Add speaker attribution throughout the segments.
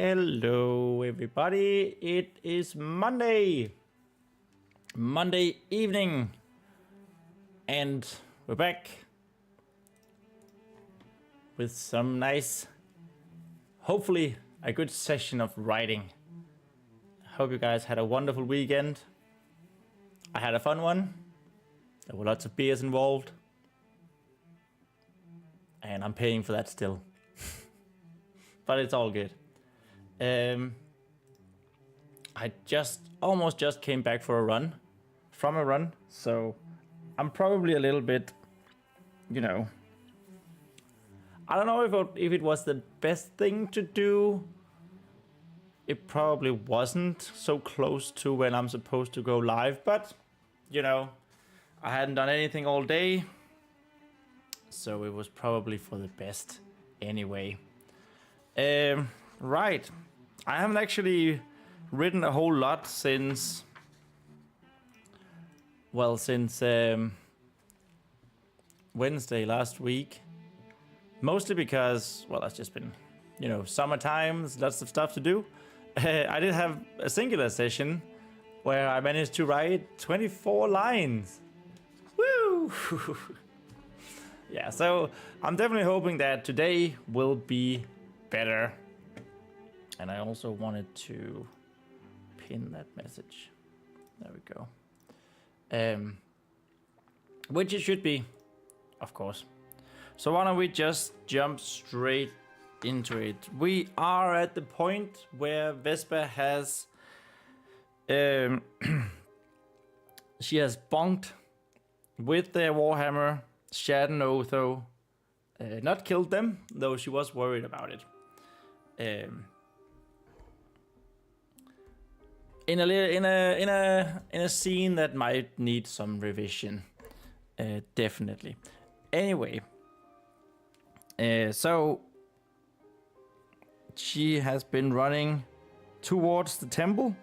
Speaker 1: Hello everybody, it is Monday evening, and we're back with some nice, hopefully a good session of writing. I hope you guys had a wonderful weekend. I had a fun one. There were lots of beers involved, and I'm paying for that still. But it's all good. I almost just came back from a run, so I'm probably a little bit, I don't know if it was the best thing to do. It probably wasn't so close to when I'm supposed to go live, but, I hadn't done anything all day, so it was probably for the best anyway. Right. I haven't actually written a whole lot since Wednesday last week. Mostly because, it's just been, summertime, lots of stuff to do. I did have a singular session where I managed to write 24 lines. Woo! Yeah, so I'm definitely hoping that today will be better. And I also wanted to pin that message. There we go. Which it should be, of course. So why don't we just jump straight into it. We are at the point where Vespa has... she has bonked with their warhammer, shattered an Otho, not killed them, though she was worried about it. In a scene that might need some revision, definitely. Anyway, so she has been running towards the temple,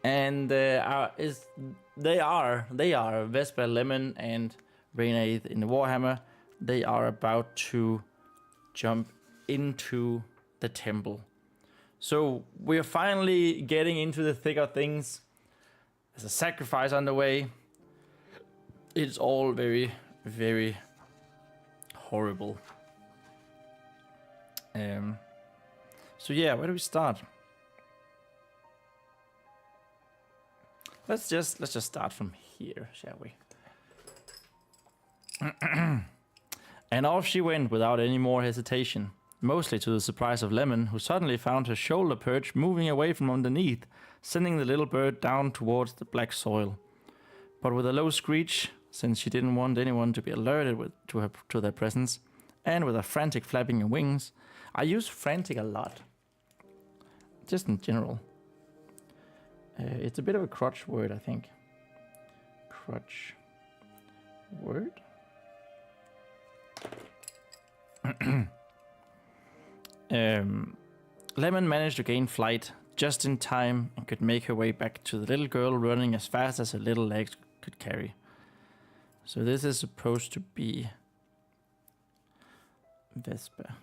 Speaker 1: and they are Vespa, Lemon, and Rhenàidd in the Warhammer. They are about to jump into the temple. So we're finally getting into the thick of things. There's a sacrifice underway. It's all very, very horrible. So yeah, where do we start? Let's just start from here, shall we? And off she went without any more hesitation. Mostly to the surprise of Lemon, who suddenly found her shoulder perch moving away from underneath, sending the little bird down towards the black soil. But with a low screech, since she didn't want anyone to be alerted to their presence, and with a frantic flapping of wings. I use frantic a lot, just in general. It's a bit of a crutch word, I think. Crutch word? Lemon managed to gain flight just in time and could make her way back to the little girl running as fast as her little legs could carry. So this is supposed to be Vespa.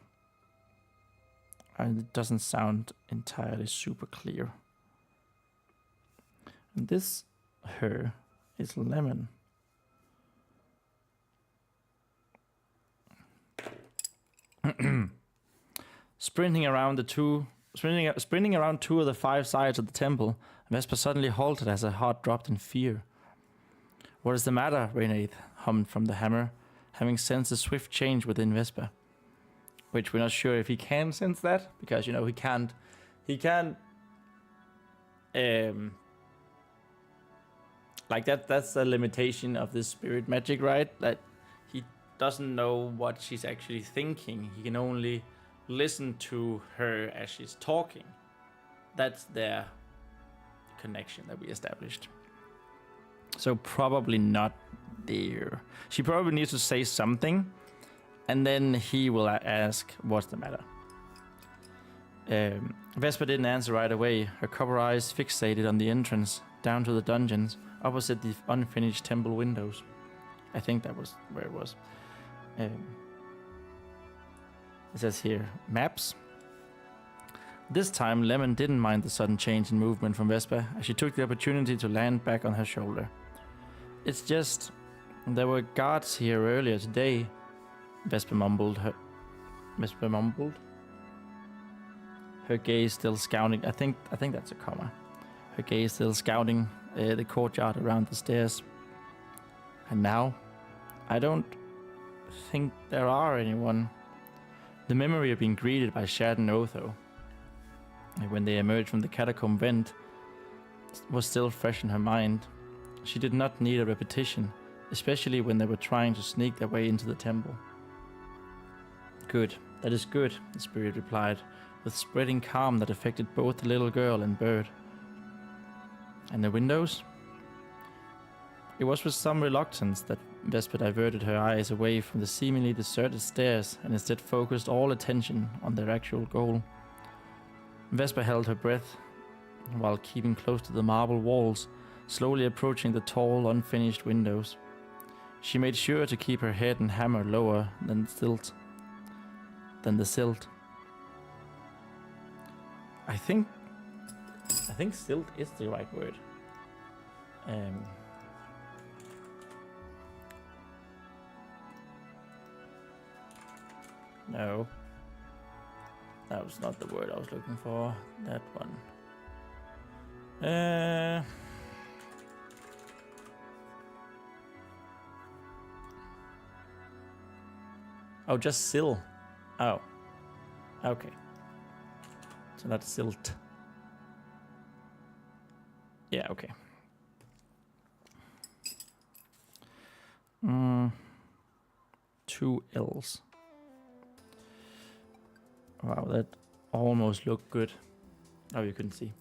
Speaker 1: And it doesn't sound entirely super clear. And this her is Lemon. Sprinting around two of the 5 sides of the temple, Vespa suddenly halted as her heart dropped in fear. "What is the matter?" Rhenàidd hummed from the hammer, having sensed a swift change within Vespa. Which we're not sure if he can sense that, because he can't like that's the limitation of this spirit magic, right? That he doesn't know what she's actually thinking. He can only listen to her as she's talking. That's their connection that we established. So probably not there. She probably needs to say something, and then he will ask, "What's the matter?" Vespa didn't answer right away, her copper eyes fixated on the entrance down to the dungeons opposite the unfinished temple windows. I think that was where it was. It says here, maps. This time, Lemon didn't mind the sudden change in movement from Vespa, as she took the opportunity to land back on her shoulder. It's just... there were guards here earlier today, Vespa mumbled. Her gaze still scouting... I think that's a comma. Her gaze still scouting the courtyard around the stairs. And now, I don't think there are anyone. The memory of being greeted by Shad and Otho, when they emerged from the catacomb vent, was still fresh in her mind. She did not need a repetition, especially when they were trying to sneak their way into the temple. Good, that is good, the spirit replied, with spreading calm that affected both the little girl and bird. And the windows? It was with some reluctance that Vespa diverted her eyes away from the seemingly deserted stairs and instead focused all attention on their actual goal. Vespa held her breath while keeping close to the marble walls, slowly approaching the tall, unfinished windows. She made sure to keep her head and hammer lower than the silt. I think silt is the right word. No. That was not the word I was looking for. That one. Oh, just sill. Oh. Okay. So that's silt. Yeah, okay. 2 L's. Wow, that almost looked good. Oh, you couldn't see.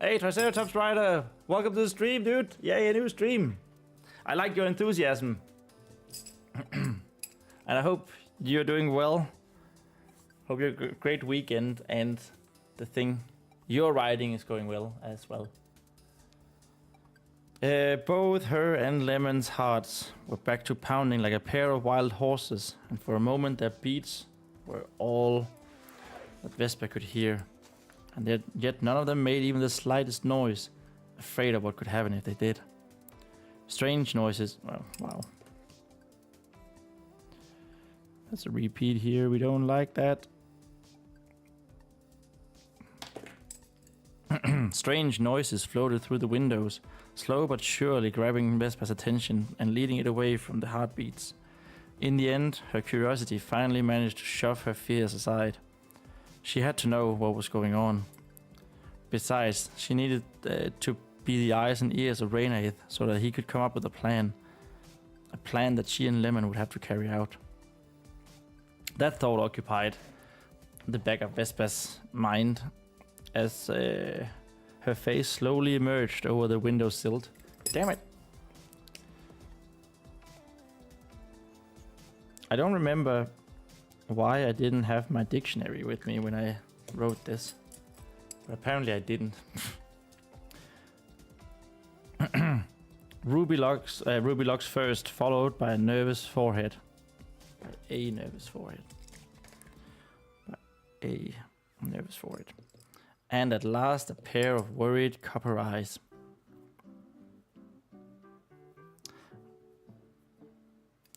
Speaker 1: Hey, Triceratops Rider! Welcome to the stream, dude! Yay, a new stream! I like your enthusiasm. And I hope you're doing well. Hope you're a great weekend and the thing you're riding is going well as well. Both her and Lemon's hearts were back to pounding like a pair of wild horses, and for a moment their beats were all that Vespa could hear. And yet none of them made even the slightest noise, afraid of what could happen if they did. Strange noises. Oh, wow. That's a repeat here. We don't like that. Strange noises floated through the windows, slow but surely grabbing Vespa's attention and leading it away from the heartbeats. In the end, her curiosity finally managed to shove her fears aside. She had to know what was going on. Besides, she needed to be the eyes and ears of Rhenàidd so that he could come up with a plan that she and Lemon would have to carry out. That thought occupied the back of Vespa's mind as her face slowly emerged over the window sill. Damn it! I don't remember why I didn't have my dictionary with me when I wrote this, but apparently I didn't. Ruby locks first, followed by a nervous forehead. A nervous forehead. And at last a pair of worried copper eyes.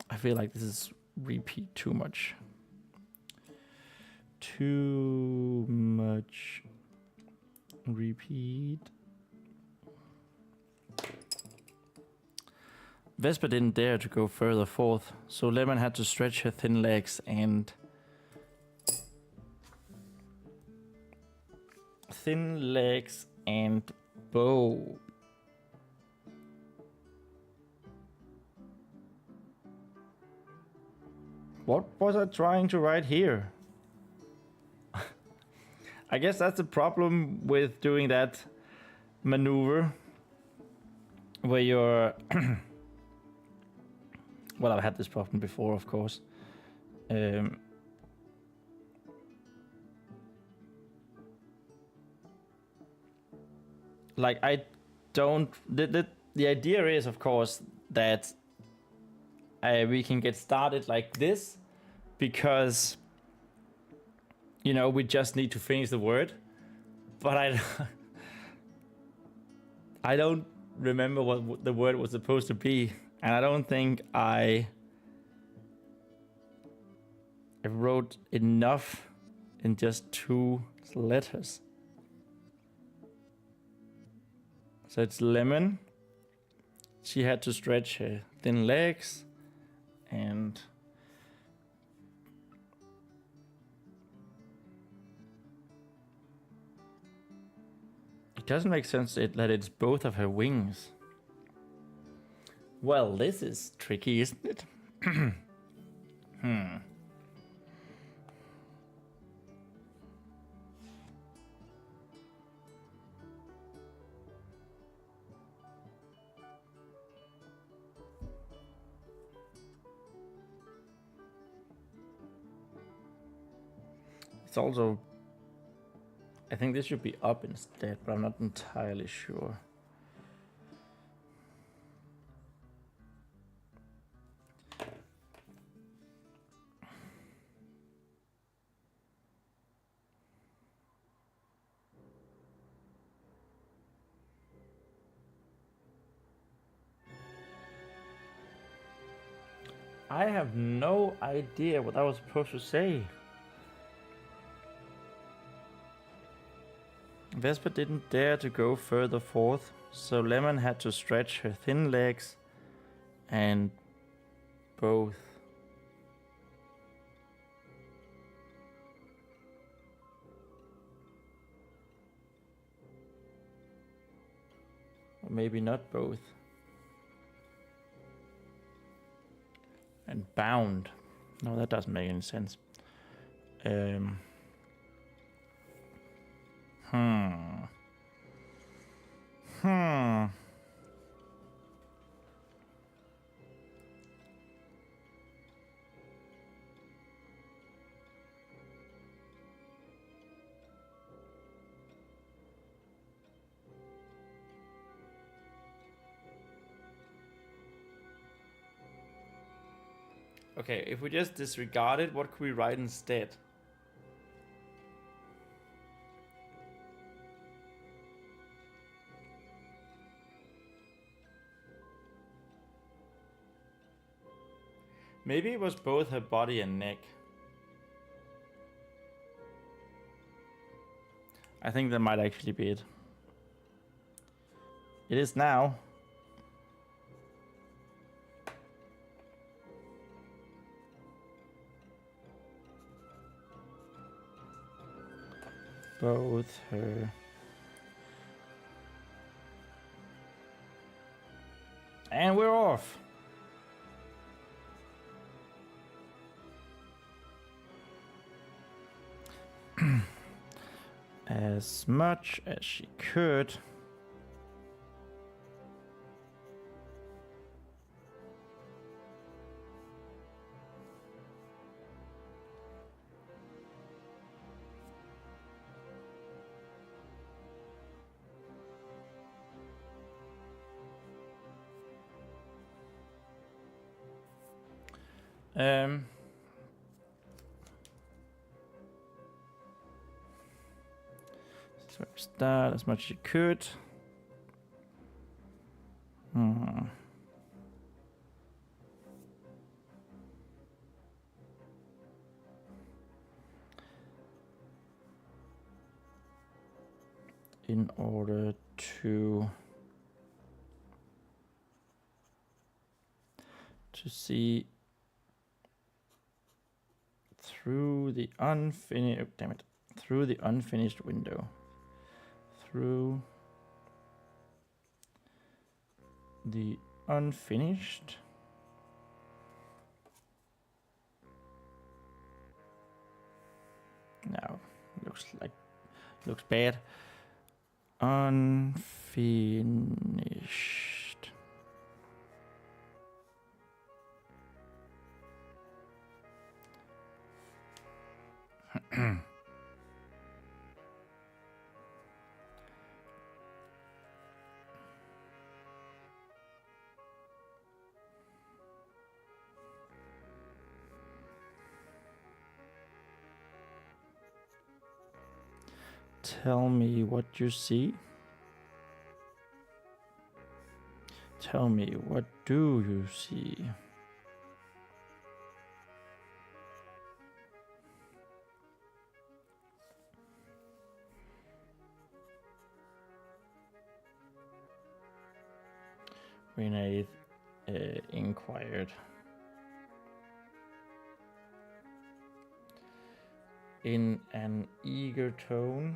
Speaker 1: I feel like this is repeat too much. Too much repeat. Vespa didn't dare to go further forth, so Lemon had to stretch her thin legs and... bow. What was I trying to write here? I guess that's the problem with doing that maneuver where you're... Well, I've had this problem before, of course. Like, I don't... The idea is, of course, that we can get started like this, because you know, we just need to finish the word. But I don't remember what the word was supposed to be. And I don't think I wrote enough in just 2 letters. So it's lemon. She had to stretch her thin legs, and it doesn't make sense that it's both of her wings. Well, this is tricky, isn't it? It's also, I think this should be up instead, but I'm not entirely sure. I have no idea what I was supposed to say. Vespa didn't dare to go further forth, so Lemon had to stretch her thin legs and both. Or maybe not both. And bound. No, that doesn't make any sense. Okay, if we just disregard it, what could we write instead? Maybe it was both her body and neck. I think that might actually be it. It is now. Both her. And we're off. As much as she could. So start as much as you could. In order to see through the unfinished, through the unfinished window. Through the unfinished. No, looks bad. Unfinished. Tell me what you see. Tell me, what do you see? Rhenàidd inquired. In an eager tone.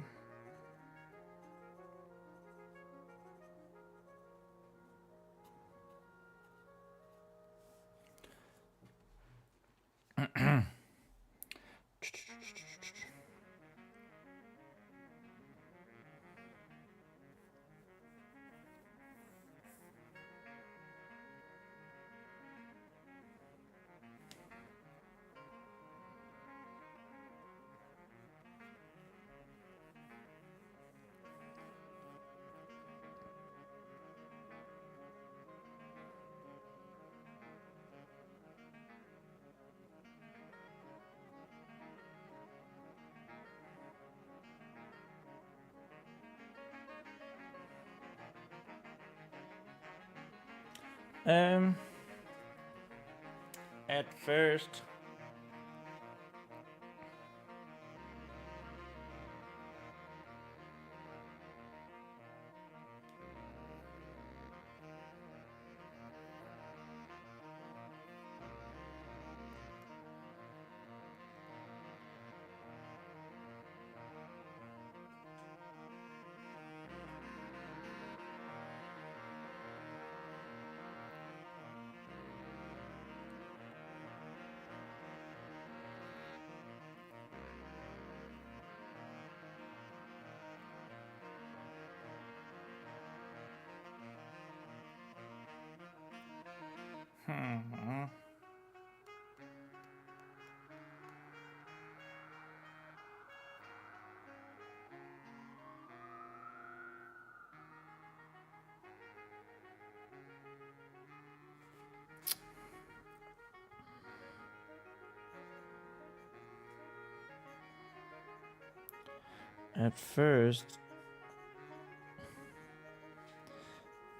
Speaker 1: At first,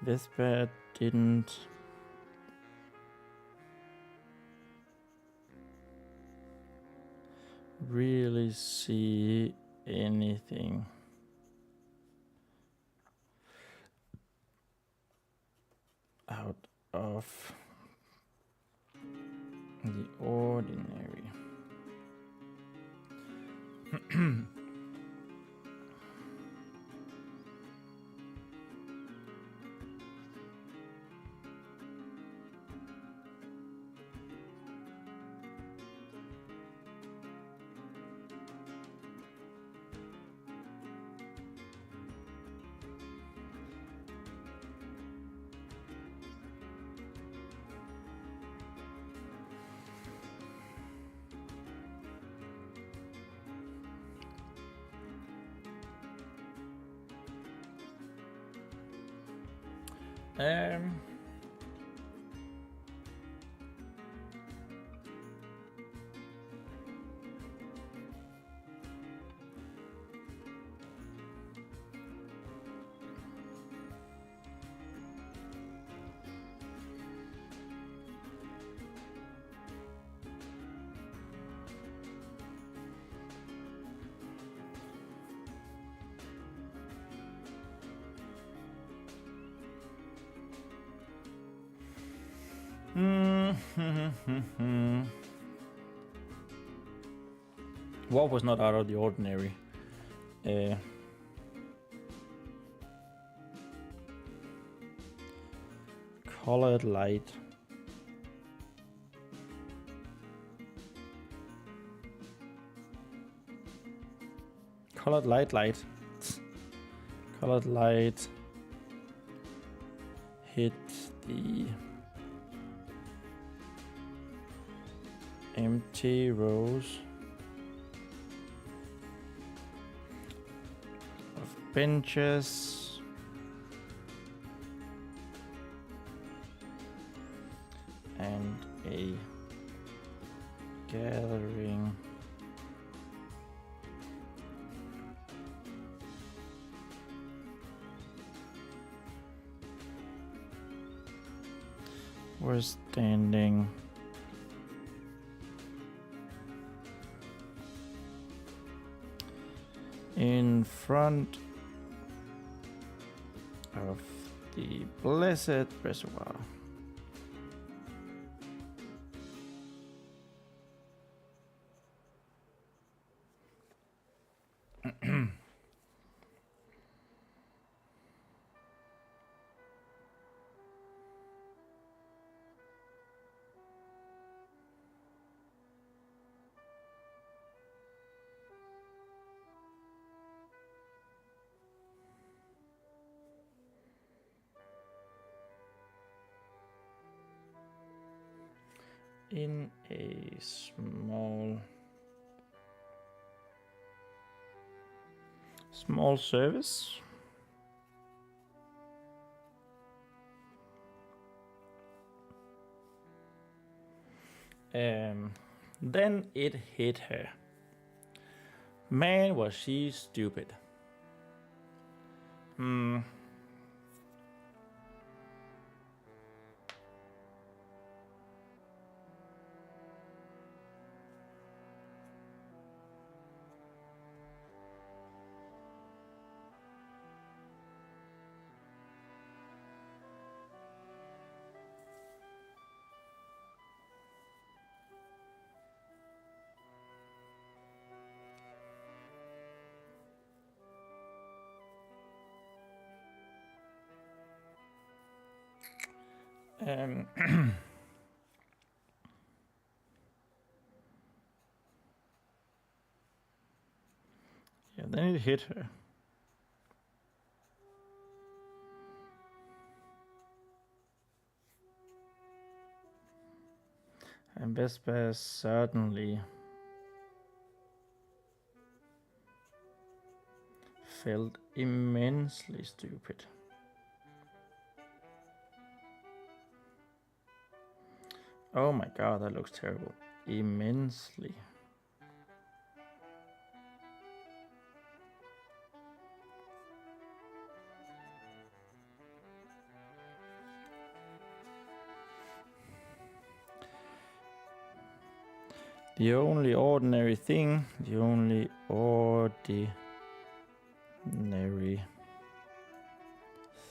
Speaker 1: Vespa didn't really see anything out of the ordinary. What was not out of the ordinary? Colored light. Colored light. Colored light hit the empty rows of benches and a gathering We're standing in front of the blessed reservoir. In a small service. Then it hit her. Man, was she stupid. Yeah, then it hit her. And Vespa certainly felt immensely stupid. Oh my god, that looks terrible. Immensely. The only ordinary thing, the only ordinary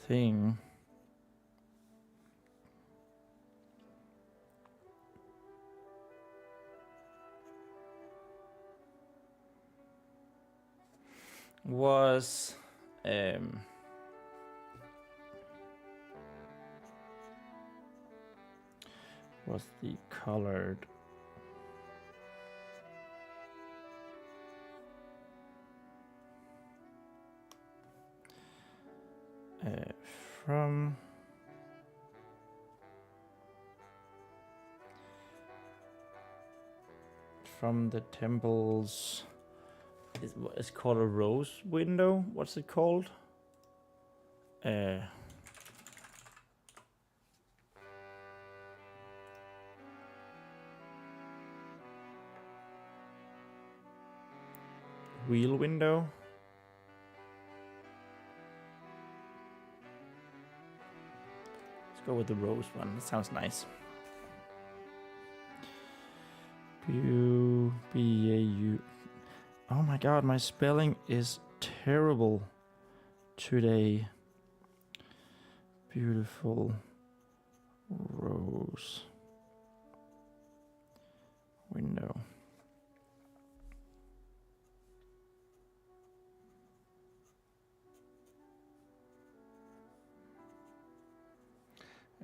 Speaker 1: thing was the colored from the temple's. It's called a rose window. What's it called? Wheel window. Let's go with the rose one. That sounds nice. B-A-U. Oh my god, my spelling is terrible today. Beautiful rose window.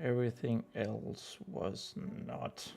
Speaker 1: Everything else was not.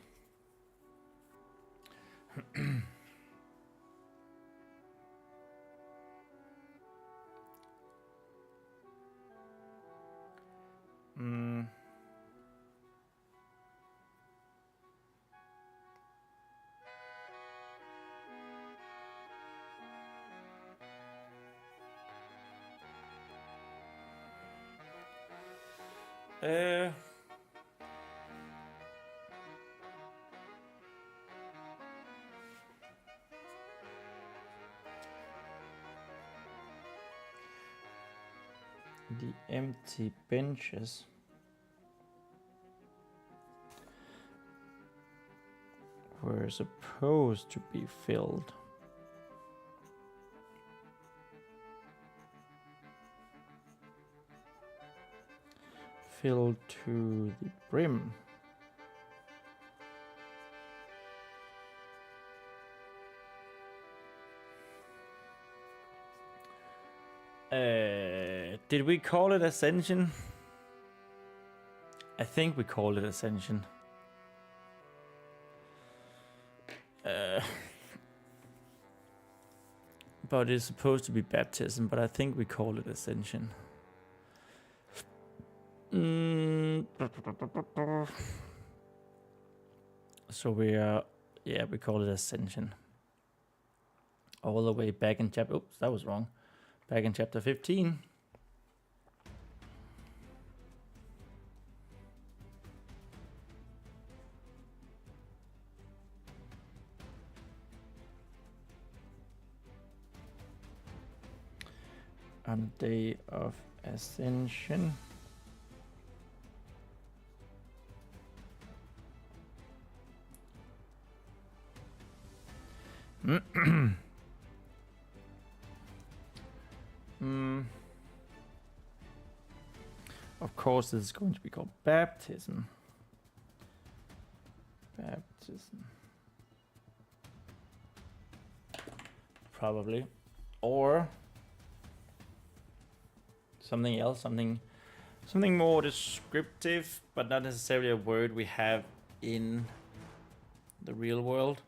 Speaker 1: The empty benches. were supposed to be filled. Filled to the brim. Did we call it Ascension? I think we called it Ascension. But it's supposed to be baptism, but I think we call it Ascension. So we are, yeah, we call it Ascension. All the way back in chapter, oops, that was wrong. Back in chapter 15. On the day of Ascension. Of course, this is going to be called baptism. Baptism. Probably. Or something else, something more descriptive, but not necessarily a word we have in the real world.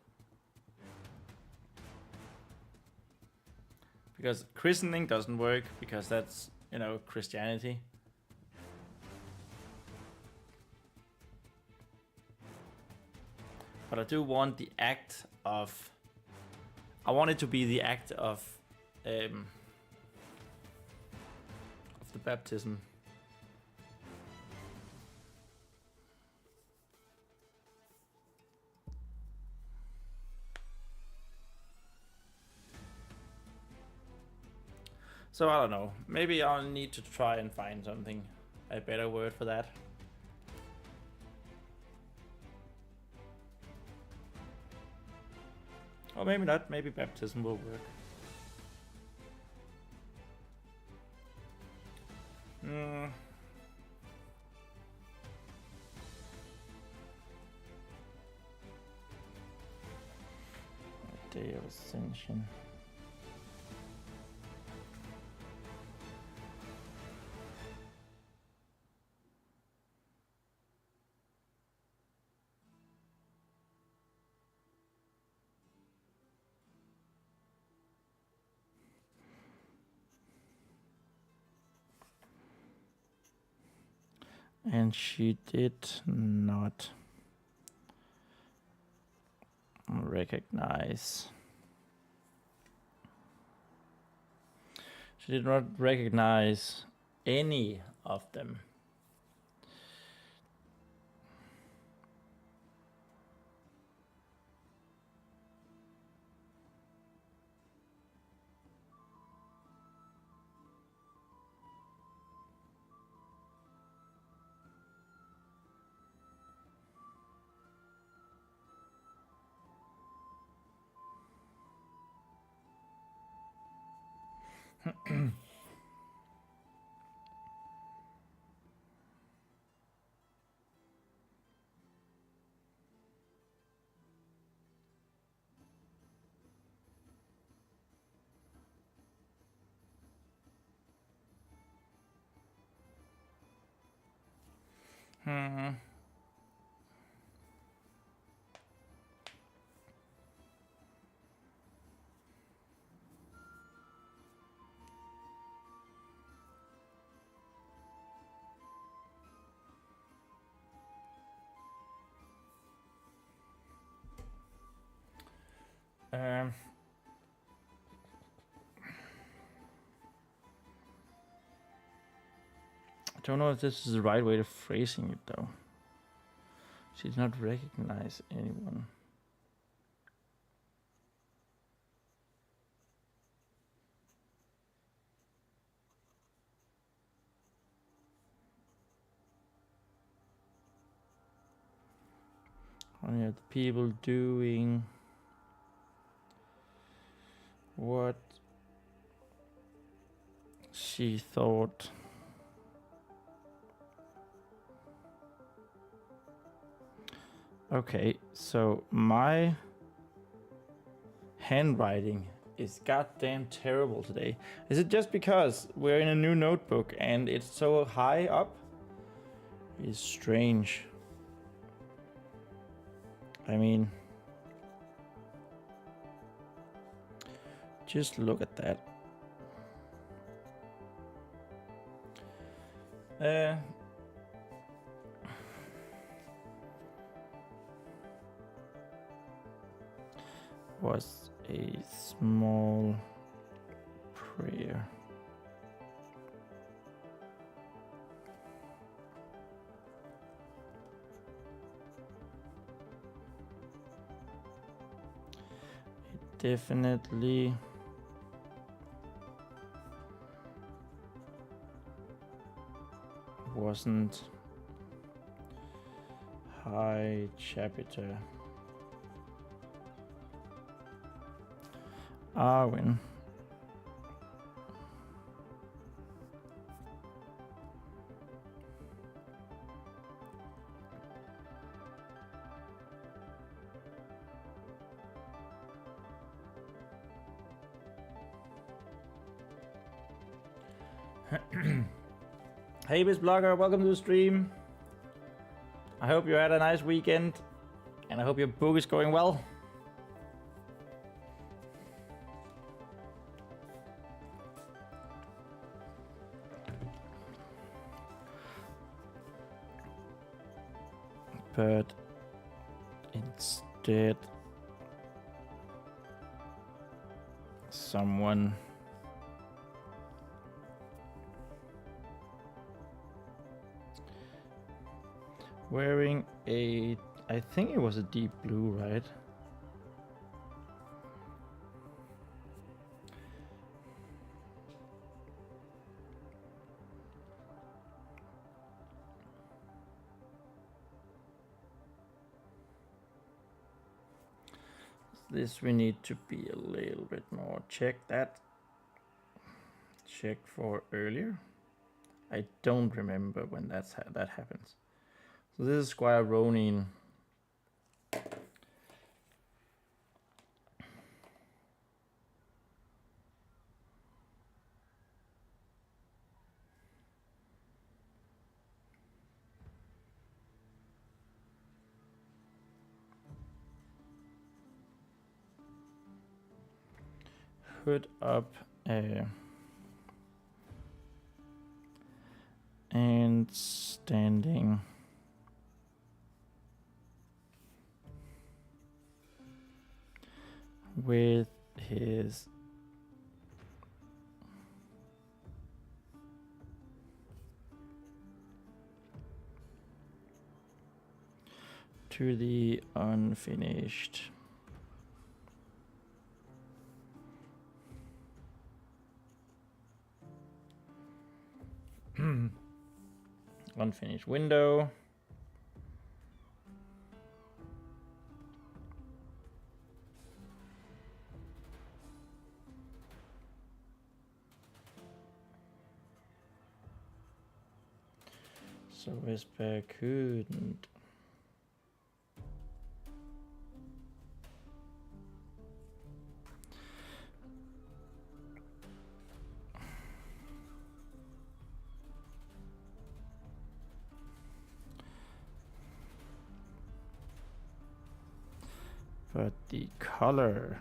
Speaker 1: Because christening doesn't work, because that's, you know, Christianity. But I do want the act of, I want it to be the act of the baptism. So I don't know, maybe I'll need to try and find something, a better word for that. Or maybe not, maybe baptism will work. Day of Ascension. And she did not recognize. She did not recognize any of them. I don't know if this is the right way of phrasing it, though. She did not recognize anyone. Any of the people doing what she thought. Okay, so my handwriting is goddamn terrible today. Is it just because we're in a new notebook and it's so high up? It's strange. I mean, just look at that. Was a small prayer. It definitely wasn't high chapter. Arwen. Hey, Miss Blogger, welcome to the stream. I hope you had a nice weekend, and I hope your book is going well. But instead, someone wearing a, I think it was a deep blue, right? This we need to be a little bit more. Check that. Check for earlier. I don't remember when that happens. So this is Squire Ronin. Hood up and standing with his to the unfinished. Unfinished window. So Vespa couldn't. But the color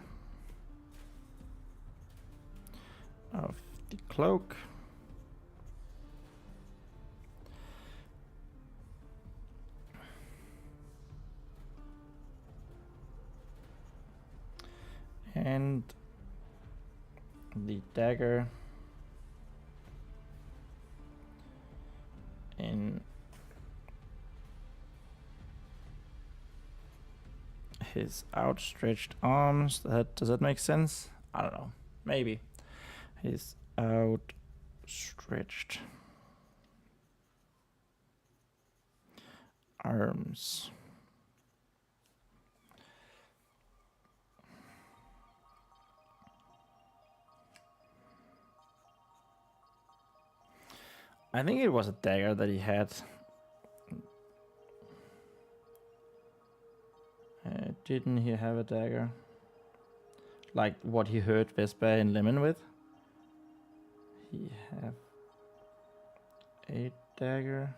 Speaker 1: of the cloak and the dagger in his outstretched arms. Does that make sense? I don't know. Maybe. His outstretched arms. I think it was a dagger that he had. Didn't he have a dagger? Like what he hurt Vespa and Lemon with? He have a dagger.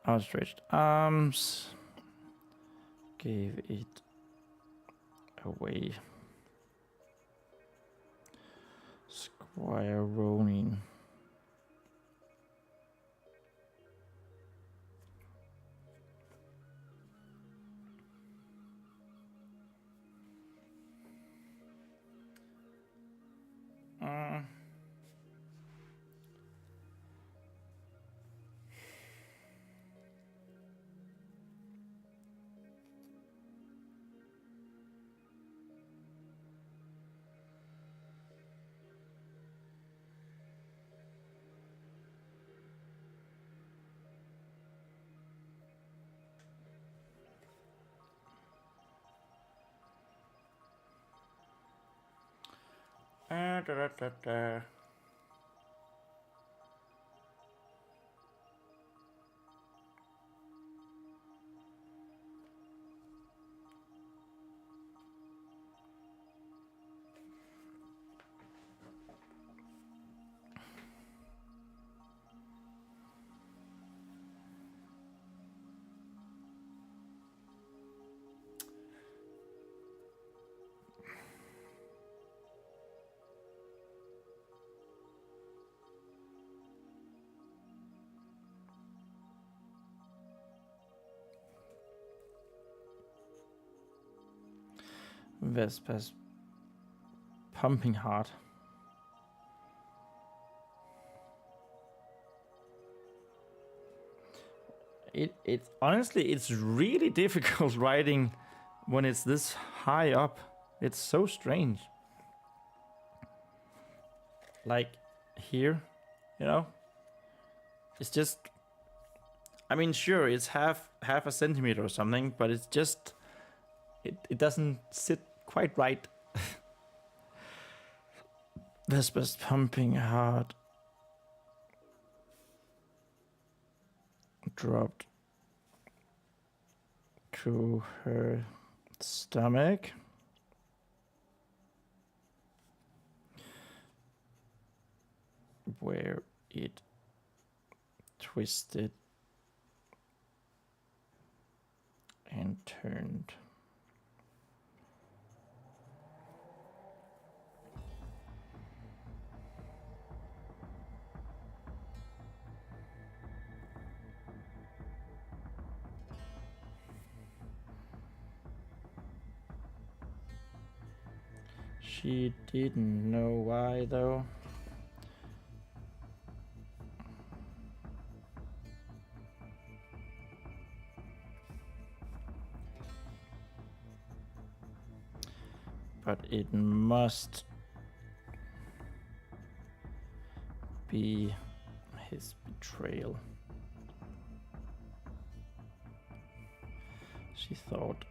Speaker 1: Outstretched arms. Gave it away. Squire Ronin. Vespa's pumping hard. It honestly, it's really difficult writing when it's this high up. It's so strange. Like here, you know, it's just. I mean, sure, it's half a centimeter or something, but it's just. It doesn't sit quite right. Vespa's pumping hard. Dropped to her stomach. Where it twisted and turned. She didn't know why, though. But it must be his betrayal. She thought.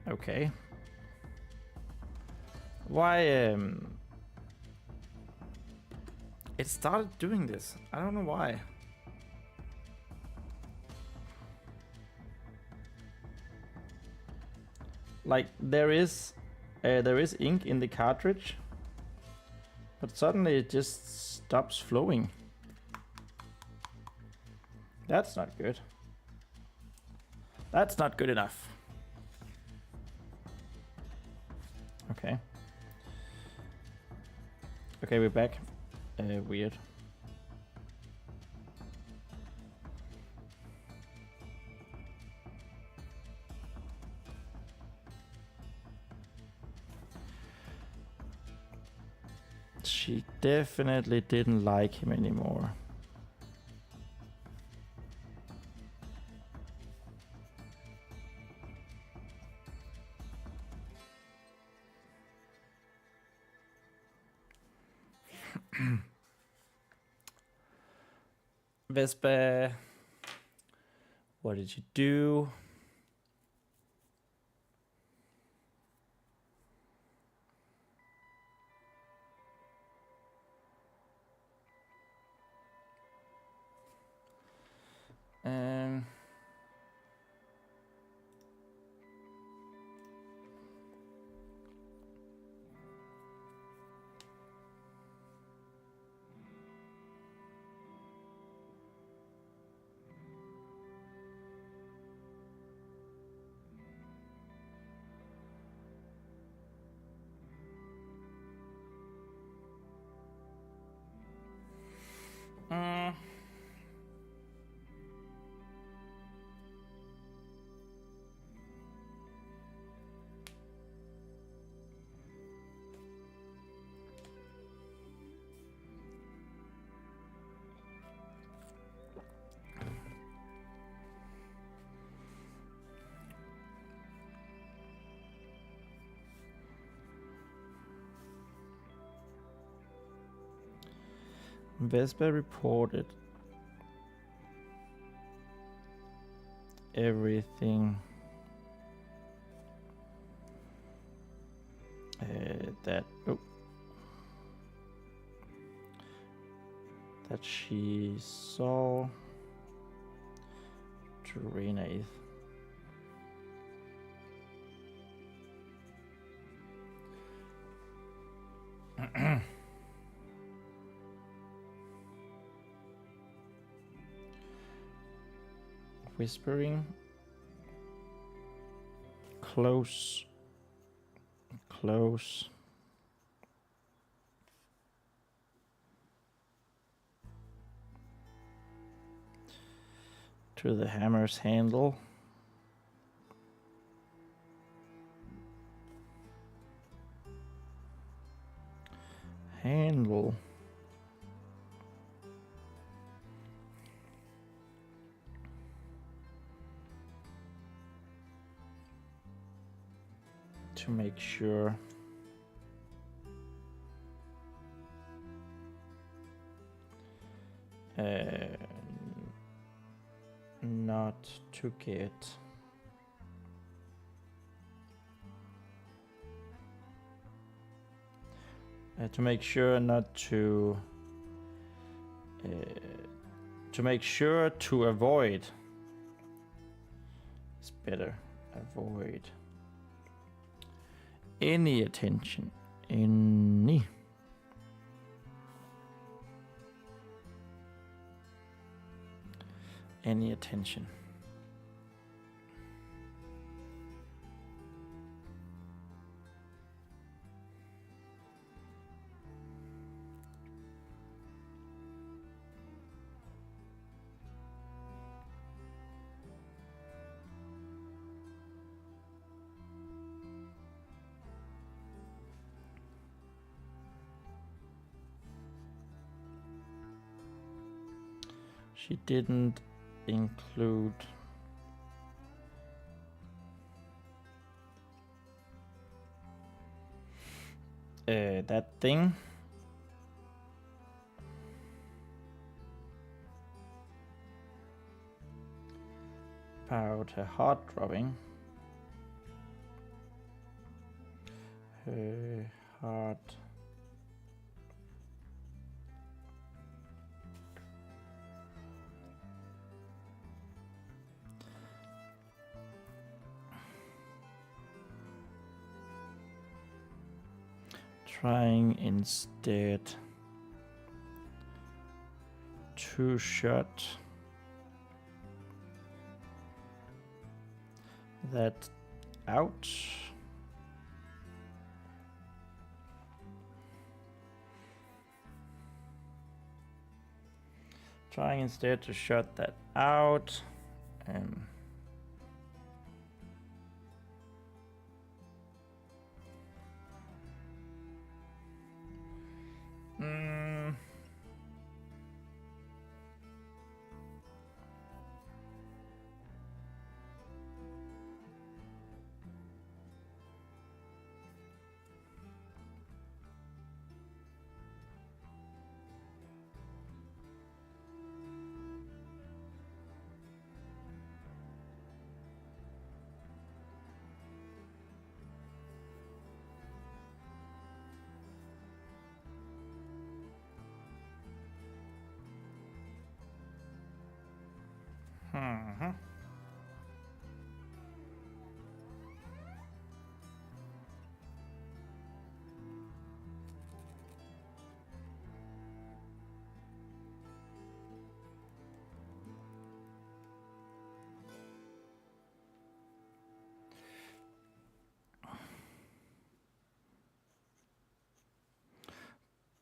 Speaker 1: Okay. Why it started doing this. I don't know why. Like there is ink in the cartridge, but suddenly it just stops flowing. That's not good. That's not good enough. Okay. Okay, we're back. Weird. She definitely didn't like him anymore. Vespa, what did you do? Vespa reported everything that she saw to Rhenàidd. Whispering close to the hammer's handle. To make sure not to get to make sure not to make sure to avoid. It's better avoid any attention, any attention. She didn't include that thing about her heart dropping. Her heart trying instead to shut that out. Trying instead to shut that out.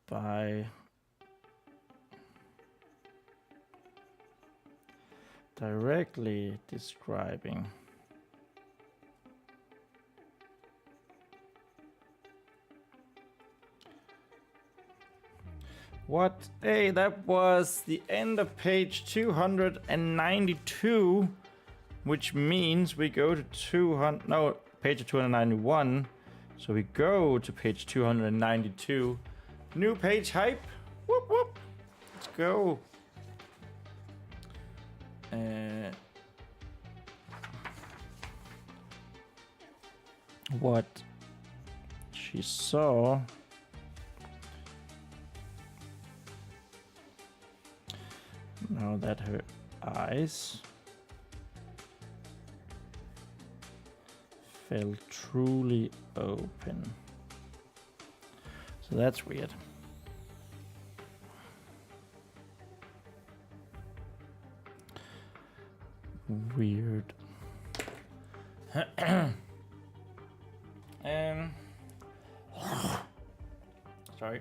Speaker 1: By directly describing what? Hey, that was the end of page 292, which means we go to page 291. So we go to page 292. New page hype. Whoop whoop. Let's go. What she saw now that her eyes felt truly open. So that's weird. Weird. Sorry.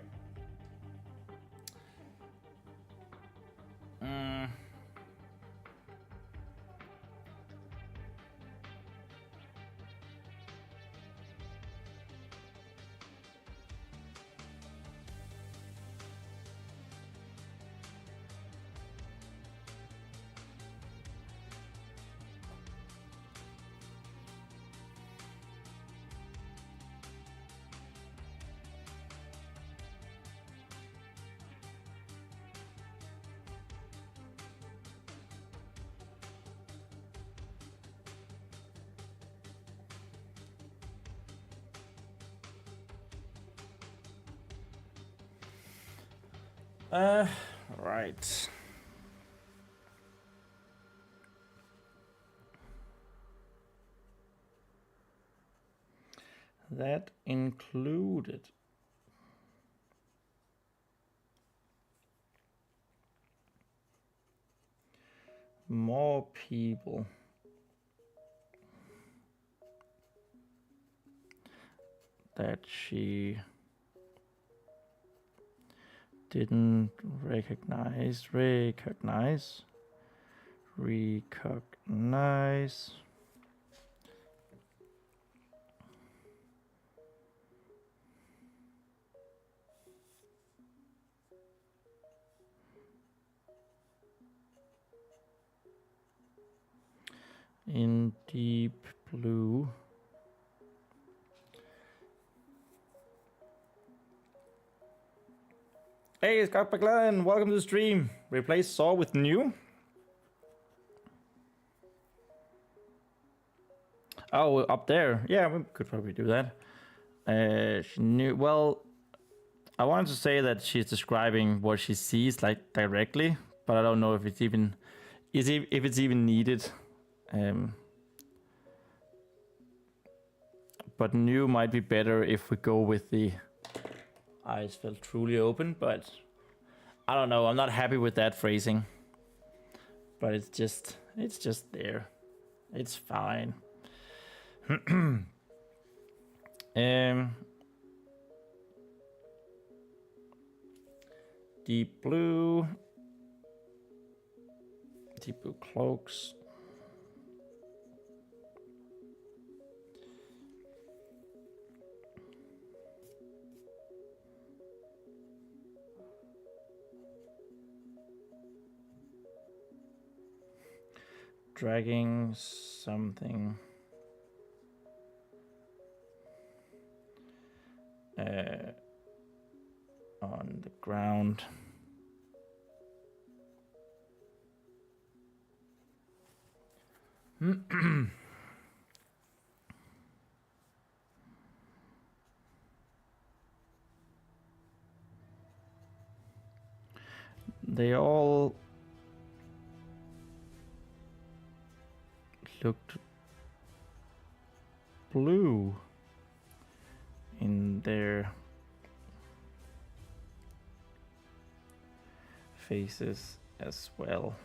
Speaker 1: Right. That included more people that she didn't recognize. In deep blue. Hey, Scott McLaren, welcome to the stream. Replace saw with new. Oh, up there. Yeah, we could probably do that. She knew. Well, I wanted to say that she's describing what she sees, like directly, but I don't know if it's even if it's even needed. But new might be better if we go with the eyes felt truly open, but I don't know. I'm not happy with that phrasing. But it's just there. It's fine. Deep blue cloaks. Dragging something on the ground. They all looked blue in their faces as well.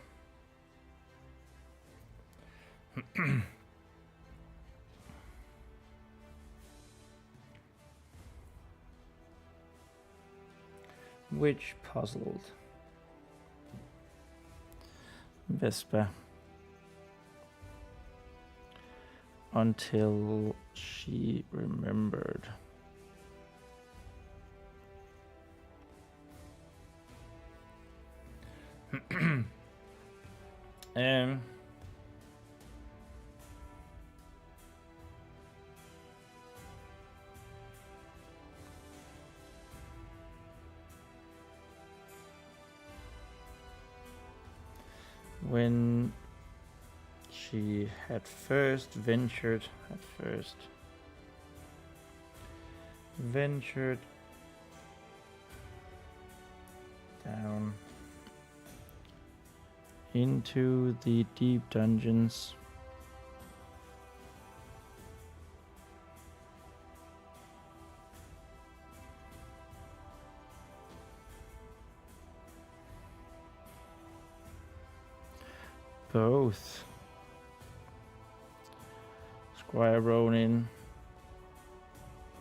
Speaker 1: Which puzzled Vespa until she remembered. When she had first ventured down into the deep dungeons, both Squire Ronin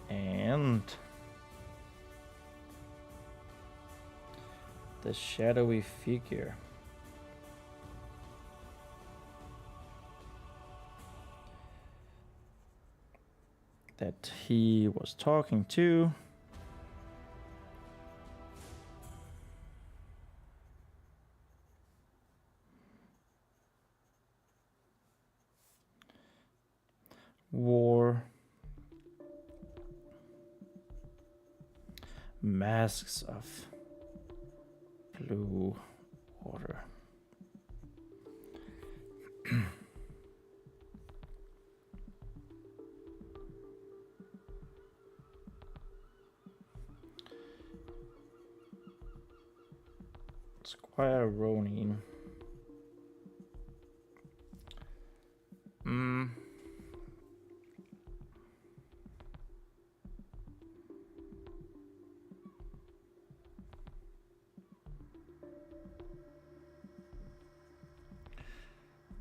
Speaker 1: and the shadowy figure that he was talking to wore masks of blue water. Squire Ronin.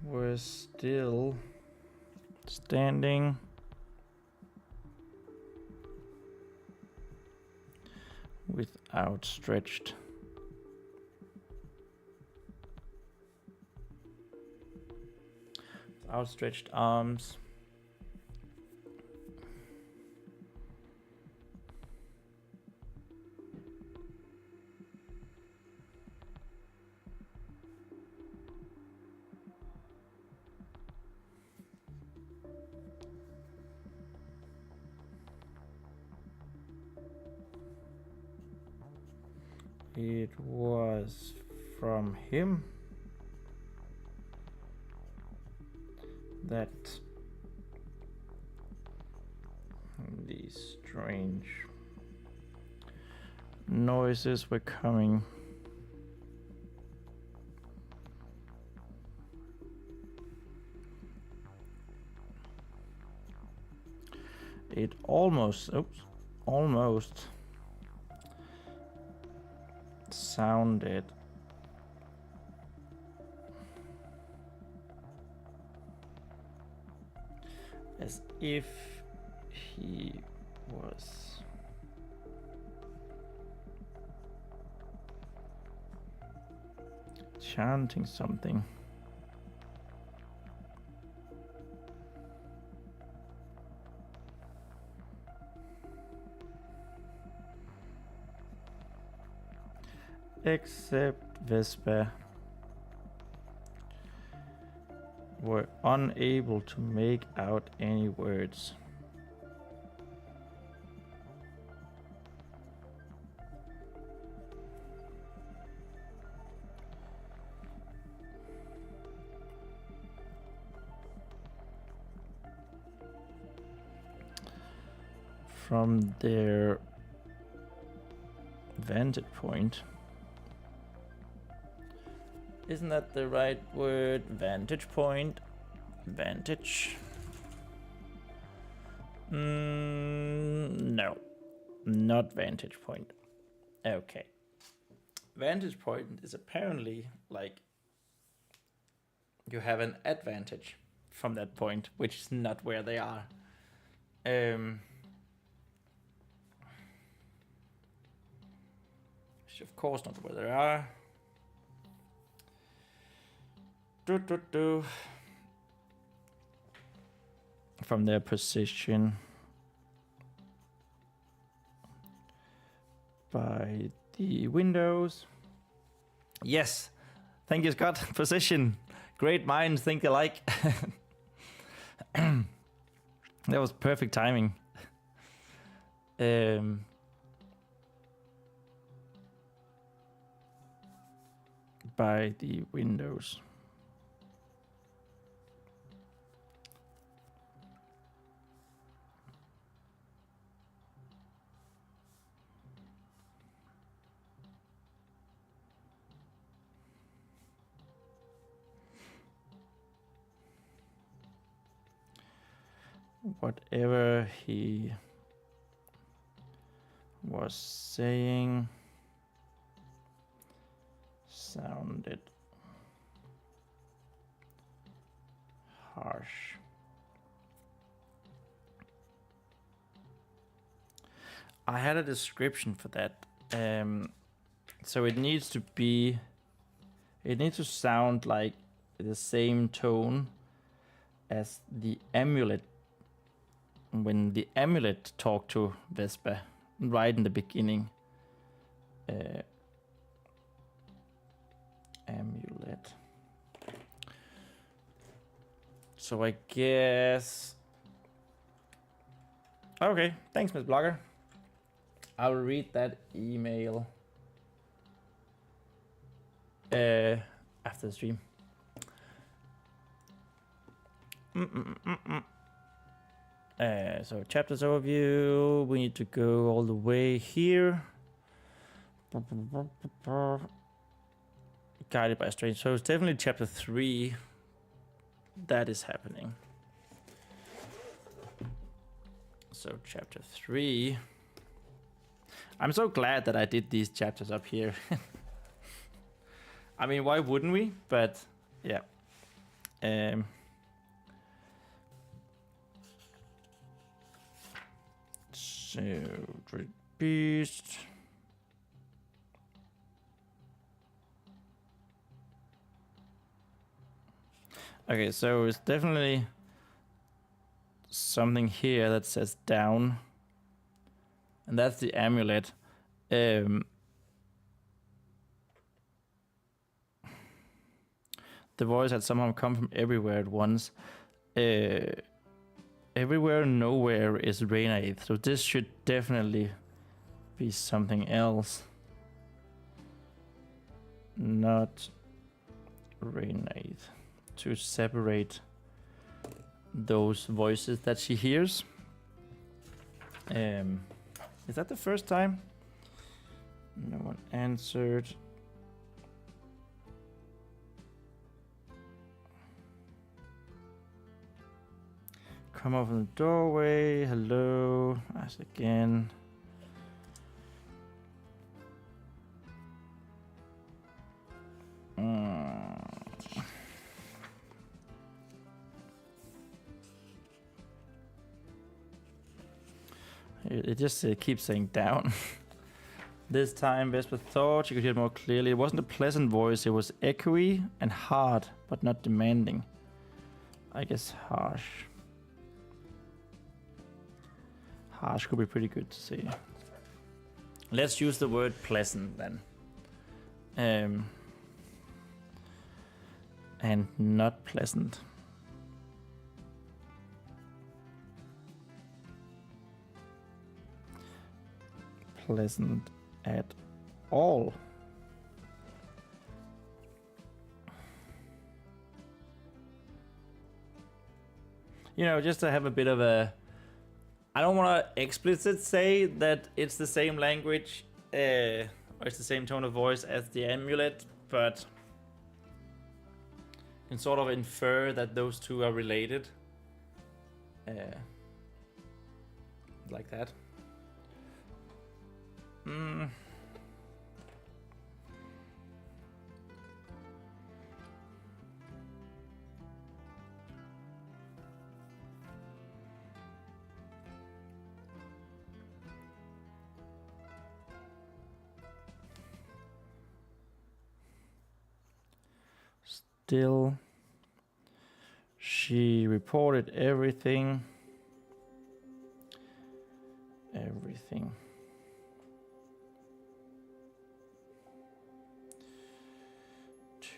Speaker 1: We're still standing with outstretched arms. It was from him that these strange noises were coming. It almost sounded as if he was chanting something. Except Vespa were unable to make out any words. From their vantage point. Isn't that the right word? Vantage point. Vantage. No. Not vantage point. Okay. Vantage point is apparently like you have an advantage from that point, which is not where they are. Which of course not where they are. From their position by the windows. Yes, thank you, Scott. Position. Great minds think alike. That was perfect timing. By the windows. Whatever he was saying sounded harsh. I had a description for that. So it needs to be, it needs to sound like the same tone as the amulet. When the amulet talked to Vespa right in the beginning. Amulet. So I guess... Okay, thanks, Miss Blogger. I'll read that email after the stream. So chapters overview, we need to go all the way here. Guided by a strange, so it's definitely chapter 3 that is happening. So chapter 3. I'm so glad that I did these chapters up here. I mean, why wouldn't we? But yeah. So, Dread Beast. Okay, so it's definitely something here that says down. And that's the amulet. The voice had somehow come from everywhere at once. Everywhere, nowhere is Rhenàidd, so this should definitely be something else. Not Rhenàidd. To separate those voices that she hears. Is that the first time? No one answered. Come over the doorway. Hello. Ask again. It just keeps saying down. This time Vespa thought she could hear it more clearly. It wasn't a pleasant voice. It was echoey and hard, but not demanding. I guess harsh. Harsh could be pretty good to say. Let's use the word pleasant then. And not pleasant. Pleasant at all. You know, just to have a bit of a... I don't want to explicit say that it's the same language, or it's the same tone of voice as the amulet, but can sort of infer that those two are related. Like that. Still, she reported everything.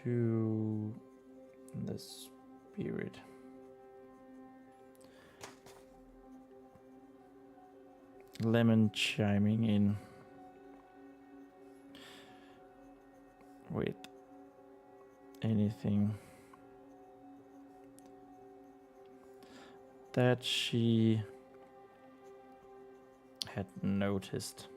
Speaker 1: To the spirit. Lemon chiming in with anything that she had noticed.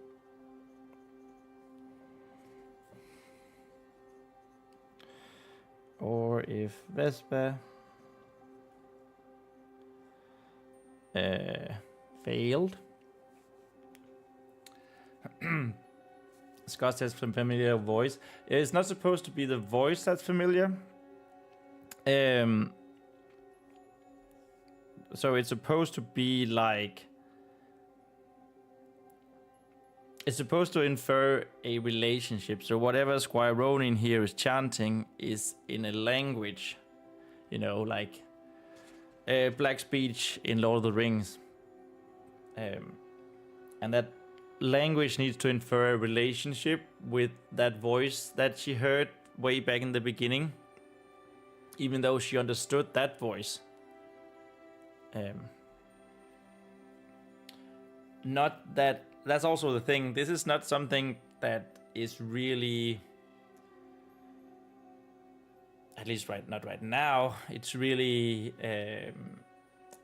Speaker 1: Or if Vespa failed. Scott says familiar voice. It's not supposed to be the voice that's familiar. So it's supposed to be like... It's supposed to infer a relationship. So whatever Squire Ronin here is chanting is in a language, you know, like black speech in Lord of the Rings. And that language needs to infer a relationship with that voice that she heard way back in the beginning, even though she understood that voice. Not that... That's also the thing. This is not something that is really, at least not right now, it's really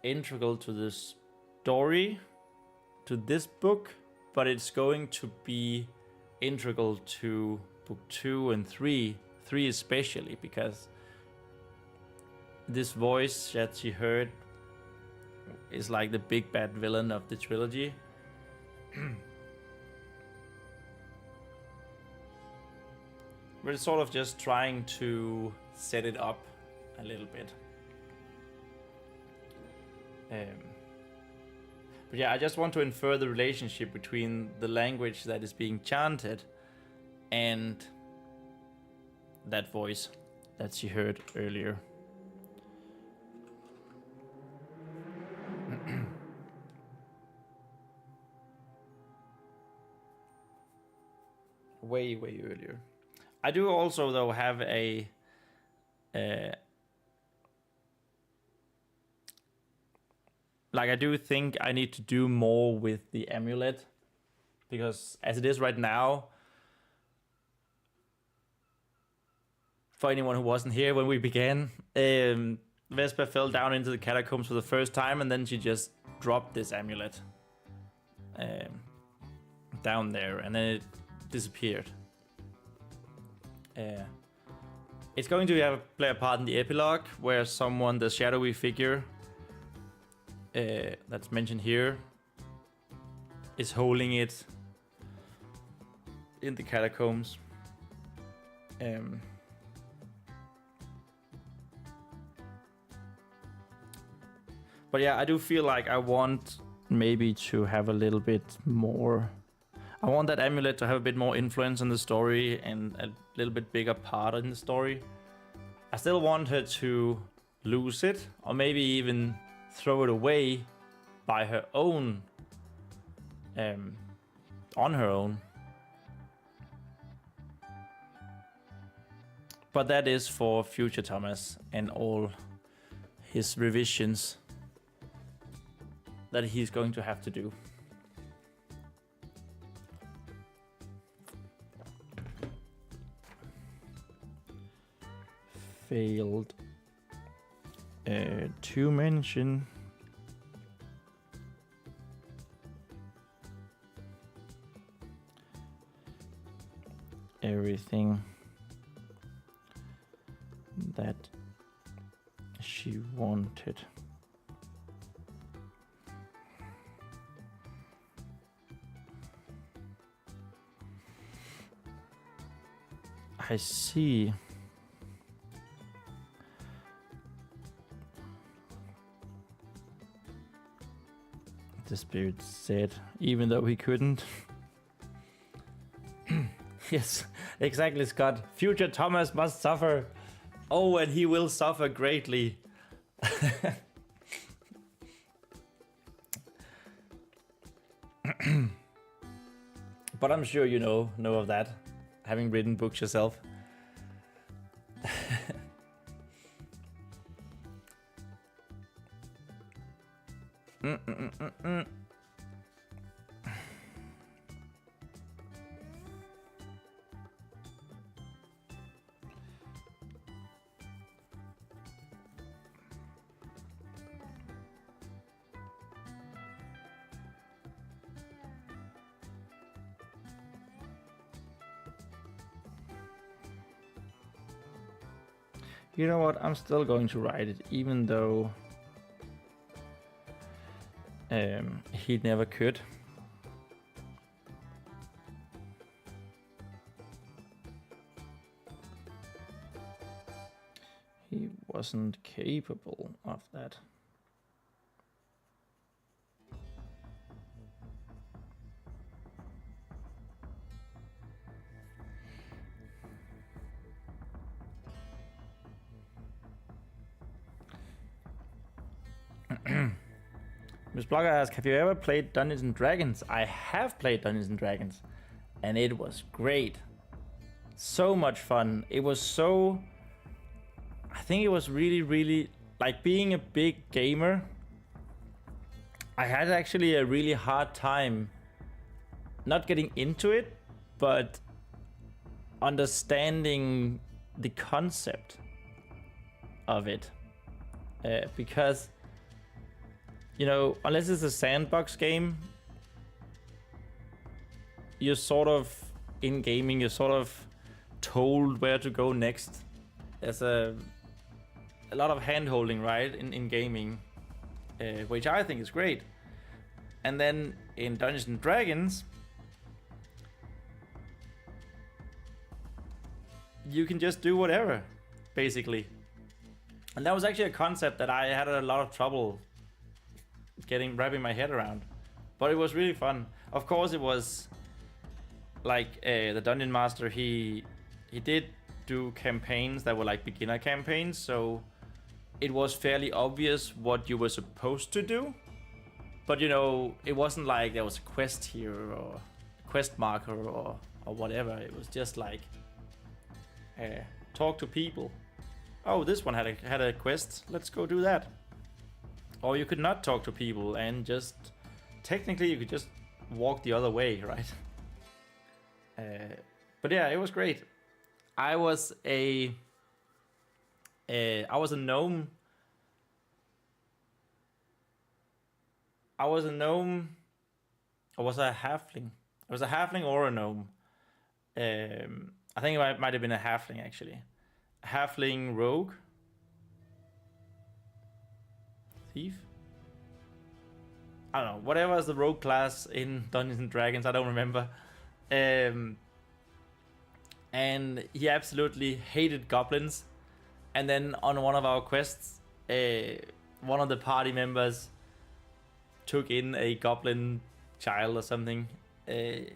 Speaker 1: integral to the story, to this book, but it's going to be integral to book 2 and 3 especially, because this voice that she heard is like the big bad villain of the trilogy. We're sort of just trying to set it up a little bit. But yeah, I just want to infer the relationship between the language that is being chanted and that voice that she heard earlier. Way earlier. I do also, though, have a like, I do think I need to do more with the amulet, because as it is right now, for anyone who wasn't here when we began, Vespa fell down into the catacombs for the first time, and then she just dropped this amulet down there, and then it disappeared. It's going to play a part in the epilogue, where someone, the shadowy figure that's mentioned here, is holding it in the catacombs. But yeah, I do feel like I want maybe to have a little bit more... I want that amulet to have a bit more influence in the story and a little bit bigger part in the story. I still want her to lose it, or maybe even throw it away by her own, on her own. But that is for future Thomas and all his revisions that he's going to have to do. Failed to mention everything that she wanted. I see. The spirit said, even though he couldn't. Yes, exactly, Scott. Future Thomas must suffer. Oh, and he will suffer greatly. But I'm sure you know of that, having written books yourself. You know what? I'm still going to write it, even though he never could. He wasn't capable of that. Miss Blogger asks, have you ever played Dungeons and Dragons? I have played Dungeons and Dragons, and it was great. So much fun. It was so... I think it was really, really... Like, being a big gamer, I had actually a really hard time not getting into it, but understanding the concept of it. Because... You know, unless it's a sandbox game, you're sort of, in gaming, you're sort of told where to go next. There's a lot of hand-holding, right, in gaming, which I think is great. And then in Dungeons and Dragons, you can just do whatever, basically. And that was actually a concept that I had a lot of trouble wrapping my head around, but it was really fun. Of course, it was like the dungeon master. He did do campaigns that were like beginner campaigns, so it was fairly obvious what you were supposed to do. But you know, it wasn't like there was a quest here or a quest marker or whatever. It was just like talk to people. Oh, this one had a quest. Let's go do that. Or you could not talk to people and just... Technically, you could just walk the other way, right? But yeah, it was great. I was a gnome. I was a gnome. Or was I a halfling? I was a halfling or a gnome. I think it might have been a halfling, actually. A halfling rogue. Thief? I don't know, whatever is the rogue class in Dungeons and Dragons, I don't remember. And he absolutely hated goblins. And then on one of our quests, one of the party members took in a goblin child or something. And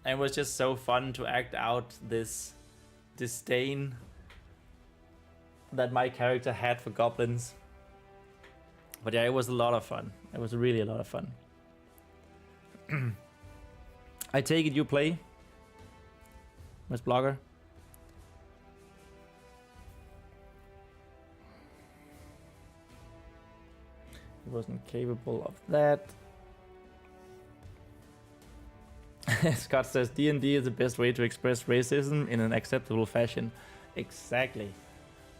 Speaker 1: it was just so fun to act out this disdain that my character had for goblins. But yeah, it was a lot of fun. It was really a lot of fun. I take it you play, Miss Blogger? He wasn't capable of that. Scott says D&D is the best way to express racism in an acceptable fashion. Exactly.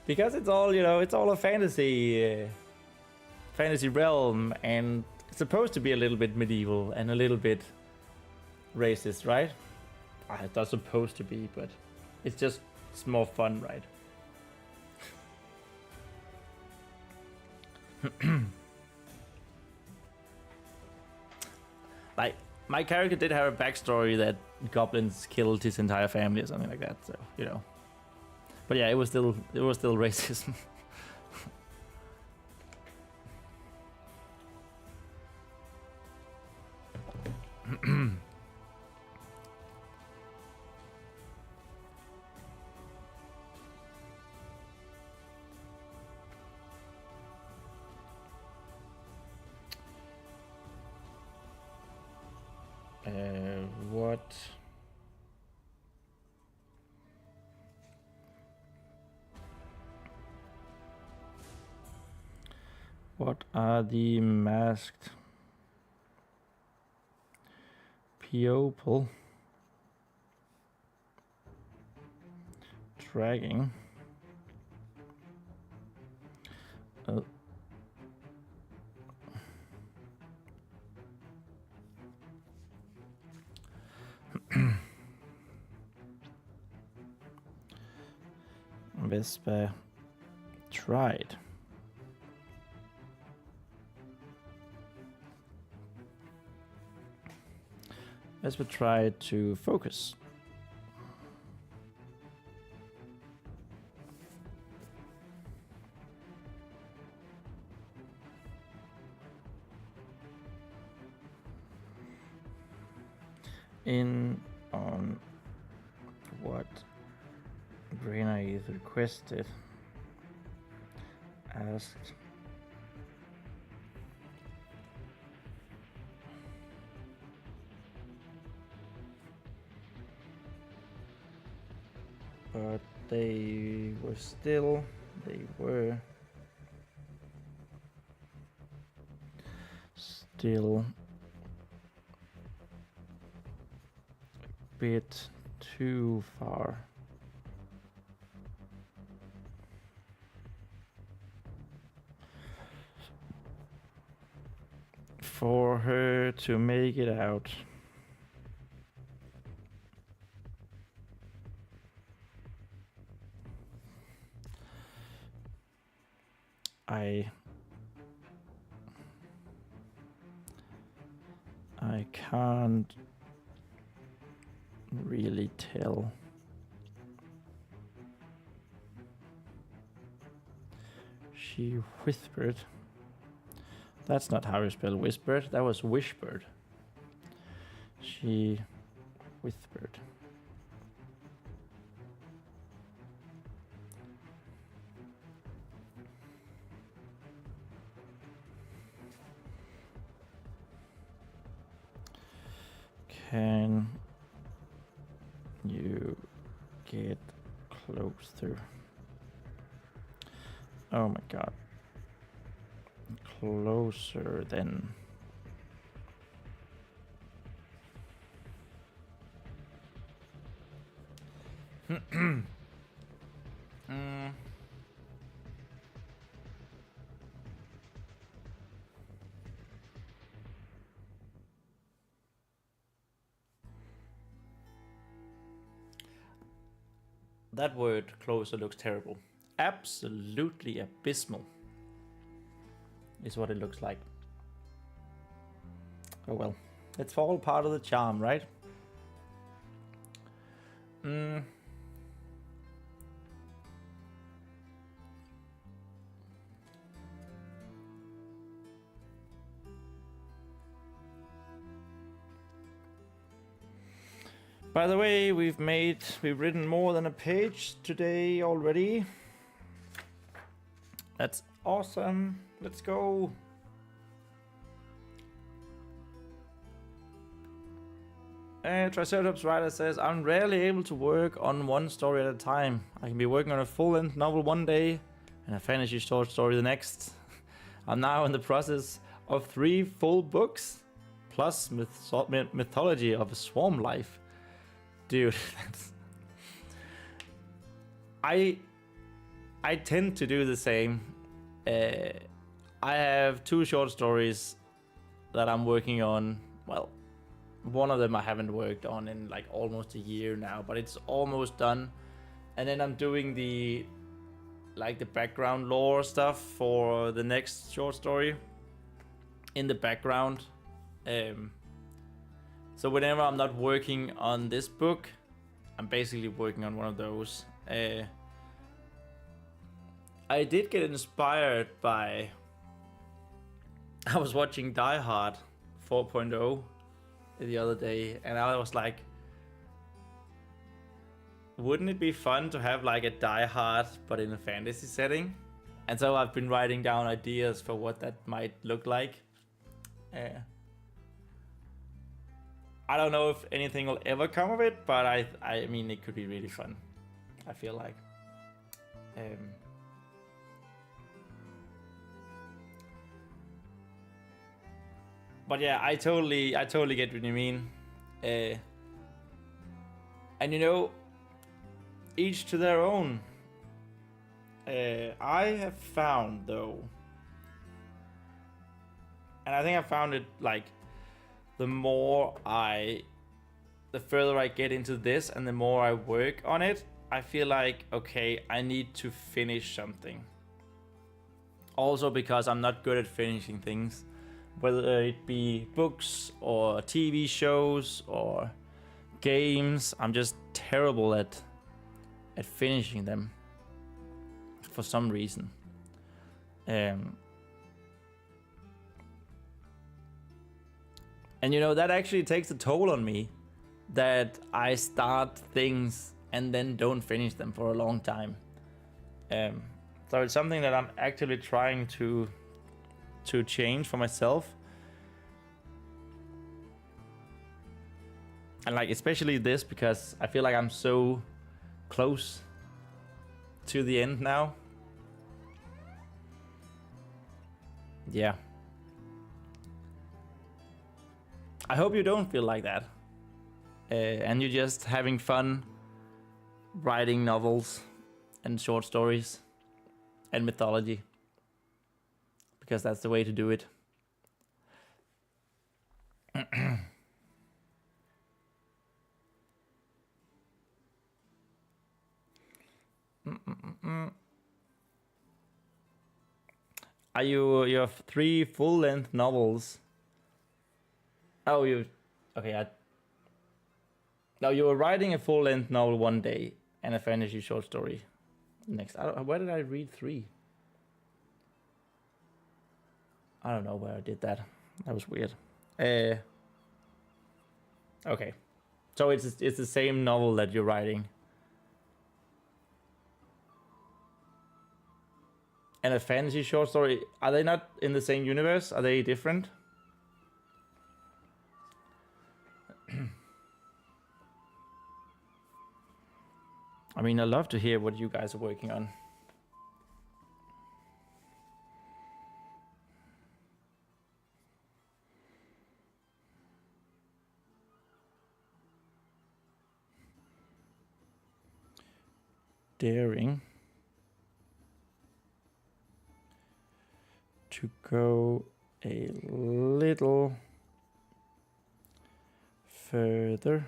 Speaker 1: Because it's all, you know, it's all a fantasy realm, and it's supposed to be a little bit medieval and a little bit racist, right? It's not supposed to be, but it's more fun, right? Like, my character did have a backstory that goblins killed his entire family or something like that, so, you know. But yeah, it was still racism. What? What are the masked people dragging? Vespa tried. Vespa tried to focus. In on what Rhenàidd requested, asked but they were still a bit too far. For her to make it out. I can't really tell. She whispered. That's not how you spell whispered, that was whispered. She whispered. Can you get closer? Oh my god. Closer then. That word closer looks terrible. Absolutely abysmal is what it looks like. Oh well, it's all part of the charm, right? By the way, we've written more than a page today already. That's awesome. Let's go. Triceratops Rider says, I'm rarely able to work on one story at a time. I can be working on a full-length novel one day and a fantasy short story the next. I'm now in the process of 3 full books, plus mythology of a swarm life. Dude, I tend to do the same. I have 2 short stories that I'm working on. Well, one of them I haven't worked on in like almost a year now, but it's almost done. And then I'm doing the like the background lore stuff for the next short story in the background. So whenever I'm not working on this book, I'm basically working on one of those. I did get inspired by... I was watching Die Hard 4.0 the other day, and I was like, wouldn't it be fun to have like a Die Hard but in a fantasy setting? And so I've been writing down ideas for what that might look like. I don't know if anything will ever come of it, but I mean, it could be really fun, I feel like. But yeah, I totally get what you mean. And you know, each to their own. I have found though, and I think I found it like the further I get into this and the more I work on it, I feel like, okay, I need to finish something. Also because I'm not good at finishing things, whether it be books or TV shows or games. I'm just terrible at finishing them for some reason. And you know, that actually takes a toll on me, that I start things and then don't finish them for a long time. So it's something that I'm actively trying to change for myself. And like, especially this, because I feel like I'm so close to the end now. Yeah. I hope you don't feel like that. And you're just having fun writing novels and short stories and mythology. Because that's the way to do it. You have 3 full-length novels. Oh, okay. No, you were writing a full-length novel one day and a fantasy short story next. Where did I read 3? I don't know where I did that. That was weird. Okay, so it's the same novel that you're writing. And a fantasy short story, are they not in the same universe? Are they different? I mean, I'd love to hear what you guys are working on. Daring to go a little further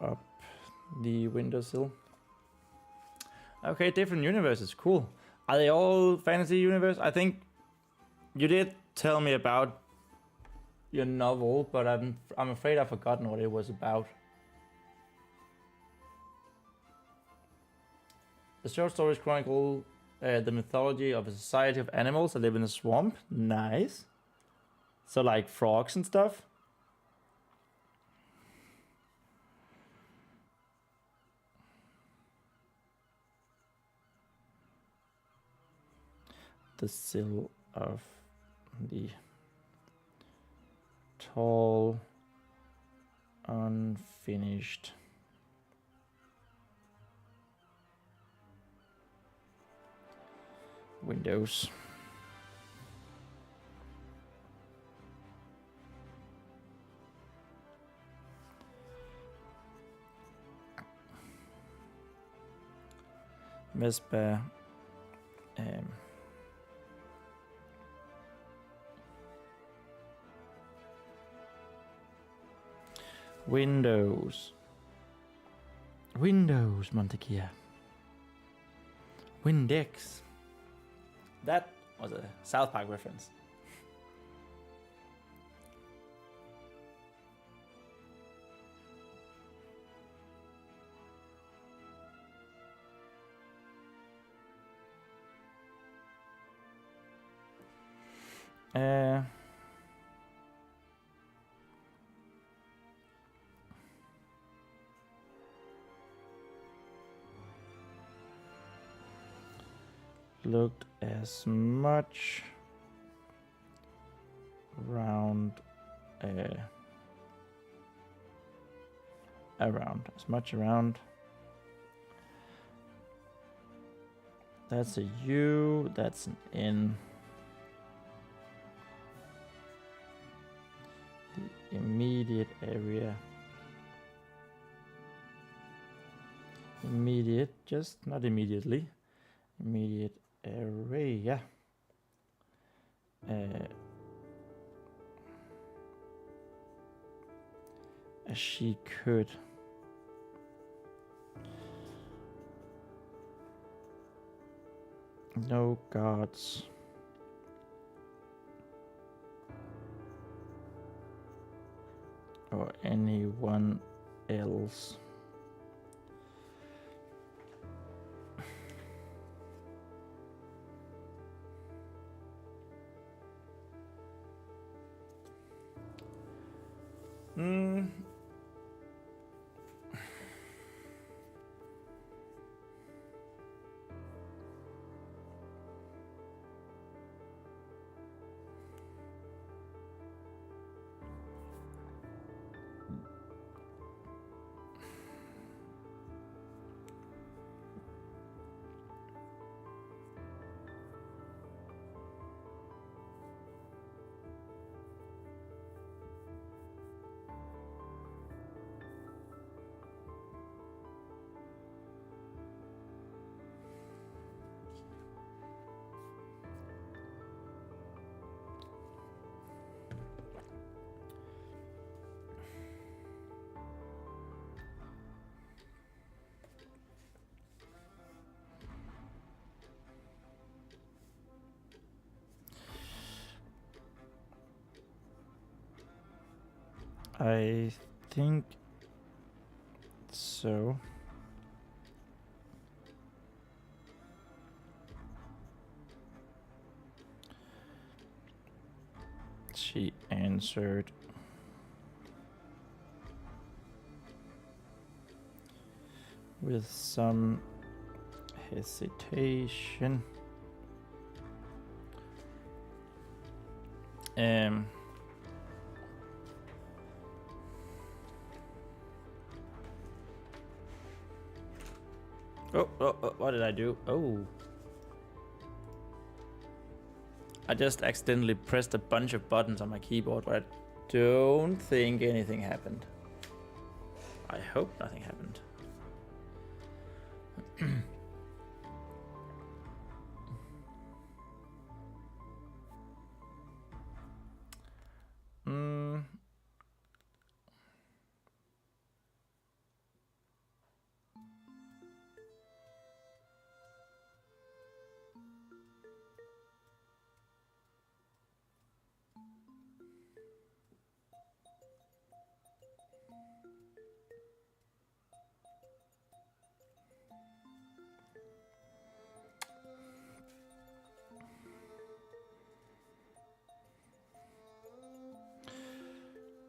Speaker 1: up the windowsill. Okay, different universes, cool. Are they all fantasy universe? I think you did tell me about your novel, but I'm afraid I've forgotten what it was about. The short stories chronicle the mythology of a society of animals that live in a swamp. Nice. So like frogs and stuff. The sill of the tall, unfinished windows. Vespa. Windows. Windows, Montekia. Windex. That was a South Park reference. Looked as much around that's a U, that's an N. The immediate area. Immediate, just not immediately. Immediate area. As she could. No gods. Or anyone else. I think so. She answered. With some hesitation. Oh, what did I do? Oh. I just accidentally pressed a bunch of buttons on my keyboard, but I don't think anything happened. I hope nothing happened.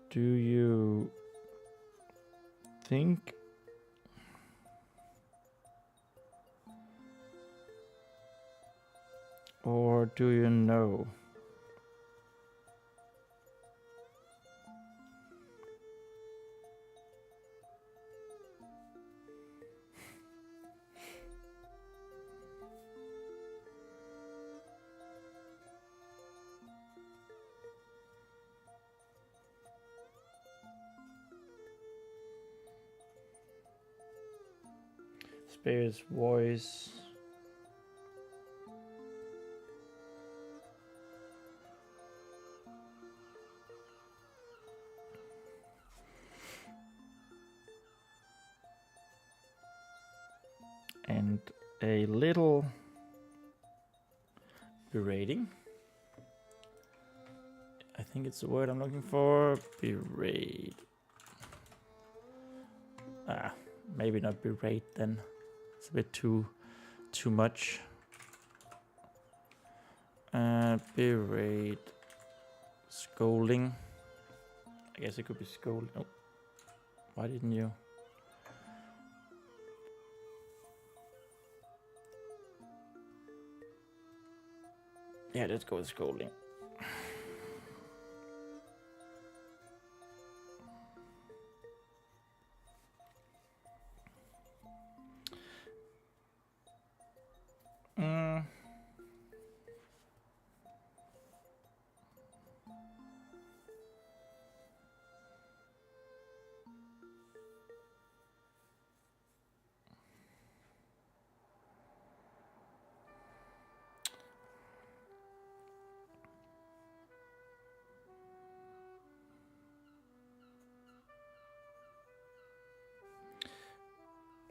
Speaker 1: Do you think or do you know? Spirit's voice. a little berating. I think it's the word I'm looking for. Berate. Maybe not berate then. It's a bit too much. Berate. Scolding. I guess it could be scolding. Oh. Why didn't you? Yeah, let's go with scolding.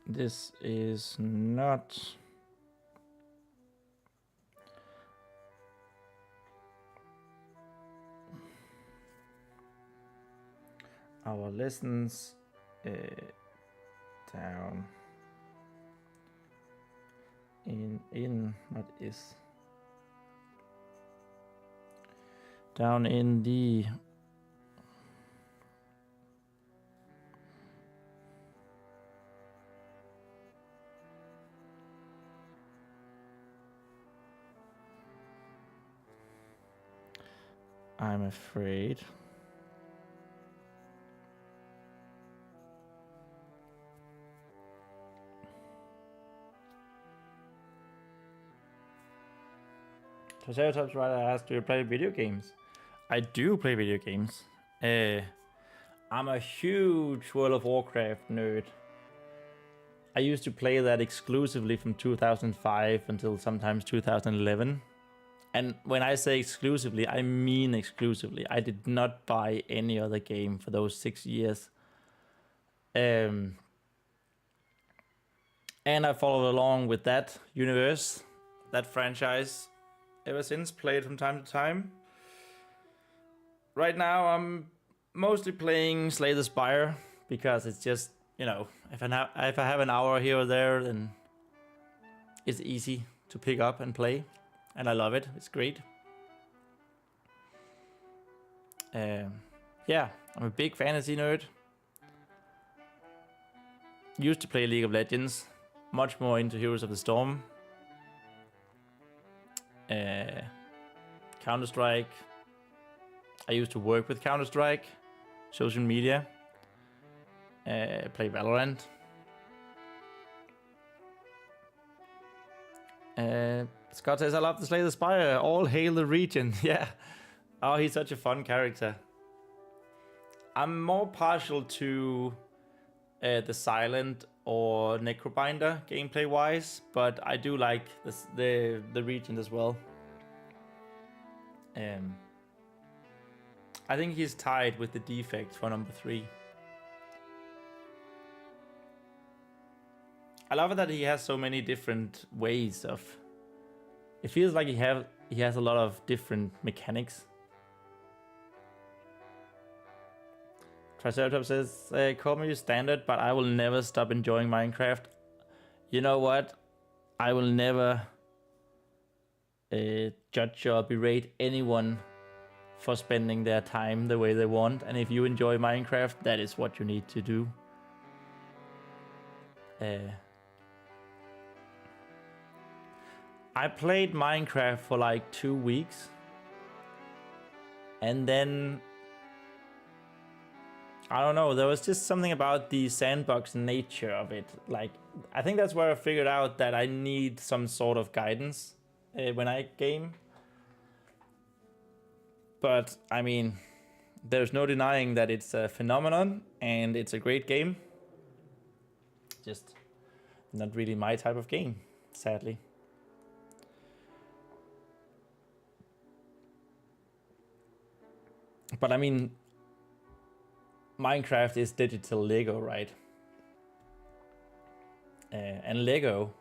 Speaker 1: This is not our lessons down in what is down in the I'm afraid. Triceratops rather asked, do you play video games? I do play video games. I'm a huge World of Warcraft nerd. I used to play that exclusively from 2005 until sometimes 2011. And when I say exclusively, I mean exclusively. I did not buy any other game for those 6 years. And I followed along with that universe, that franchise, ever since, played from time to time. Right now, I'm mostly playing Slay the Spire, because it's just, you know, if I have an hour here or there, then it's easy to pick up and play. And I love it. It's great. Yeah, I'm a big fantasy nerd. Used to play League of Legends. Much more into Heroes of the Storm. Counter-Strike. I used to work with Counter-Strike. Social media. Play Valorant. Scott says, I love to Slay the Spire. All hail the region. Yeah. Oh, he's such a fun character. I'm more partial to the Silent or Necrobinder gameplay-wise, but I do like the region as well. I think he's tied with the defect for number 3. I love it that he has so many different ways of... It feels like he has a lot of different mechanics. Triceratops says, call me standard, but I will never stop enjoying Minecraft. You know what? I will never judge or berate anyone for spending their time the way they want. And if you enjoy Minecraft, that is what you need to do. I played Minecraft for like 2 weeks. And then... I don't know, there was just something about the sandbox nature of it. Like, I think that's where I figured out that I need some sort of guidance when I game. But, I mean, there's no denying that it's a phenomenon and it's a great game. Just not really my type of game, sadly. But I mean, Minecraft is digital Lego, right? And Lego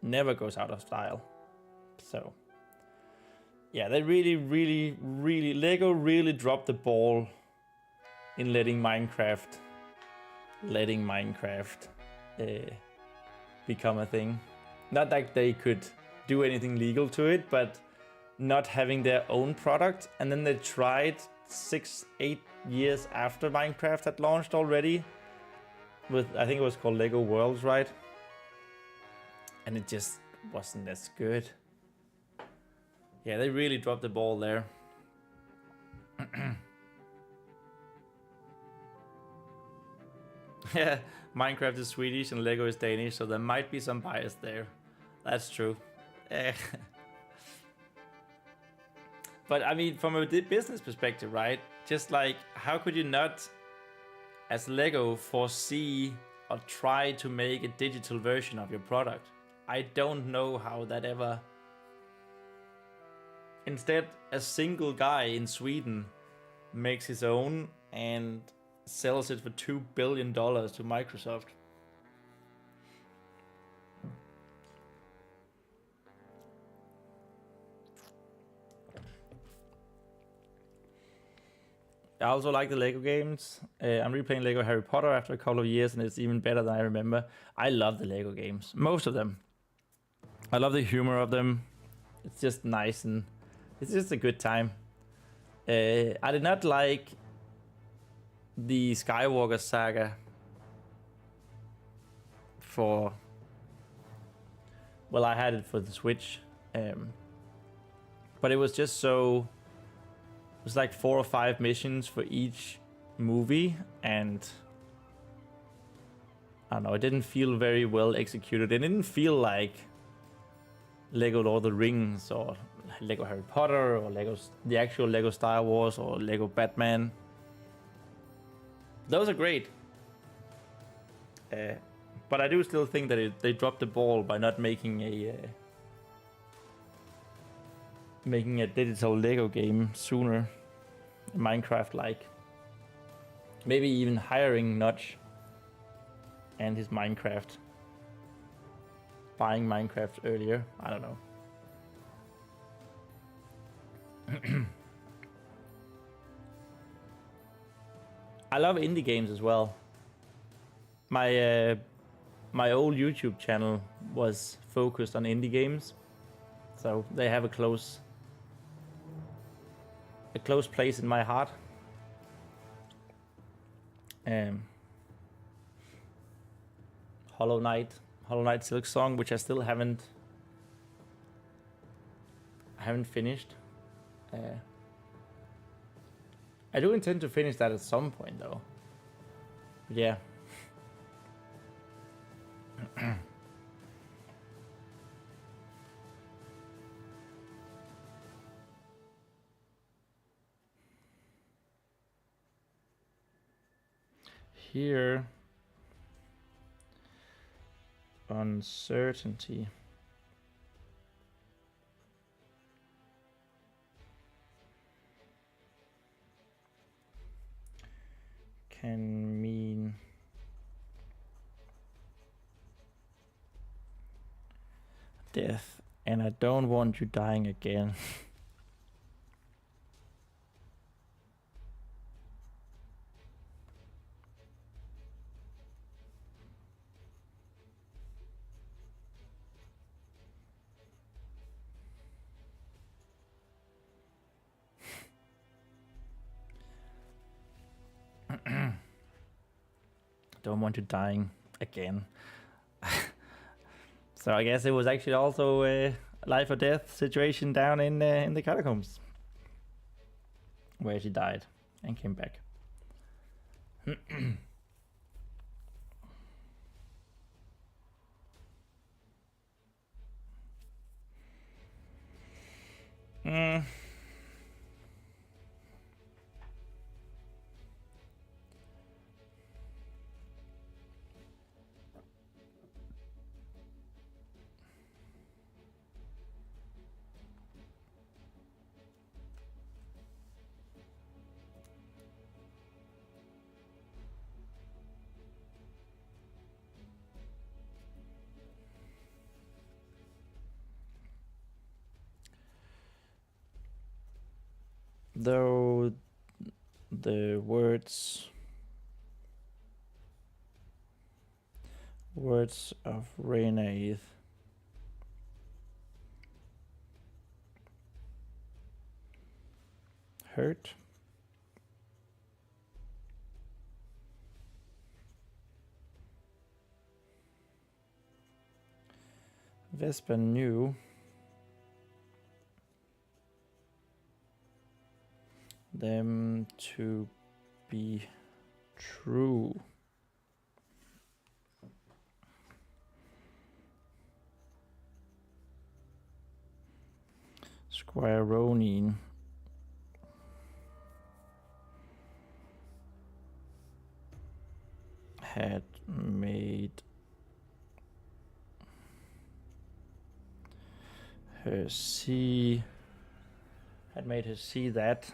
Speaker 1: never goes out of style. So yeah, they really Lego really dropped the ball in letting Minecraft become a thing. Not that they could do anything legal to it, but not having their own product. And then they tried 6-8 years after Minecraft had launched already with, I think it was called Lego Worlds, right? And it just wasn't as good. Yeah, they really dropped the ball there. Yeah, Minecraft is Swedish and Lego is Danish, so there might be some bias there. That's true. But I mean, from a business perspective, right? Just like, how could you not, as Lego, foresee or try to make a digital version of your product? I don't know how that ever... Instead, a single guy in Sweden makes his own and sells it for $2 billion to Microsoft. I also like the Lego games. I'm replaying Lego Harry Potter after a couple of years, and it's even better than I remember. I love the Lego games, most of them. I love the humor of them. It's just nice and it's just a good time. I did not like the Skywalker saga for... Well, I had it for the Switch. But it was just so... It was like 4 or 5 missions for each movie, and I don't know, it didn't feel very well executed. It didn't feel like Lego Lord of the Rings or Lego Harry Potter or the actual Lego Star Wars or Lego Batman. Those are great. But I do still think that they dropped the ball by not making a digital Lego game sooner. Minecraft-like. Maybe even hiring Notch and his Minecraft. Buying Minecraft earlier. I don't know. I love indie games as well. My old YouTube channel was focused on indie games, so they have a close place in my heart. Hollow Knight Silk Song, which I still haven't finished. I do intend to finish that at some point, though. But yeah. Here, uncertainty. Can mean death, and I don't want you dying again. Don't want you dying again. So I guess it was actually also a life or death situation down in the catacombs, where she died and came back. though the words of Rhenàidd hurt. Vespa knew them to be true. Squire Ronin had made her see that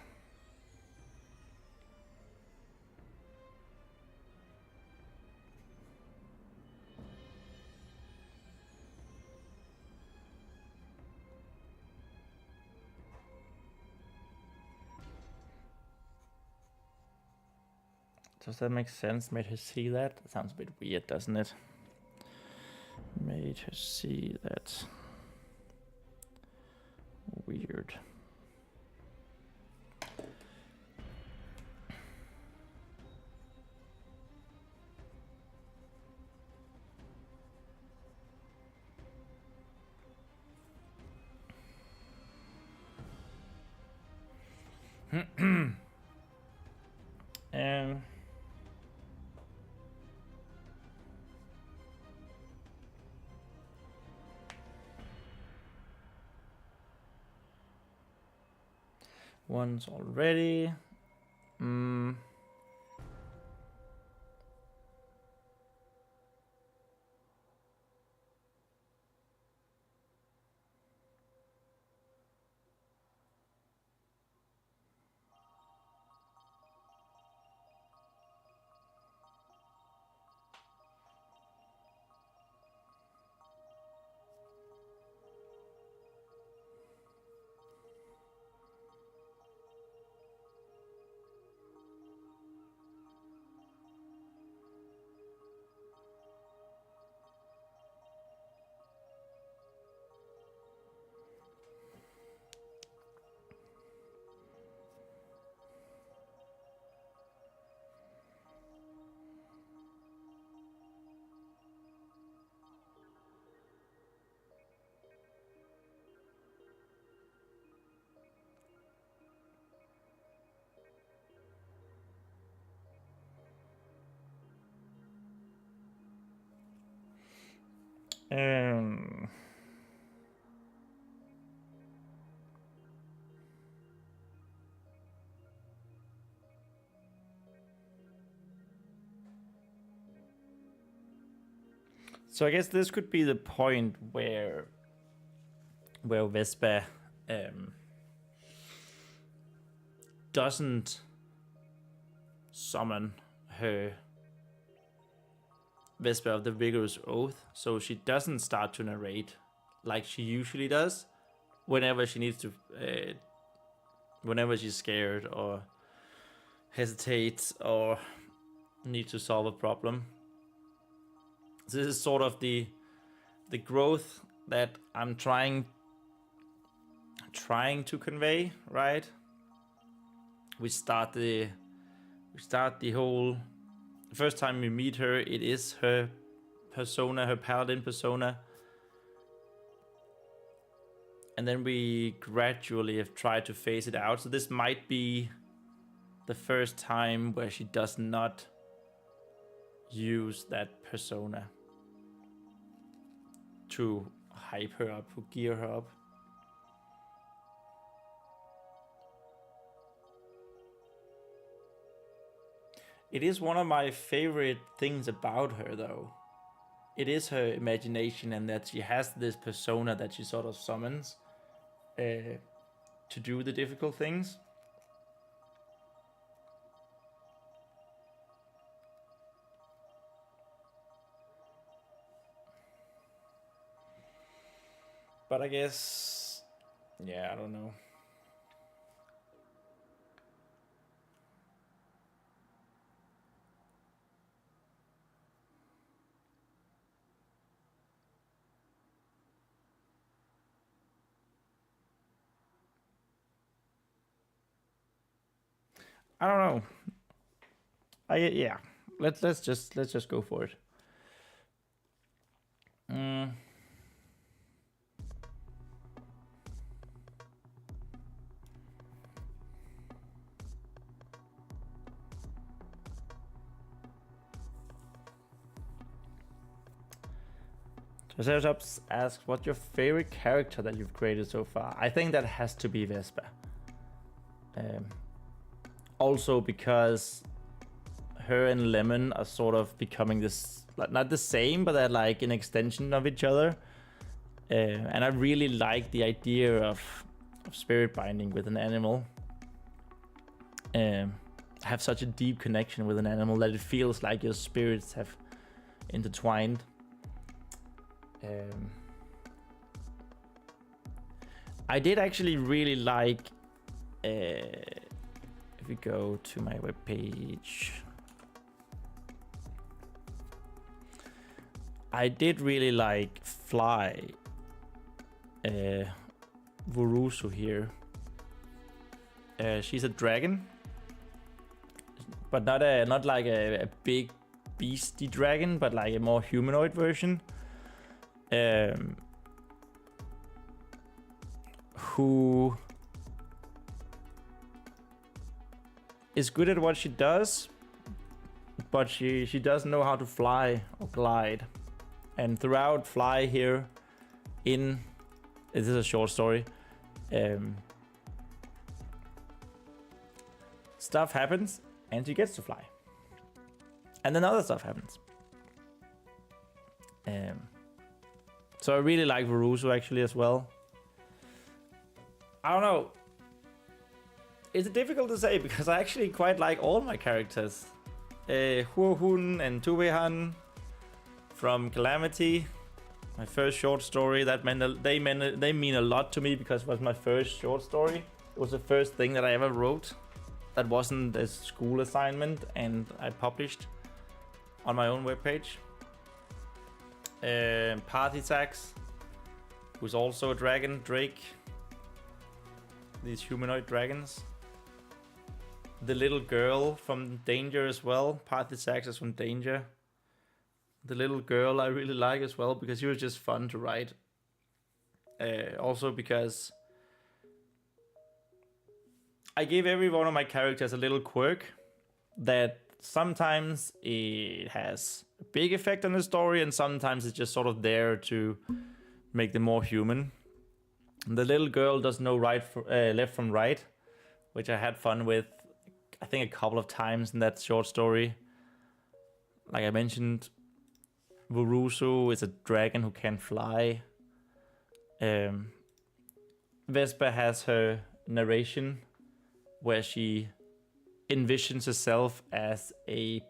Speaker 1: Does that make sense? Made her see that? That sounds a bit weird, doesn't it? Made her see that. Weird. And one's already. So I guess this could be the point where Vespa doesn't summon her Vespa of the Vigorous Oath, so she doesn't start to narrate like she usually does whenever she needs to, whenever she's scared or hesitates or needs to solve a problem. This is sort of the growth that I'm trying to convey, right? We start the whole. The first time we meet her, it is her persona, her paladin persona, and then we gradually have tried to phase it out. So this might be the first time where she does not use that persona to hype her up, to gear her up. It is one of my favorite things about her, though. It is her imagination and that she has this persona that she sort of summons to do the difficult things. But I guess, yeah, I don't know. I don't know. Yeah. Let's just go for it. Triceratops asks, what's your favorite character that you've created so far? I think that has to be Vespa. Also because her and Lemon are sort of becoming this, not the same, but they're like an extension of each other. And I really like the idea of spirit binding with an animal. Have such a deep connection with an animal that it feels like your spirits have intertwined. I did actually really like, if we go to my webpage, I did really like Fly, Vurusu here. She's a dragon, but not like a big beastie dragon, but like a more humanoid version. Who is good at what she does, but she doesn't know how to fly or glide. And throughout Fly here, this is a short story, stuff happens and she gets to fly. And then other stuff happens. So I really like Vurusu actually as well. I don't know. It's difficult to say because I actually quite like all my characters. Huohun and Tuvehan from Calamity, my first short story. They mean a lot to me because it was my first short story. It was the first thing that I ever wrote that wasn't a school assignment, and I published on my own webpage. Partithax, who's also a dragon, Drake. These humanoid dragons. The little girl from Danger as well. Partithax is from Danger. The little girl I really like as well because she was just fun to write. Also because I gave every one of my characters a little quirk that sometimes it has a big effect on the story and sometimes it's just sort of there to make them more human. The little girl doesn't know left from right, which I had fun with, I think, a couple of times in that short story. Like I mentioned, Vurusu is a dragon who can fly. Vespa has her narration where she envisions herself as a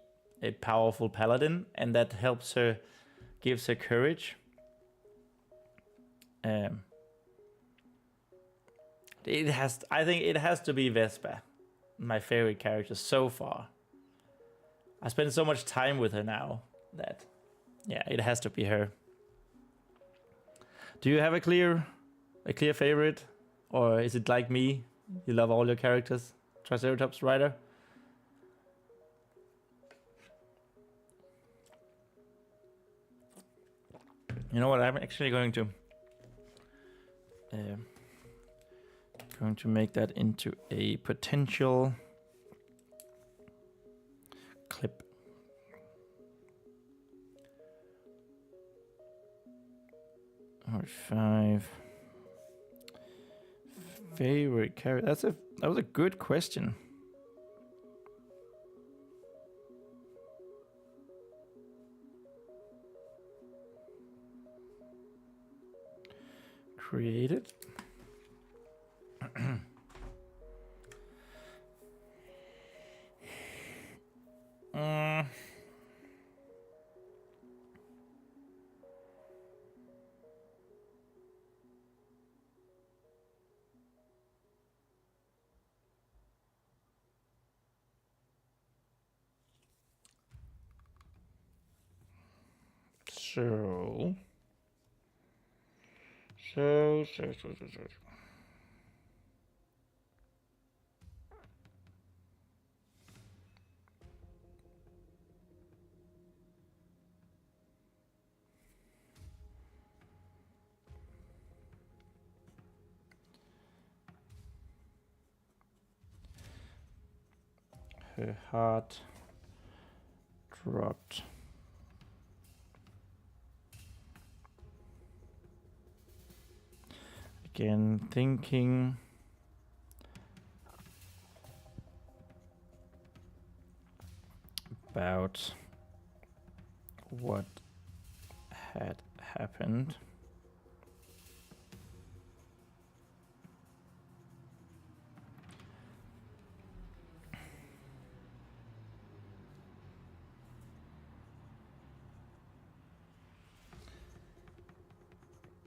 Speaker 1: powerful paladin, and that helps her, gives her courage. I think it has to be Vespa, my favorite character so far. I spend so much time with her now that, yeah, it has to be her. Do you have a clear favorite, or is it like me? You love all your characters, Triceratops writer? You know what? I'm actually going to make that into a potential clip. Or 5 favorite character. That was a good question. Created. So. her heart dropped. Again, thinking about what had happened.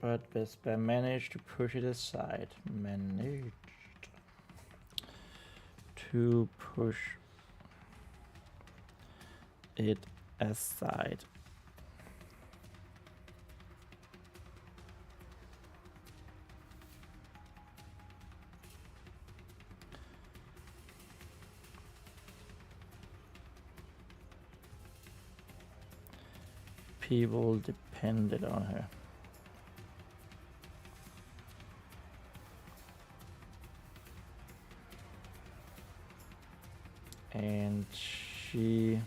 Speaker 1: But Vespa managed to push it aside. Managed to push it aside. People depended on her. And she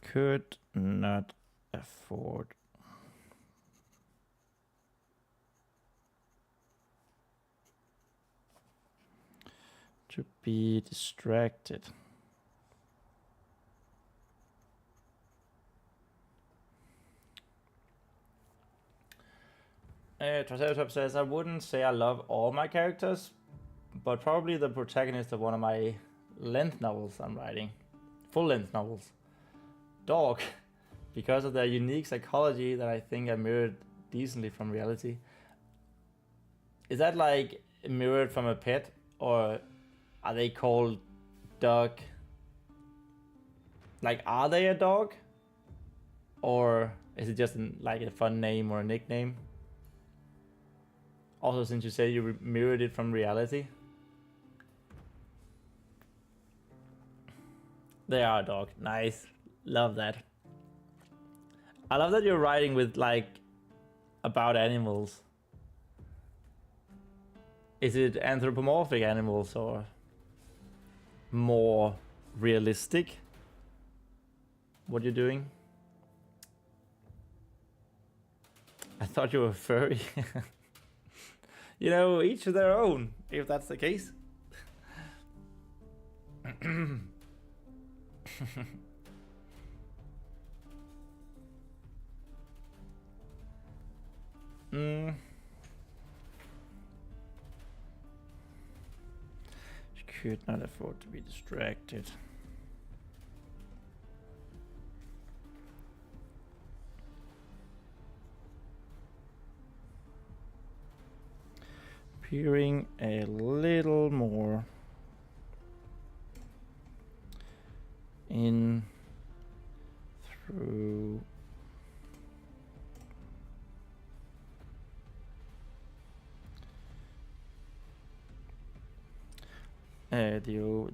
Speaker 1: could not afford to be distracted. Triceratops says, I wouldn't say I love all my characters, but probably the protagonist of one of my length novels I'm writing, full-length novels, Dog, because of their unique psychology that I think I mirrored decently from reality. Is that like mirrored from a pet, or are they called dog? Like, are they a dog? Or is it just like a fun name or a nickname? Also, since you say you mirrored it from reality. They are a dog. Nice. Love that. I love that you're writing with, like, about animals. Is it anthropomorphic animals or more realistic? What you're doing? I thought you were furry. You know, each of their own, if that's the case. She could not afford to be distracted. Peering a little more in through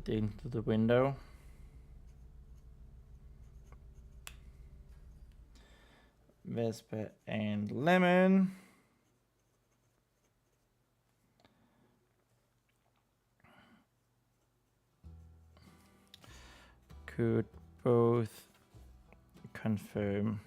Speaker 1: into the window. Vespa and Lemon could both confirm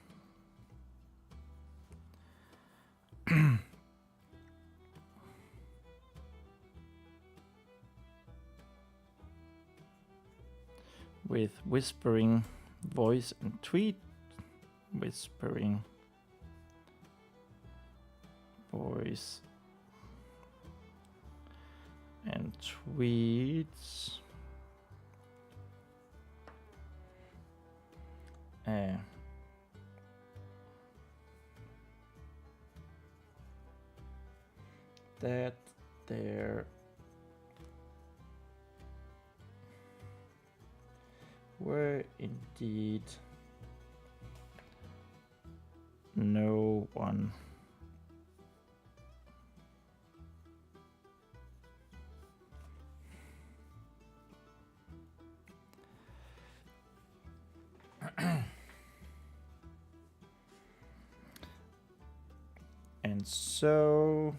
Speaker 1: with whispering voice and tweet, whispering voice and tweets. That there were indeed no one and so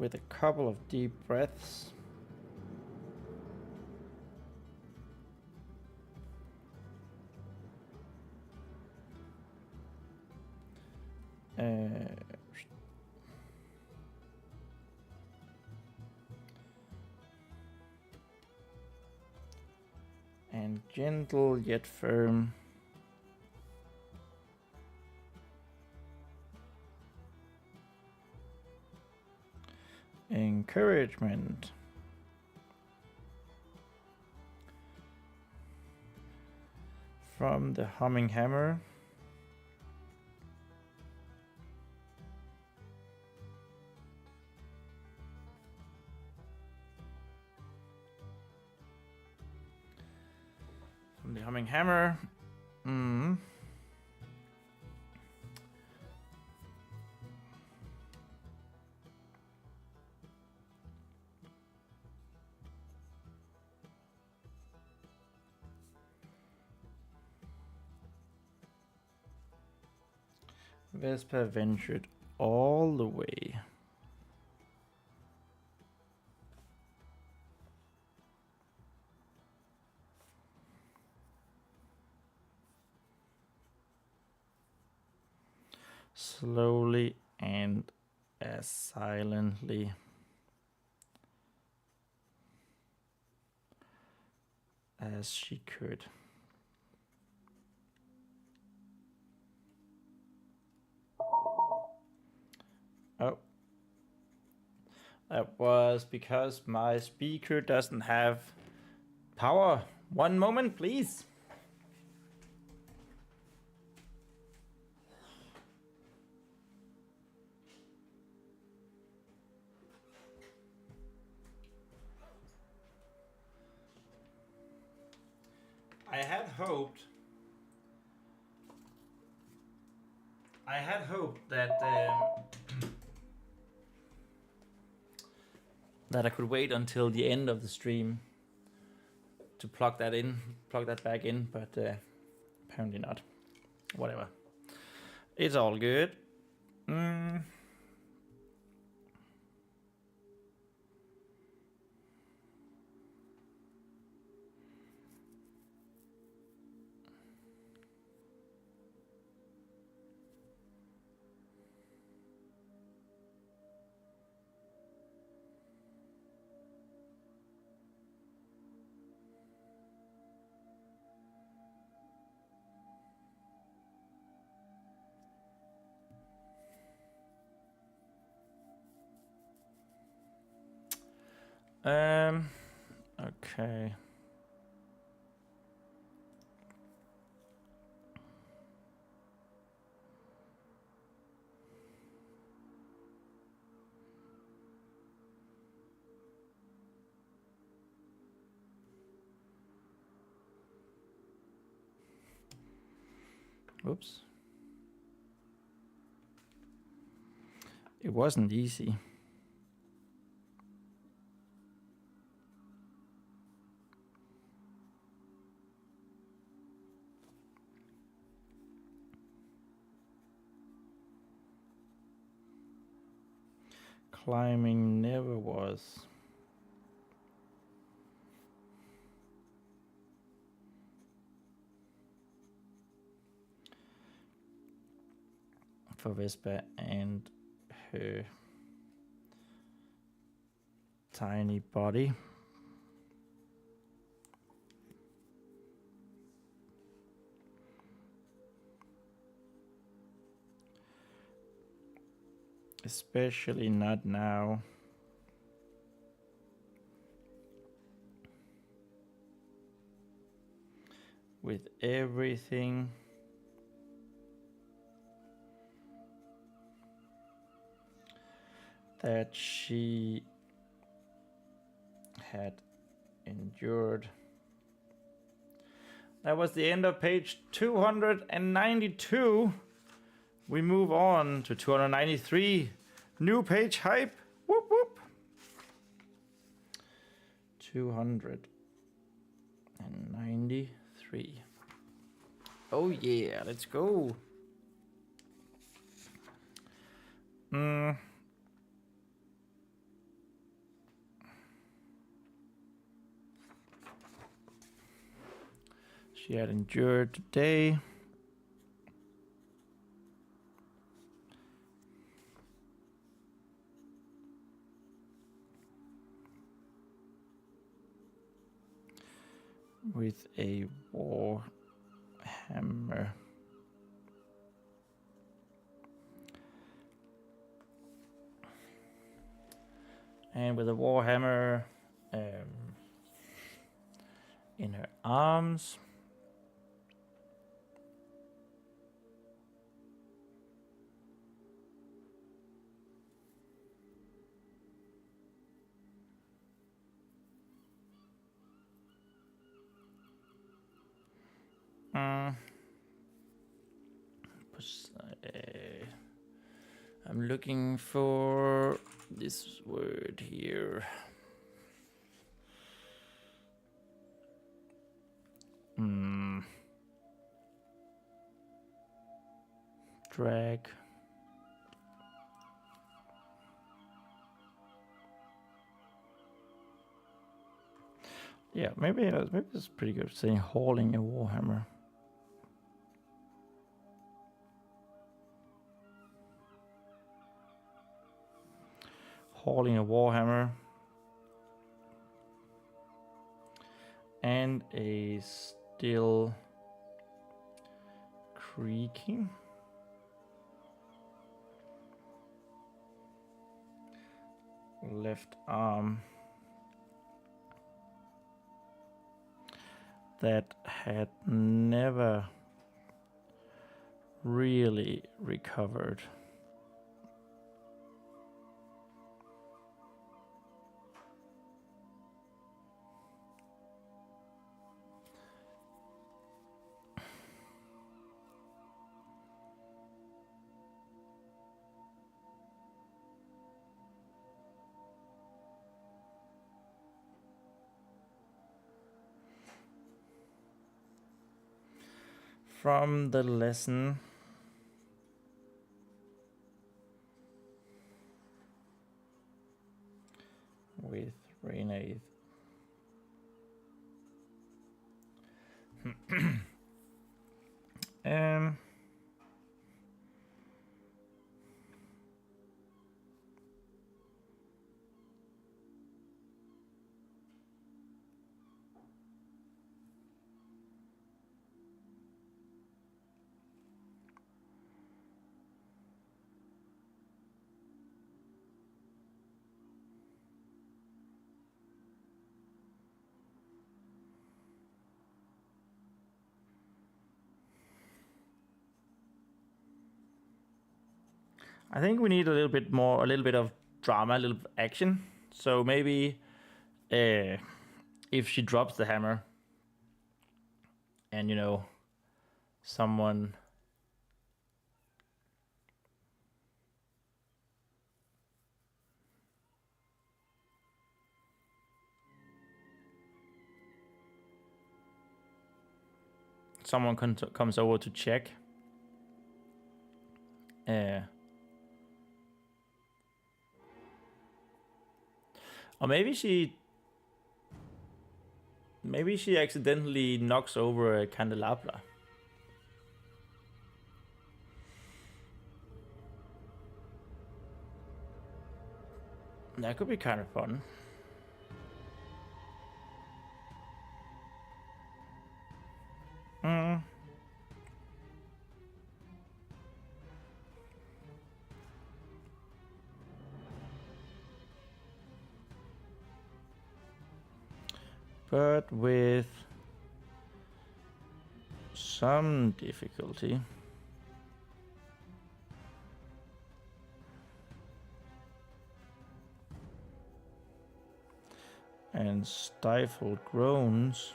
Speaker 1: with a couple of deep breaths. And gentle yet firm. Encouragement. From the humming hammer. From the humming hammer. Vespa ventured all the way. Slowly and as silently as she could. Oh. That was because my speaker doesn't have power. One moment, please. I had hoped that that I could wait until the end of the stream to plug that back in, but apparently not. Whatever. It's all good. Okay. Oops. It wasn't easy. Climbing never was. For Vespa and her tiny body. Especially not now. With everything that she had endured. That was the end of page 292. We move on to 293. New page hype. Whoop whoop. 293. Oh yeah, let's go. She had endured today. With a warhammer. And with a warhammer in her arms. I'm looking for this word here. Drag. Yeah, maybe it's pretty good saying hauling a warhammer. Hauling a warhammer. And a still creaking. Left arm that had never really recovered. From the lesson with Rhenàidd. I think we need a little bit of drama, a little action. So maybe if she drops the hammer and, someone comes over to check. Or maybe she accidentally knocks over a candelabra. That could be kind of fun. But with some difficulty. And stifled groans.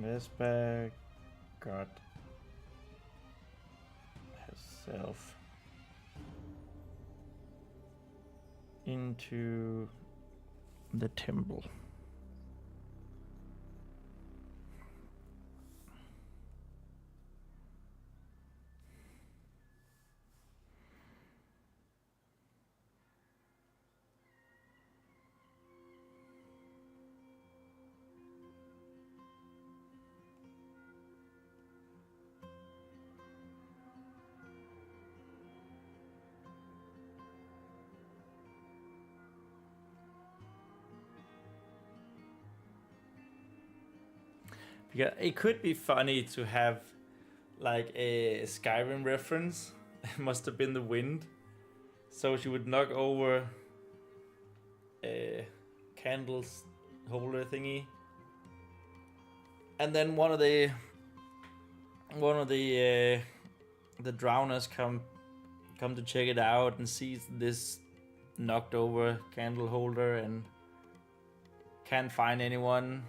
Speaker 1: Vespa got herself into the temple. Because it could be funny to have like a Skyrim reference. It must have been the wind. So she would knock over a candles holder thingy. And then one of the drowners come to check it out and sees this knocked over candle holder and can't find anyone,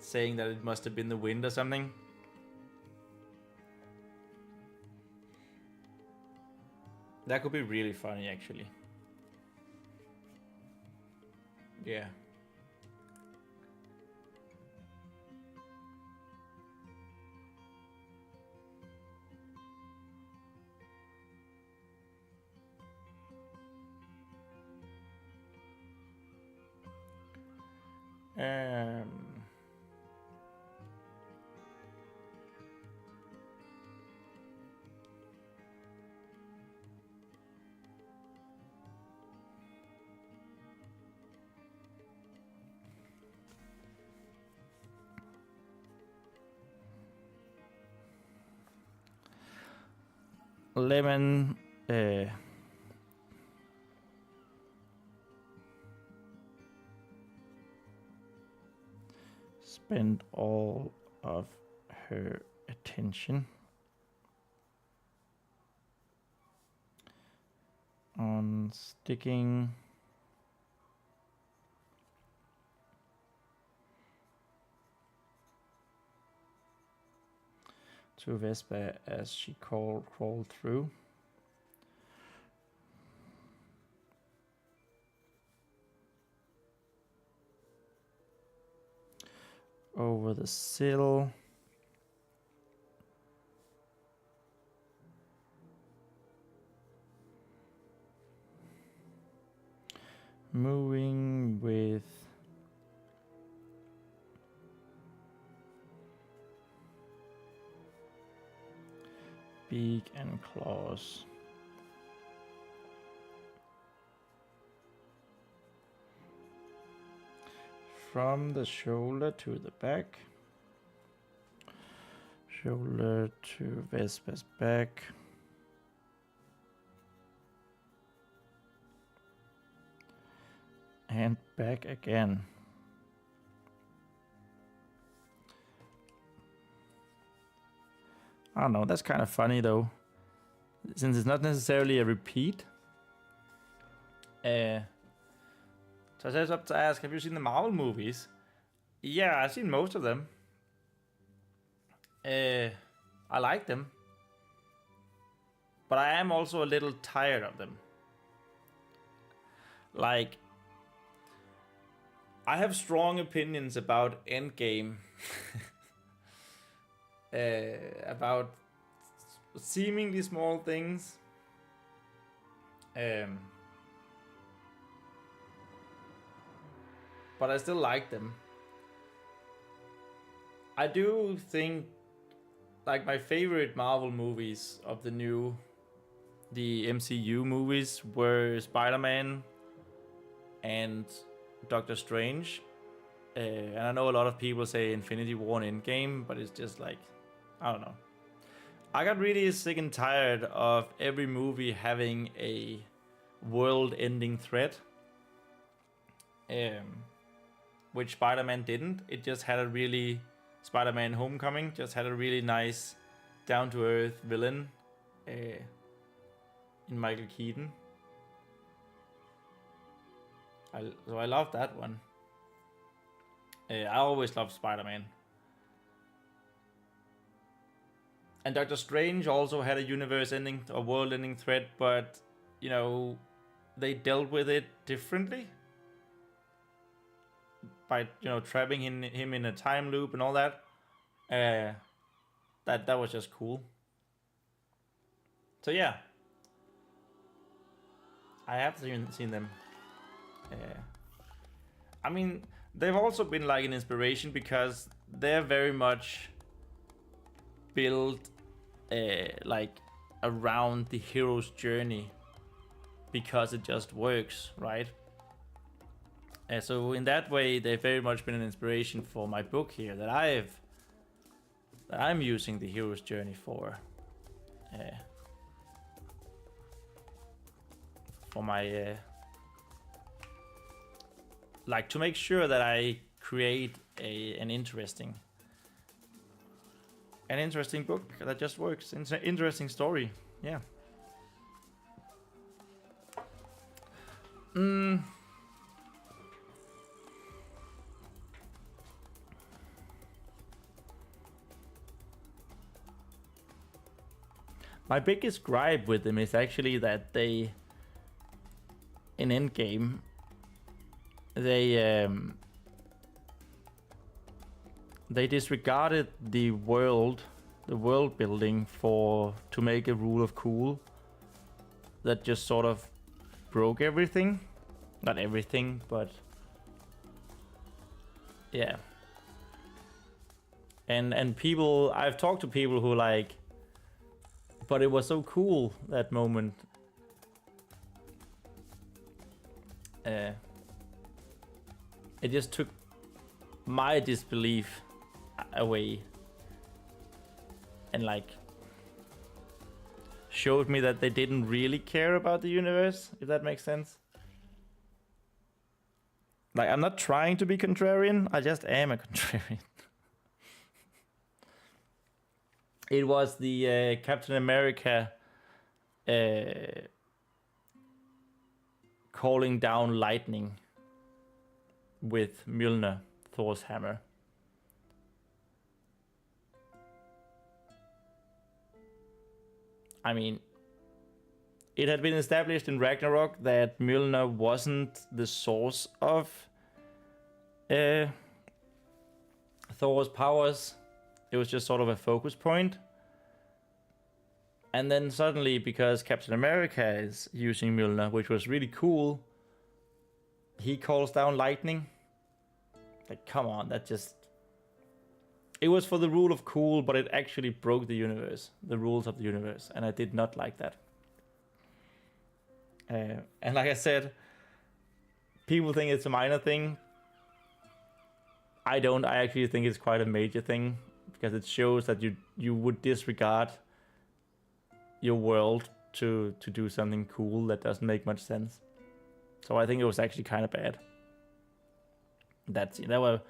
Speaker 1: saying that it must have been the wind or something. That could be really funny, actually. Yeah. Lemon spent all of her attention on sticking to Vespa as she crawled through. Over the sill. Moving with beak and claws. From the shoulder to the back. Shoulder to Vespa's back. And back again. I don't know, that's kind of funny though. Since it's not necessarily a repeat. So I was up to ask, have you seen the Marvel movies? Yeah, I've seen most of them. I like them. But I am also a little tired of them. Like, I have strong opinions about Endgame. About seemingly small things. But I still like them. I do think, like, my favorite Marvel movies of the MCU movies were Spider-Man and Doctor Strange. And I know a lot of people say Infinity War and Endgame, but it's just like, I don't know. I got really sick and tired of every movie having a world-ending threat. Which Spider-Man didn't. It just had a really... Spider-Man Homecoming just had a really nice, down-to-earth villain in Michael Keaton. So I love that one. I always loved Spider-Man. And Doctor Strange also had a universe-ending or world-ending threat, but, you know, they dealt with it differently. By, you know, trapping him in a time loop and all that. That was just cool. So yeah. I have seen them. I mean, they've also been like an inspiration because they're very much built like around the hero's journey because it just works, right? So in that way, they've very much been an inspiration for my book here that I've that I'm using the hero's journey for my like to make sure that I create an interesting book that just works. It's an interesting story. Yeah. My biggest gripe with them is actually that they, in Endgame, they disregarded the world building to make a rule of cool that just sort of broke everything. Not everything, but yeah. And people, I've talked to people who like, but it was so cool, that moment. It just took my disbelief away. And like, showed me that they didn't really care about the universe, if that makes sense. Like, I'm not trying to be contrarian, I just am a contrarian. It was the Captain America calling down lightning with Mjolnir, Thor's hammer. I mean, it had been established in Ragnarok that Mjolnir wasn't the source of Thor's powers. It was just sort of a focus point. And then suddenly, because Captain America is using Mjolnir, which was really cool, he calls down lightning. Like, come on, that just... It was for the rule of cool, but it actually broke the universe, the rules of the universe, and I did not like that. And like I said, people think it's a minor thing. I don't. I actually think it's quite a major thing, because it shows that you would disregard your world to do something cool that doesn't make much sense. So I think it was actually kind of bad. There were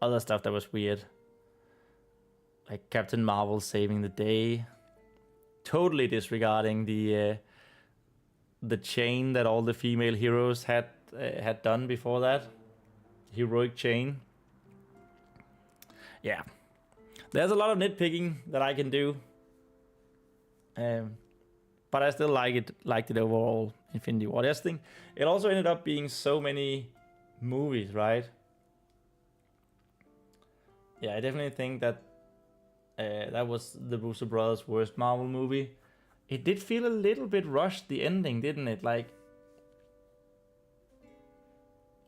Speaker 1: other stuff that was weird, like Captain Marvel saving the day, totally disregarding the chain that all the female heroes had done before that, heroic chain. Yeah, there's a lot of nitpicking that I can do, but I still liked it overall. Infinity War. I just think it also ended up being so many movies, right? Yeah, I definitely think that that was the Russo brothers' worst Marvel movie. It did feel a little bit rushed, the ending, didn't it? Like,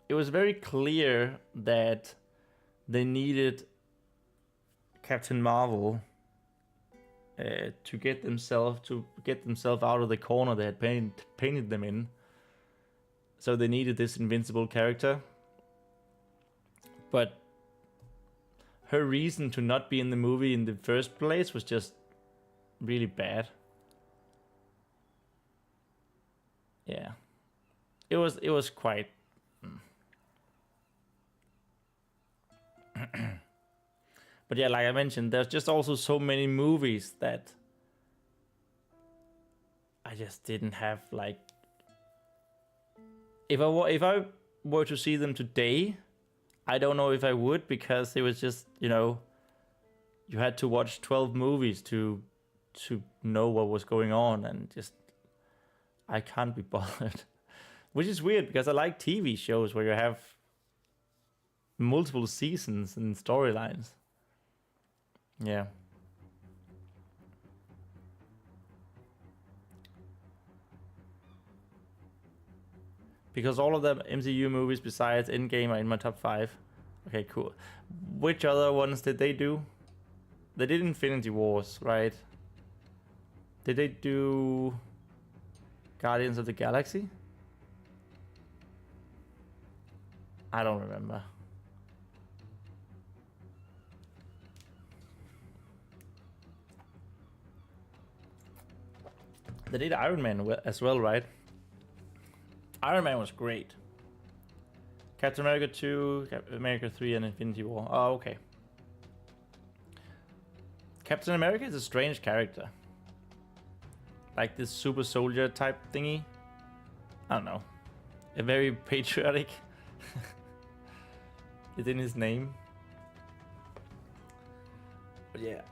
Speaker 1: it was very clear that they needed Captain Marvel to get themselves out of the corner they had painted them in. So they needed this invincible character. But her reason to not be in the movie in the first place was just really bad. Yeah. It was quite... But yeah, like I mentioned, there's just also so many movies that I just didn't have, like... If I were to see them today, I don't know if I would, because it was just, you had to watch 12 movies to know what was going on, and just... I can't be bothered. Which is weird, because I like TV shows where you have multiple seasons and storylines. Yeah. Because all of the MCU movies besides Endgame are in my top 5. Okay, cool. Which other ones did they do? They did Infinity Wars, right? Did they do Guardians of the Galaxy? I don't remember. They did Iron Man as well, right? Iron Man was great. Captain America 2, Captain America 3, and Infinity War. Oh, okay. Captain America is a strange character. Like this super soldier type thingy. I don't know. A very patriotic. It's in his name. But yeah.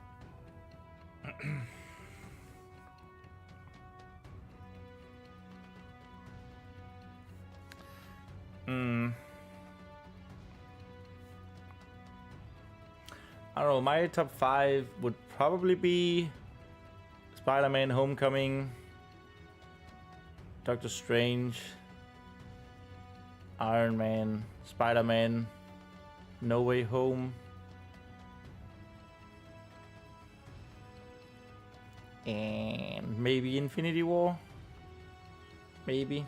Speaker 1: I don't know, my top 5 would probably be Spider-Man Homecoming, Doctor Strange, Iron Man, Spider-Man, No Way Home, and maybe Infinity War. Maybe.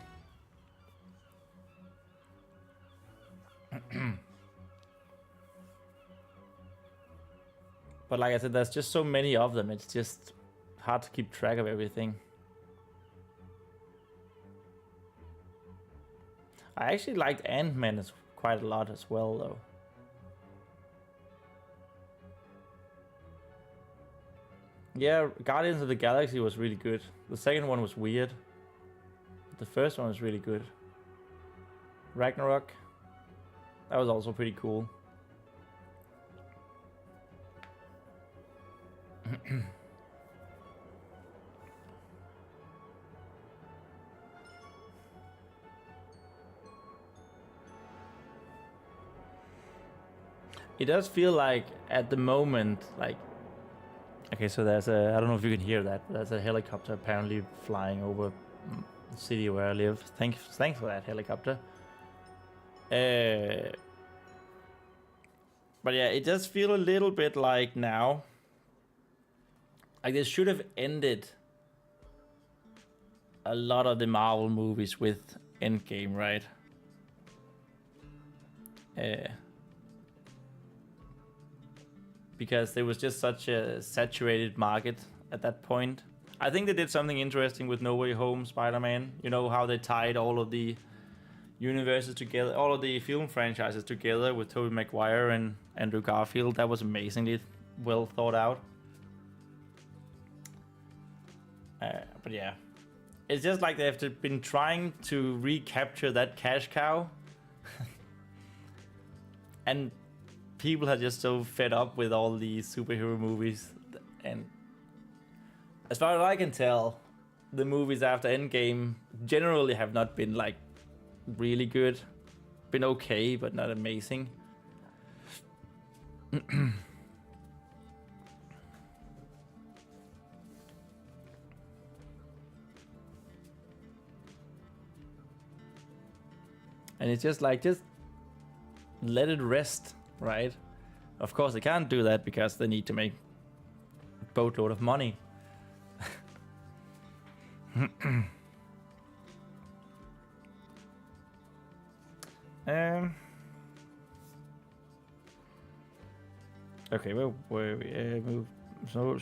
Speaker 1: But like I said, there's just so many of them, it's just hard to keep track of everything. I actually liked Ant-Man quite a lot as well, though. Yeah, Guardians of the Galaxy was really good. The second one was weird. The first one was really good. Ragnarok, that was also pretty cool. It does feel like at the moment, like, okay, so there's a, I don't know if you can hear that, but there's a helicopter apparently flying over the city where I live. Thanks for that helicopter. But yeah, it does feel a little bit like now, like this should have ended a lot of the Marvel movies with Endgame, right? Because there was just such a saturated market at that point. I think they did something interesting with No Way Home, Spider-Man. You know how they tied all of the universes together, all of the film franchises together with Tobey Maguire and Andrew Garfield. That was amazingly well thought out. But yeah, it's just like they've been trying to recapture that cash cow. And people are just so fed up with all these superhero movies, and as far as I can tell, the movies after Endgame generally have not been like really good. Been okay, but not amazing. And it's just like, just let it rest, right? Of course, they can't do that because they need to make a boatload of money. Okay, well, where we move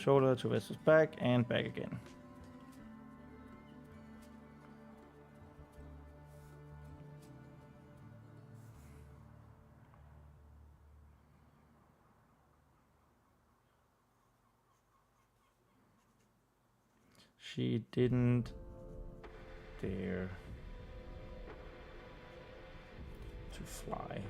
Speaker 1: shoulder to Vespa's back and back again. She didn't dare to fly.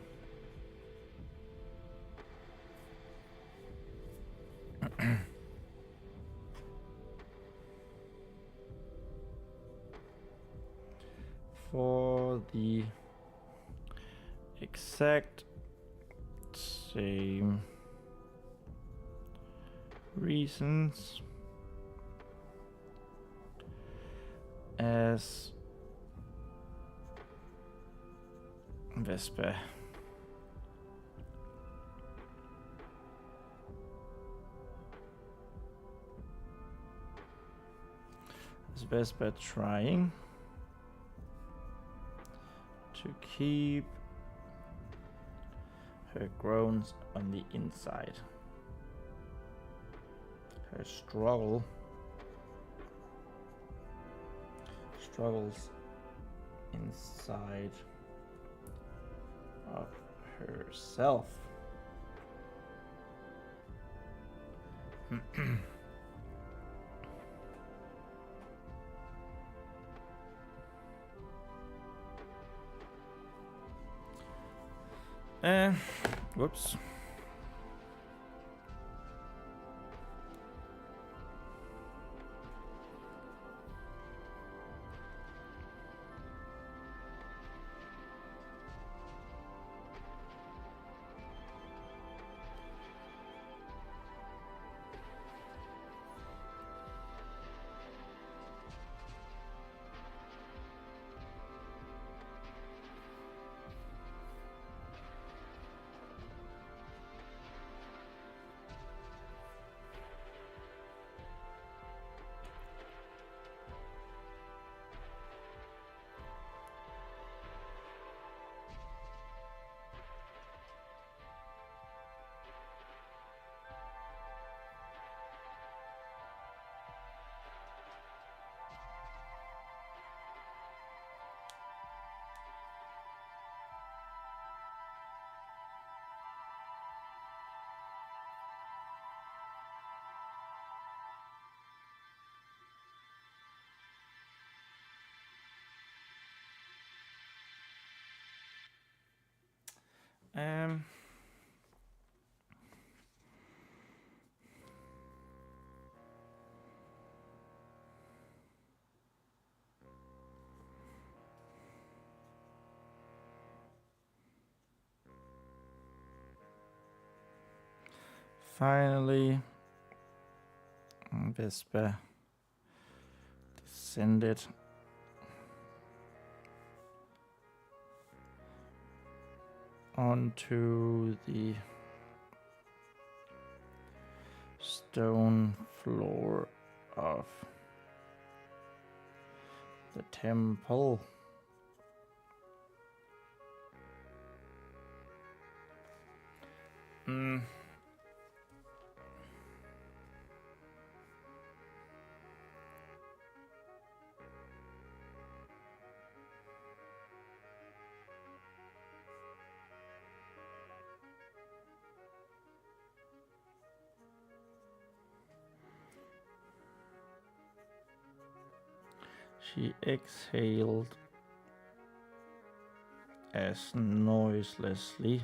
Speaker 1: For the exact same reasons as Vespa. Is Vespa trying to keep her groans on the inside? Her struggle struggles inside of herself. Whoops. Finally, Vespa descended onto the stone floor of the temple. She exhaled as noiselessly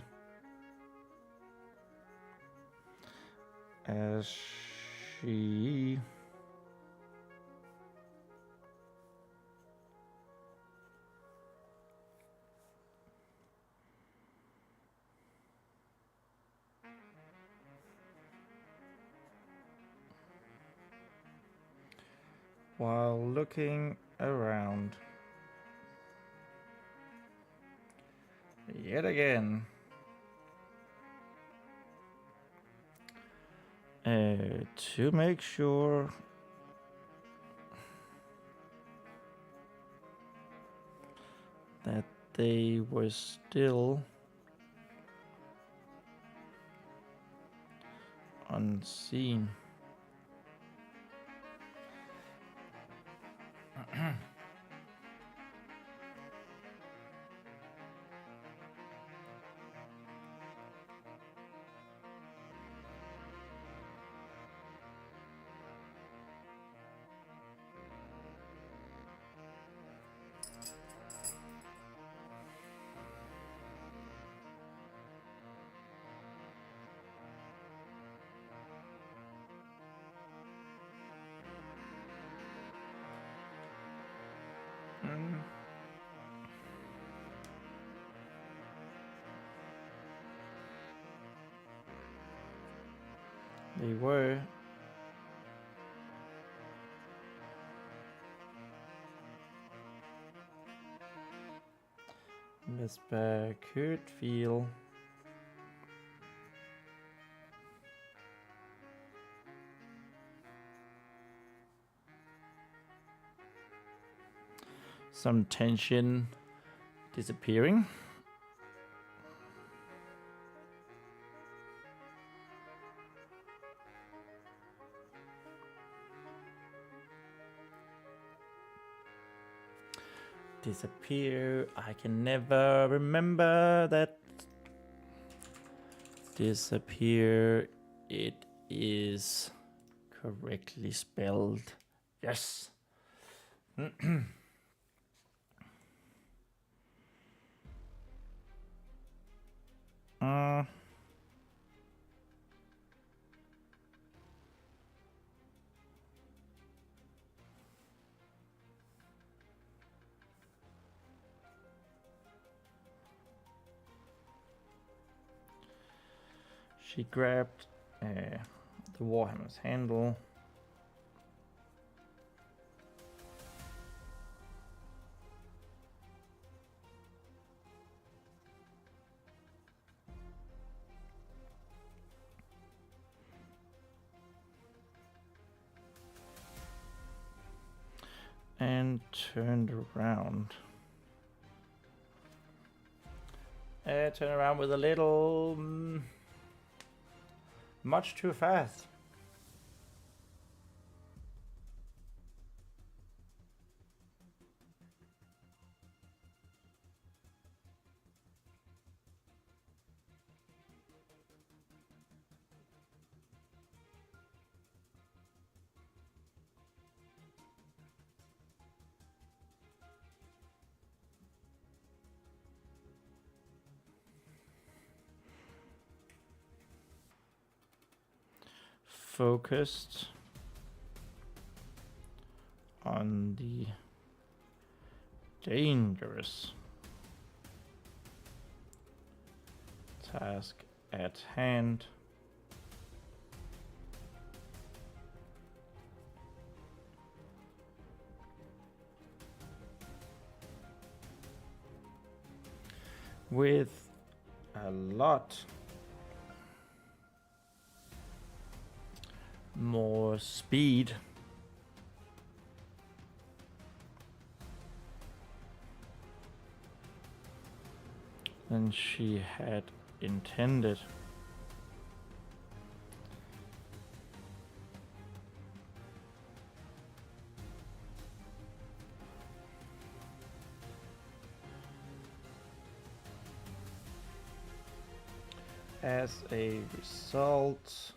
Speaker 1: as she while looking around yet again. To make sure that they were still unseen. They were. Vespa could feel some tension disappearing. Disappear. I can never remember that. Disappear. It is correctly spelled. Yes. She grabbed the warhammer's handle. And turned around. Turn around with a little... much too fast. Focused on the dangerous task at hand. With a lot more speed than she had intended. As a result,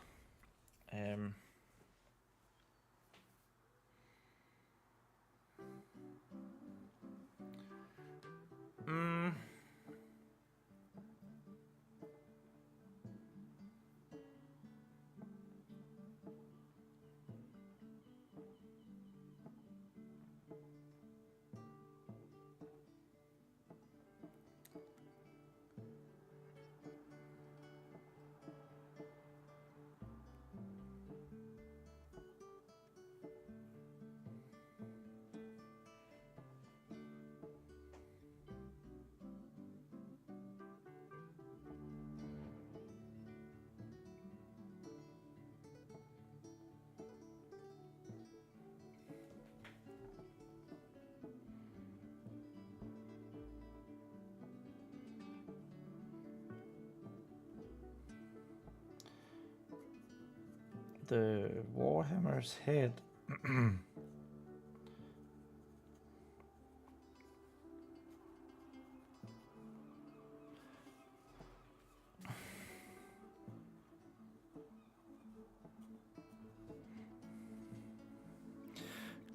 Speaker 1: the warhammer's head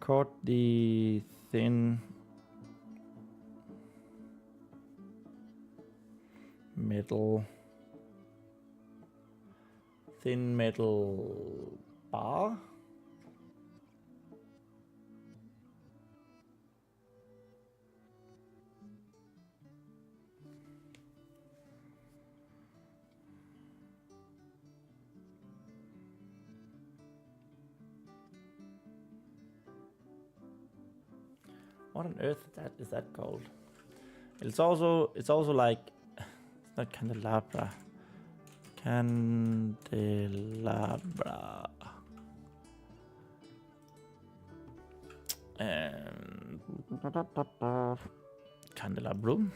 Speaker 1: caught the thin metal bar. What on earth is that called? It's also like it's not candelabra. Candelabra. Candelabrum.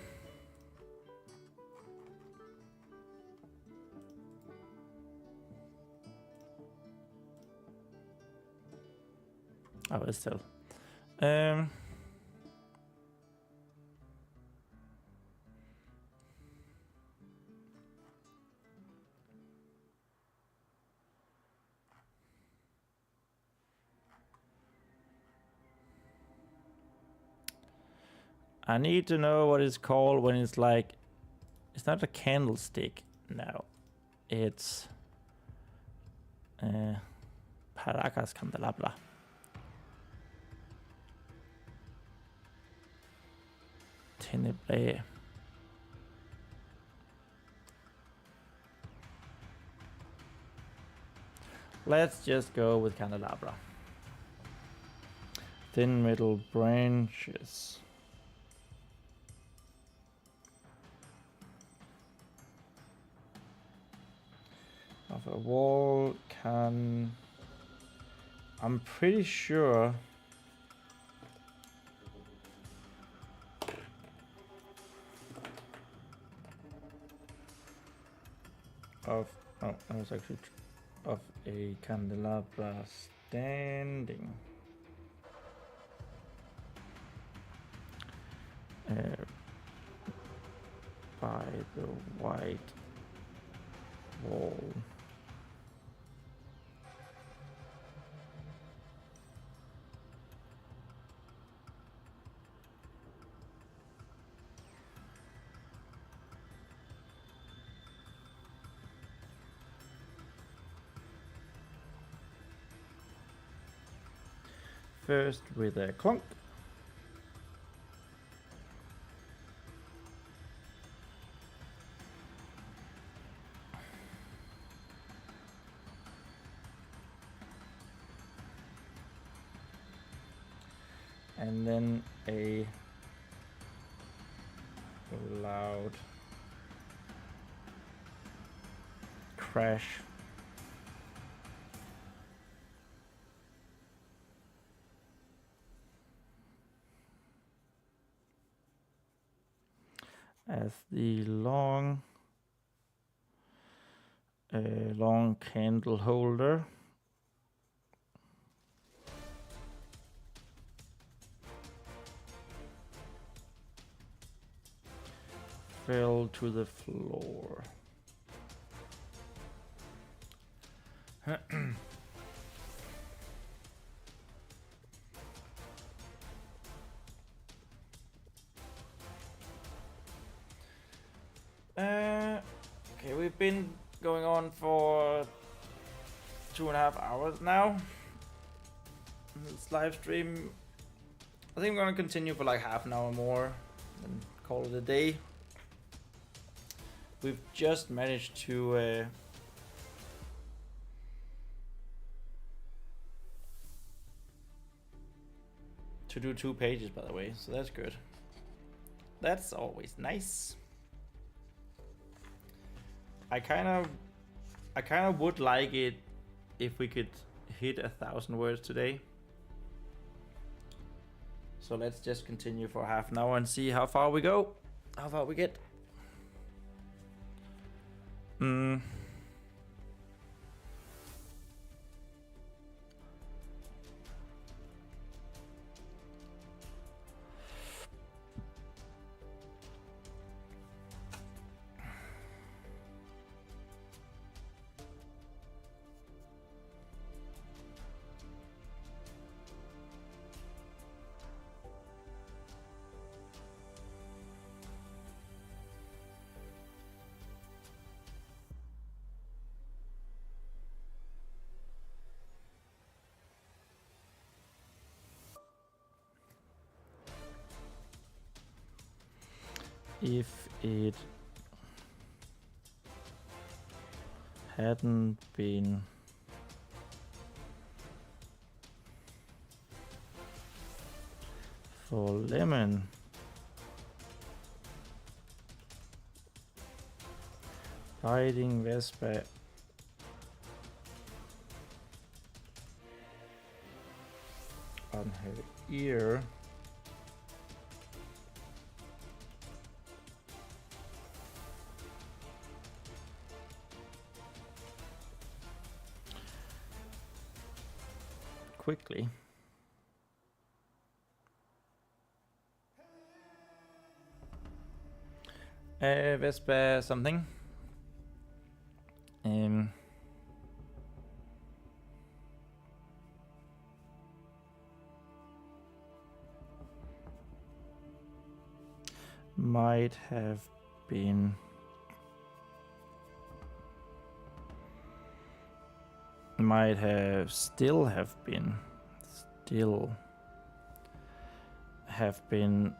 Speaker 1: Oh, it's still. I need to know what it's called when it's like... It's not a candlestick. No. It's... Paracas candelabra. Tenebrae. Let's just go with candelabra. Thin middle branches. Of a wall can... I'm pretty sure... Of... Oh, that was actually... Of a candelabra standing. By the white wall. First with a clunk. And then a loud crash. As the long candle holder fell to the floor. Okay, we've been going on for 2.5 hours now. This live stream, I think we're gonna continue for like half an hour more and call it a day. We've just managed to do 2 pages, by the way, so that's good. That's always nice. I kind of would like it if we could hit 1,000 words today. So let's just continue for half an hour and see how far we go, how far we get. If it hadn't been for lemon, biting Vespa on her ear, quickly. Vespa something. might have been still have been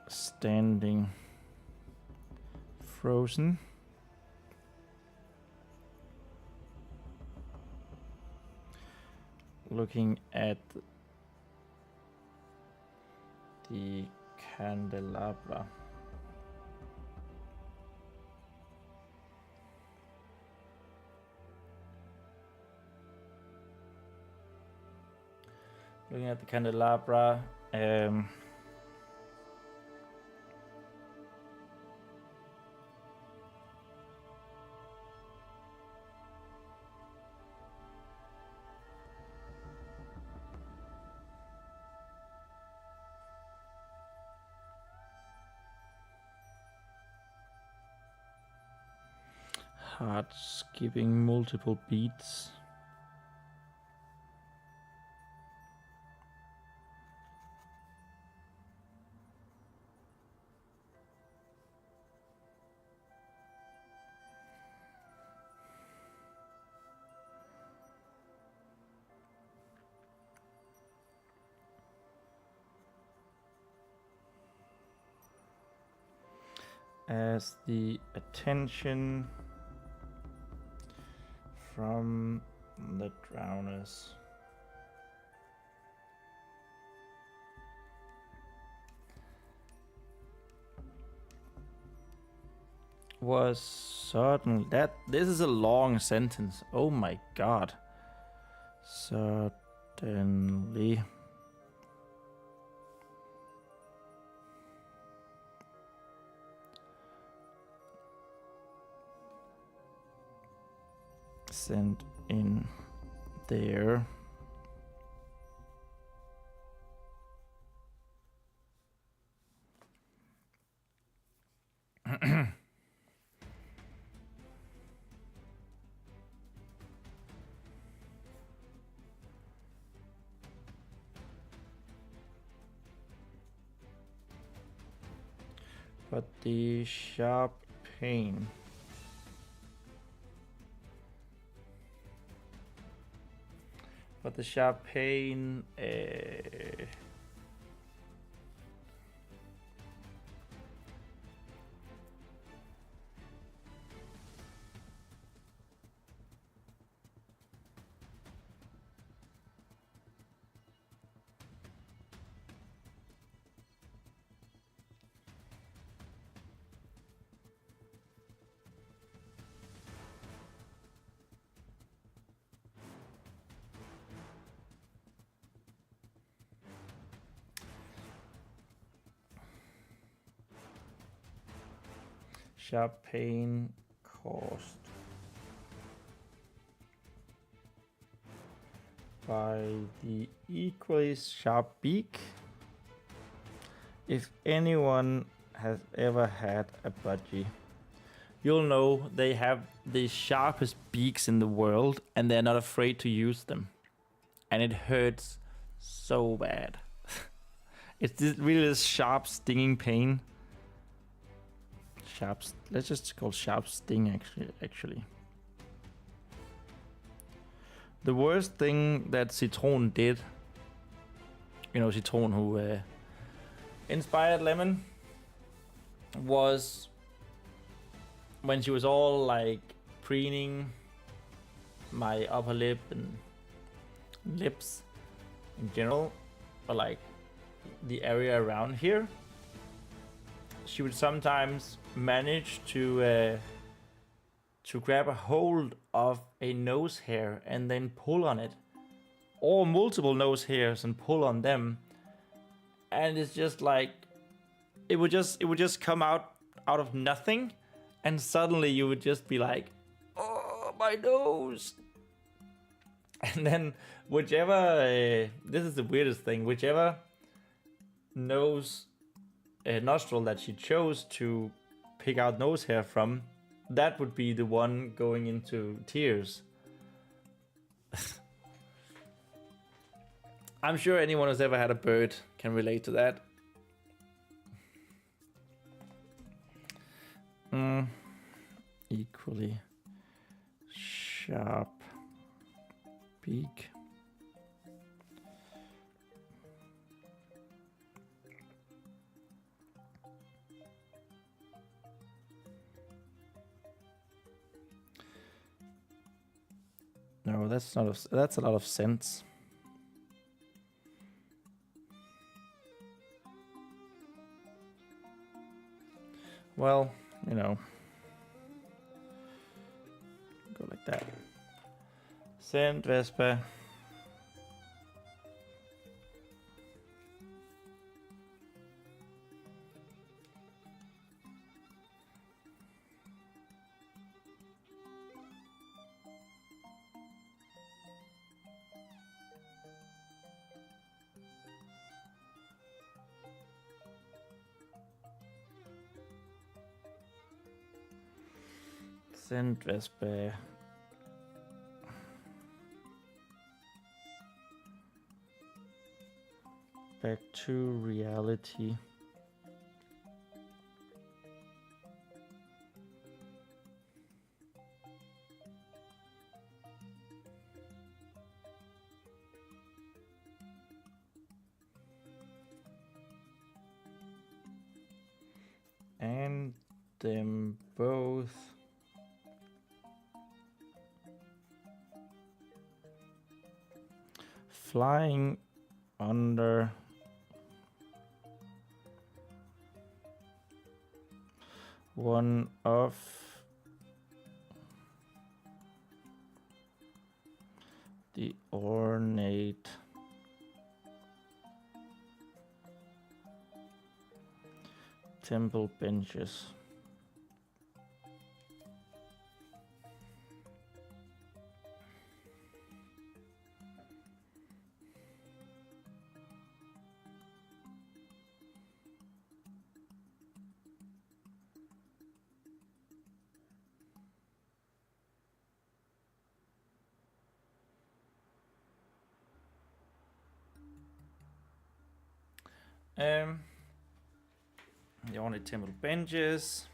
Speaker 1: standing frozen. Looking at the candelabra. Looking at the candelabra. Heart skipping multiple beats. As the attention from the drowners was certain that this is a long sentence. Oh my god. Certainly. Sent in there. But the sharp pain caused by the equally sharp beak. If anyone has ever had a budgie, you'll know they have the sharpest beaks in the world and they're not afraid to use them. And it hurts so bad. It's really this sharp stinging pain. Let's just call sharp sting actually. The worst thing that Citron did, you know, Citron who inspired Lemon, was when she was all like preening my upper lip and lips in general, or like the area around here. She would sometimes manage to grab a hold of a nose hair and then pull on it, or multiple nose hairs and pull on them, and it's just like it would just come out of nothing, and suddenly you would just be like, oh, my nose. And then whichever this is the weirdest thing, whichever nostril that she chose to pick out nose hair from, that would be the one going into tears. I'm sure anyone who's ever had a bird can relate to that. Equally sharp beak. No, that's not. That's a lot of sense. Well, you know, go like that. Send Vespa. Send Vespa. Back to reality. And them both flying under one of the ornate temple benches. The ornate temple benches.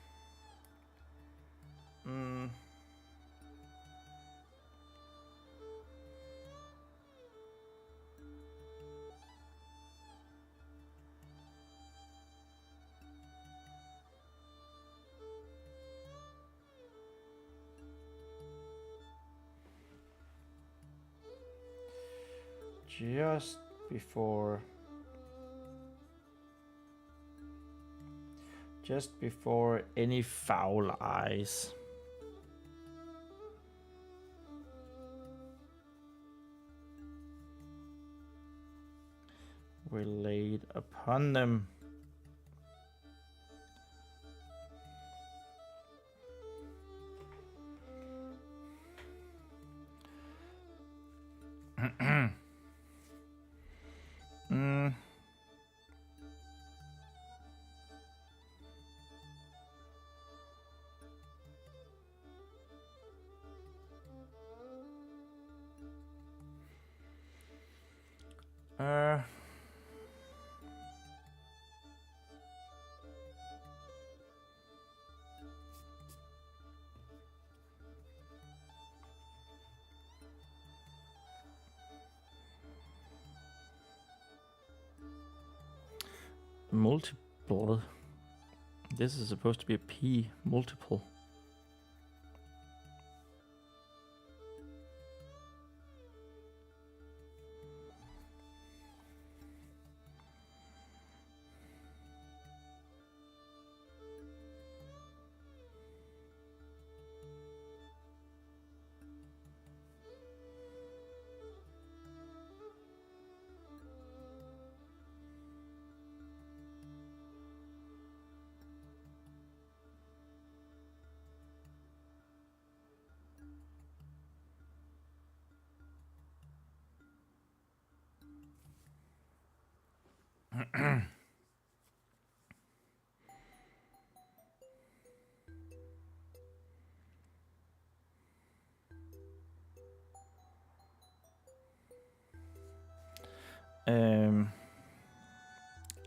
Speaker 1: Just before any foul eyes were laid upon them. Multiple. This is supposed to be a P multiple.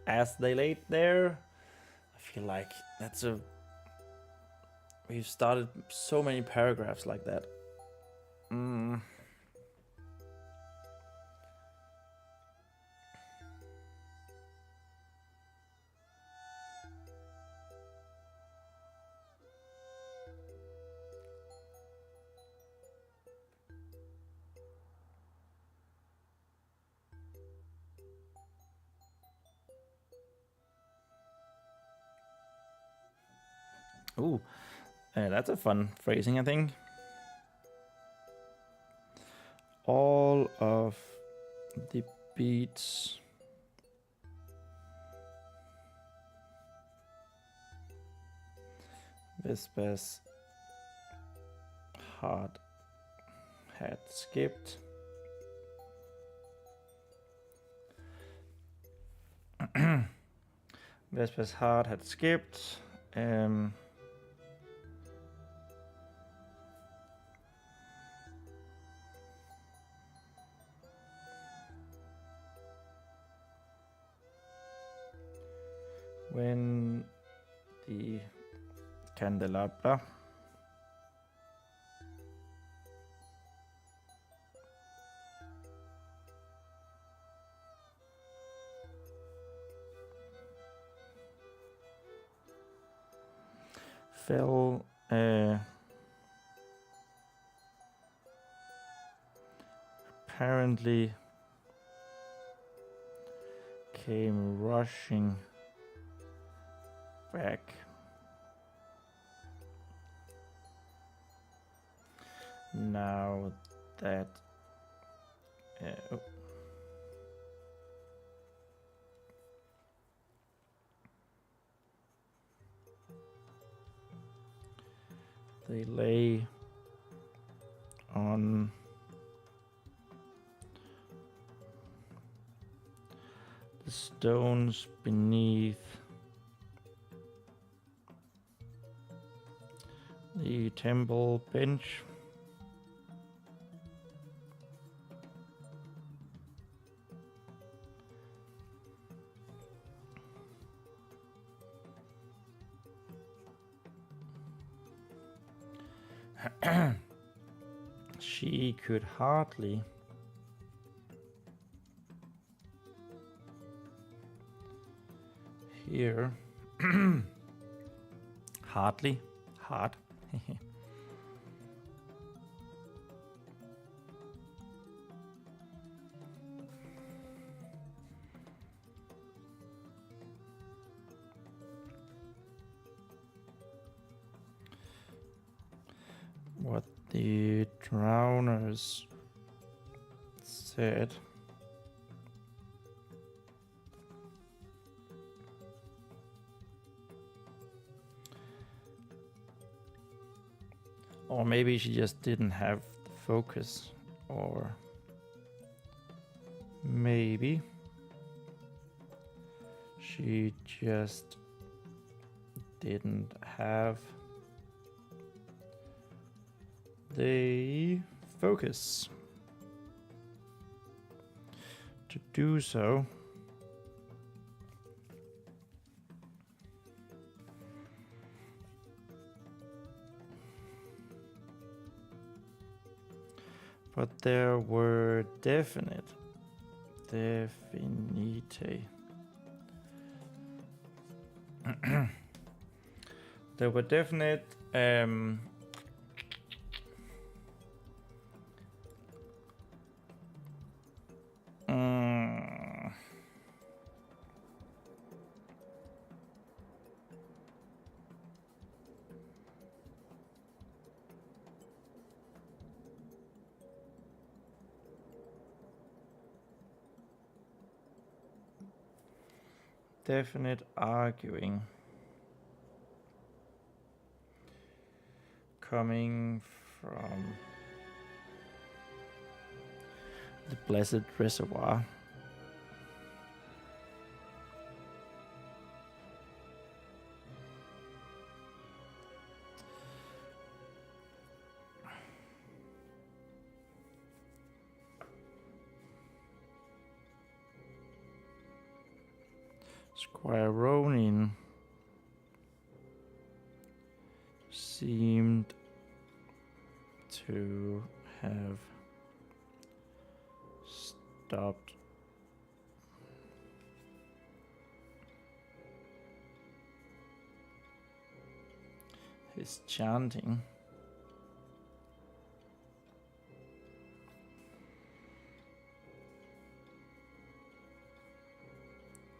Speaker 1: As they laid there, I feel like that's a We've started so many paragraphs like that. Ooh, that's a fun phrasing, I think. All of the beats Vespa's heart had skipped. Vespa's heart had skipped. When the candelabra fell, apparently came rushing back. Now that they lay on the stones beneath the temple bench. She could hardly hear. Hardly? Hard? What the drowners said. Or maybe she just didn't have the focus, or maybe she just didn't have the focus to do so. But there were definite there were definite definite arguing coming from the blessed reservoir. Squire Ronin seemed to have stopped his chanting.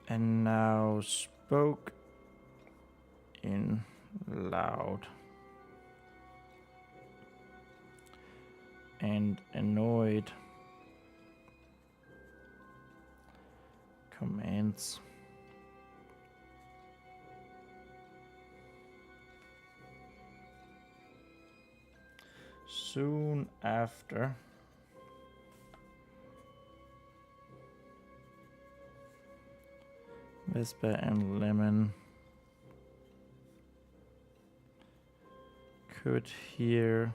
Speaker 1: And now spoke in loud and annoyed commands. Soon after, Vespa and Lemon could hear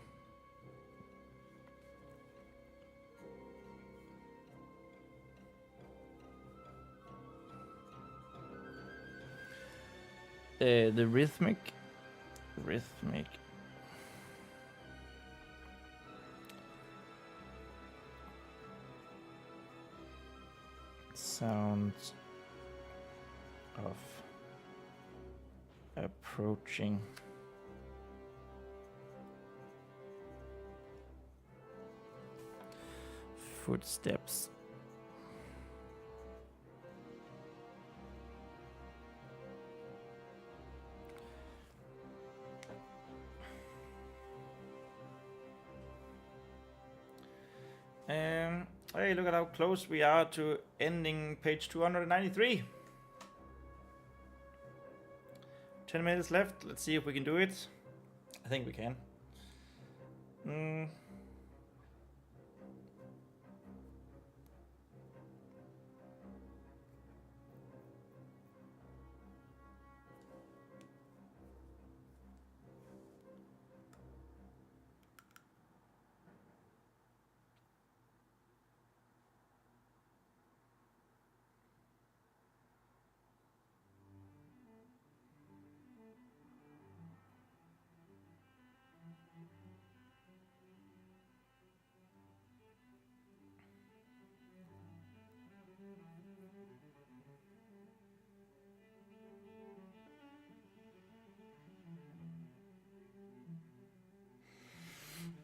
Speaker 1: the rhythmic sounds of approaching footsteps. Hey, look at how close we are to ending page 293. 10 minutes left. Let's see if we can do it. I think we can.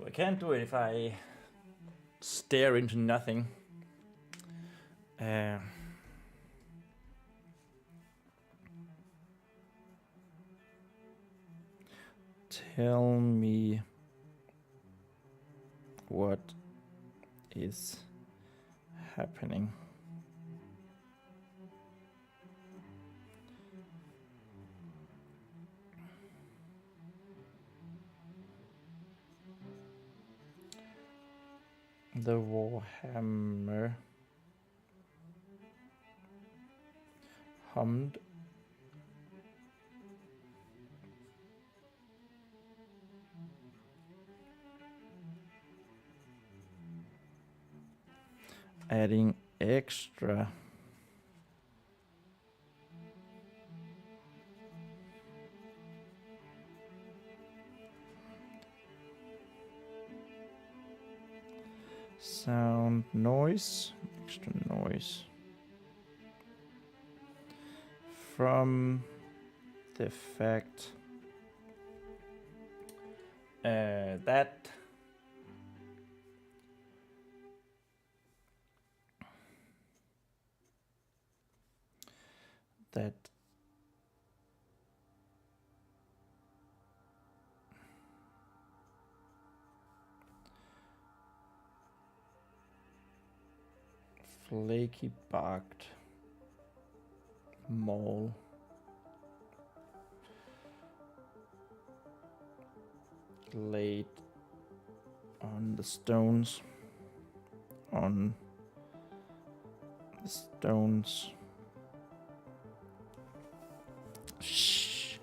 Speaker 1: I can't do it if I stare into nothing. Tell me what is happening. The warhammer hummed. Adding extra sound extra noise from the fact that flaky barked mole laid on the stones Shh.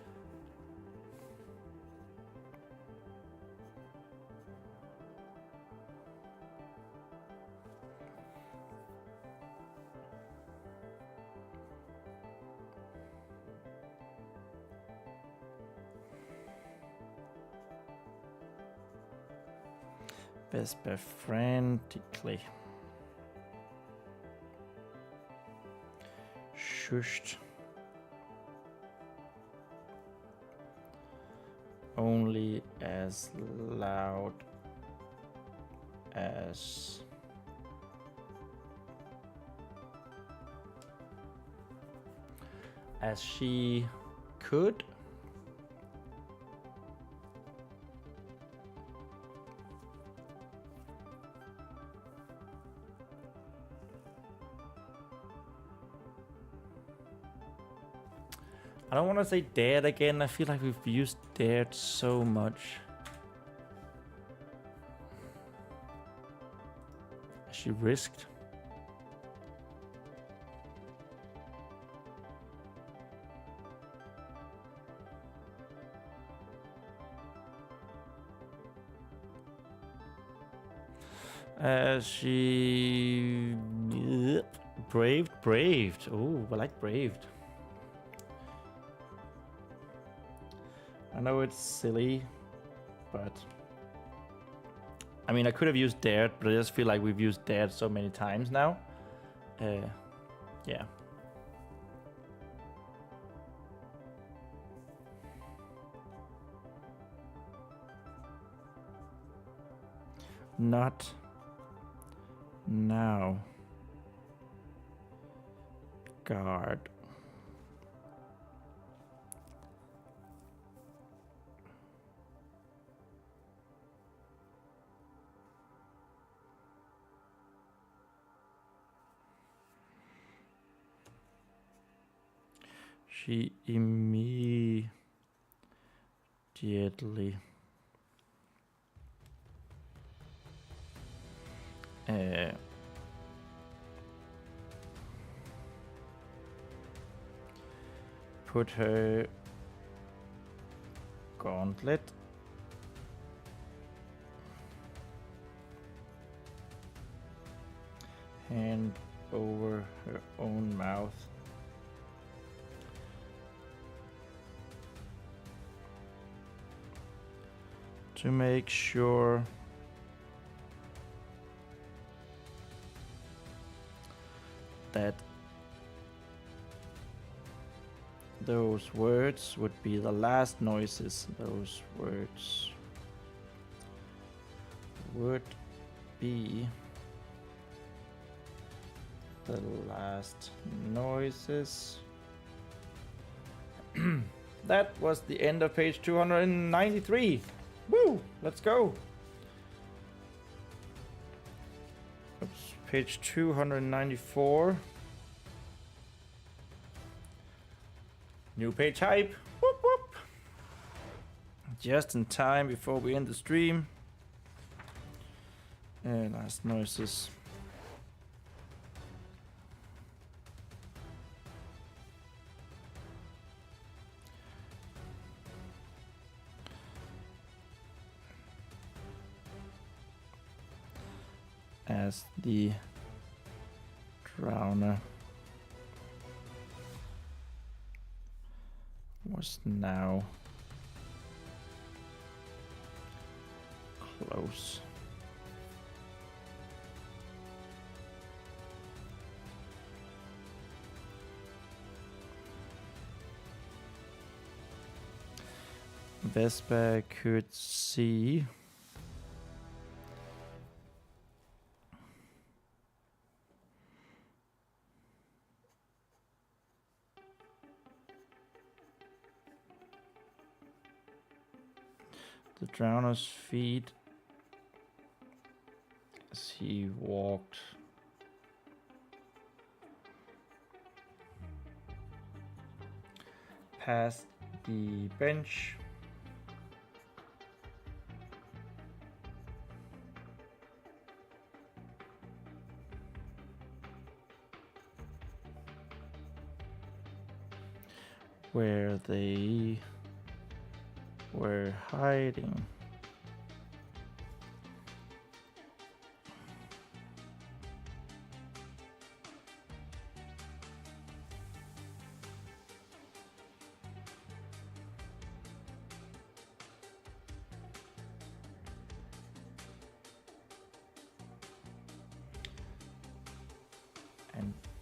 Speaker 1: Vespa frantically. Shushed. Only as loud as she could. I don't want to say dared again. I feel like we've used dared so much. She risked. She braved. Oh, I like braved. I know it's silly, but I mean, I could have used dared, but I just feel like we've used dared so many times now. Yeah. Not now. Guard. She immediately put her gauntlet hand over her own mouth. To make sure that those words would be the last noises. Those words would be the last noises. That was the end of page 293. Woo! Let's go. Oops, page 294. New page hype. Whoop whoop. Just in time before we end the stream. And last noises. As the drowner was now close. Vespa could see the drowner's feet as he walked past the bench. Where they were hiding.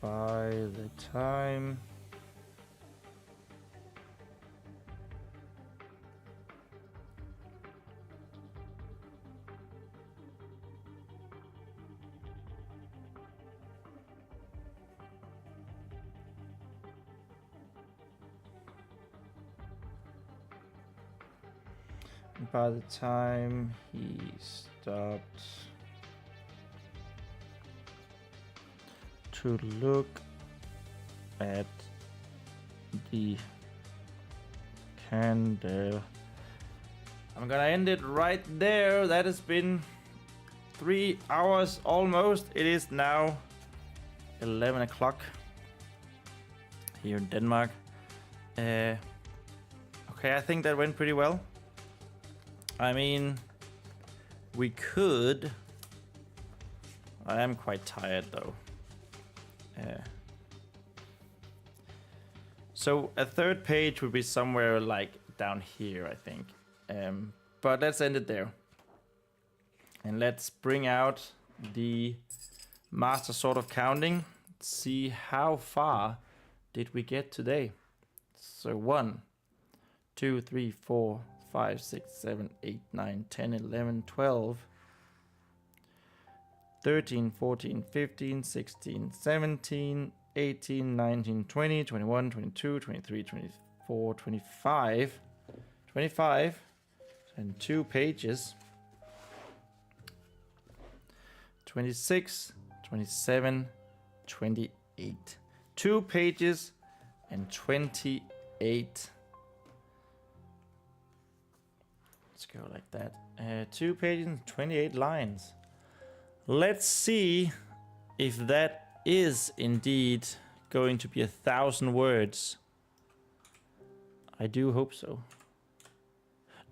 Speaker 1: By the time he stopped to look at the candle. I'm gonna end it right there. That has been 3 hours almost. It is now 11 o'clock here in Denmark. Okay, I think that went pretty well. I mean, we could. I am quite tired though. So a third page would be somewhere like down here, I think. But let's end it there. And let's bring out the master sword of counting. See how far did we get today. So 1, 2, 3, 4, 5, 6, 7, 8, 9, 10, 11, 12, 13, 14, 15, 16, 17, 18, 19, 20, 21, 22, 23, 24, 25, 25, and 2 pages, 26, 27, 28. 2 pages and 28. Let's go like that. 2 pages and 28 lines. Let's see if that is indeed going to be 1,000 words. I do hope so.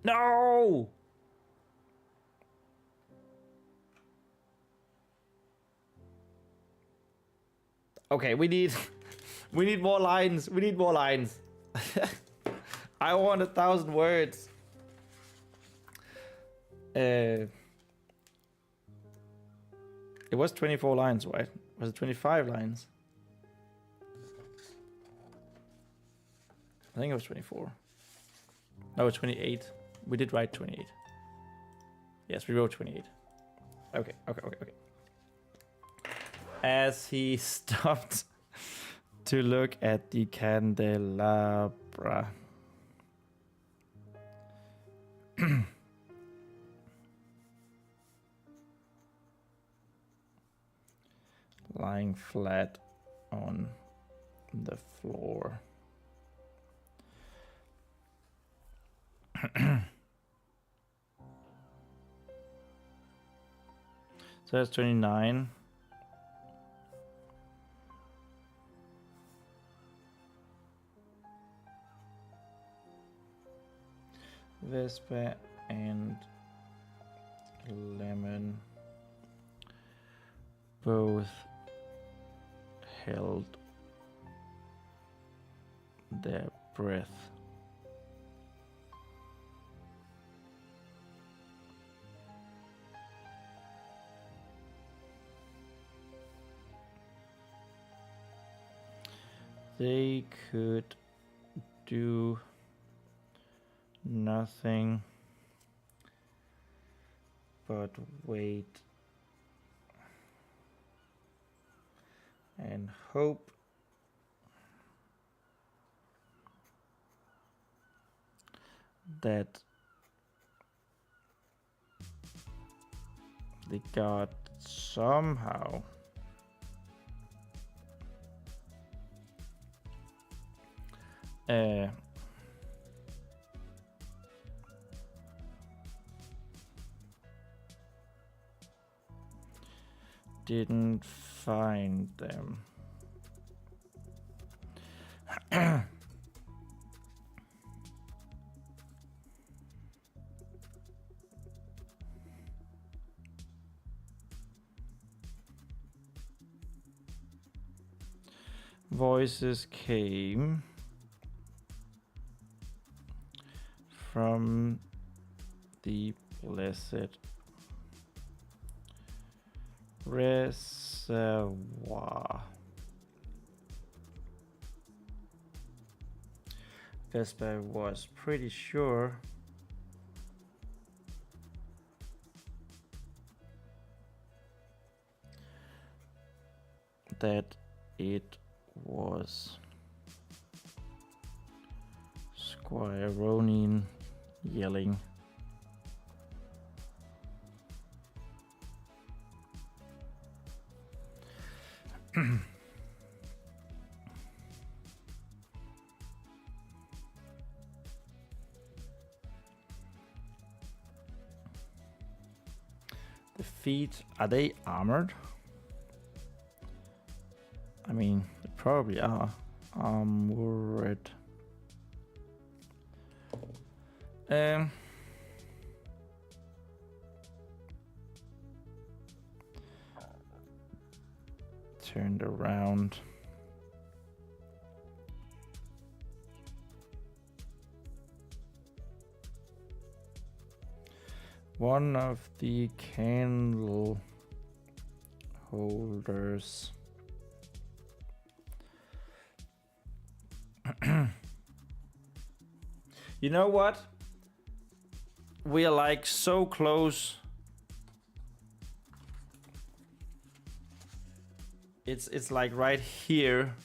Speaker 1: No! Okay, we need more lines. We need more lines. I want 1,000 words. It was 24 lines, right? Was it 25 lines? I think it was 24. No, 28. We did write 28. Yes, we wrote 28. Okay. As he stopped to look at the candelabra. Lying flat on the floor. So that's 29. Vespa and Lemon both held their breath. They could do nothing but wait and hope that the god somehow didn't find them. Voices came from the blessed reservoir. Vespa was pretty sure that it was Squire Ronin yelling. The feet, are they armored? I mean, they probably are armored. Turned around. One of the candle holders you know what? We are like so close. It's like right here,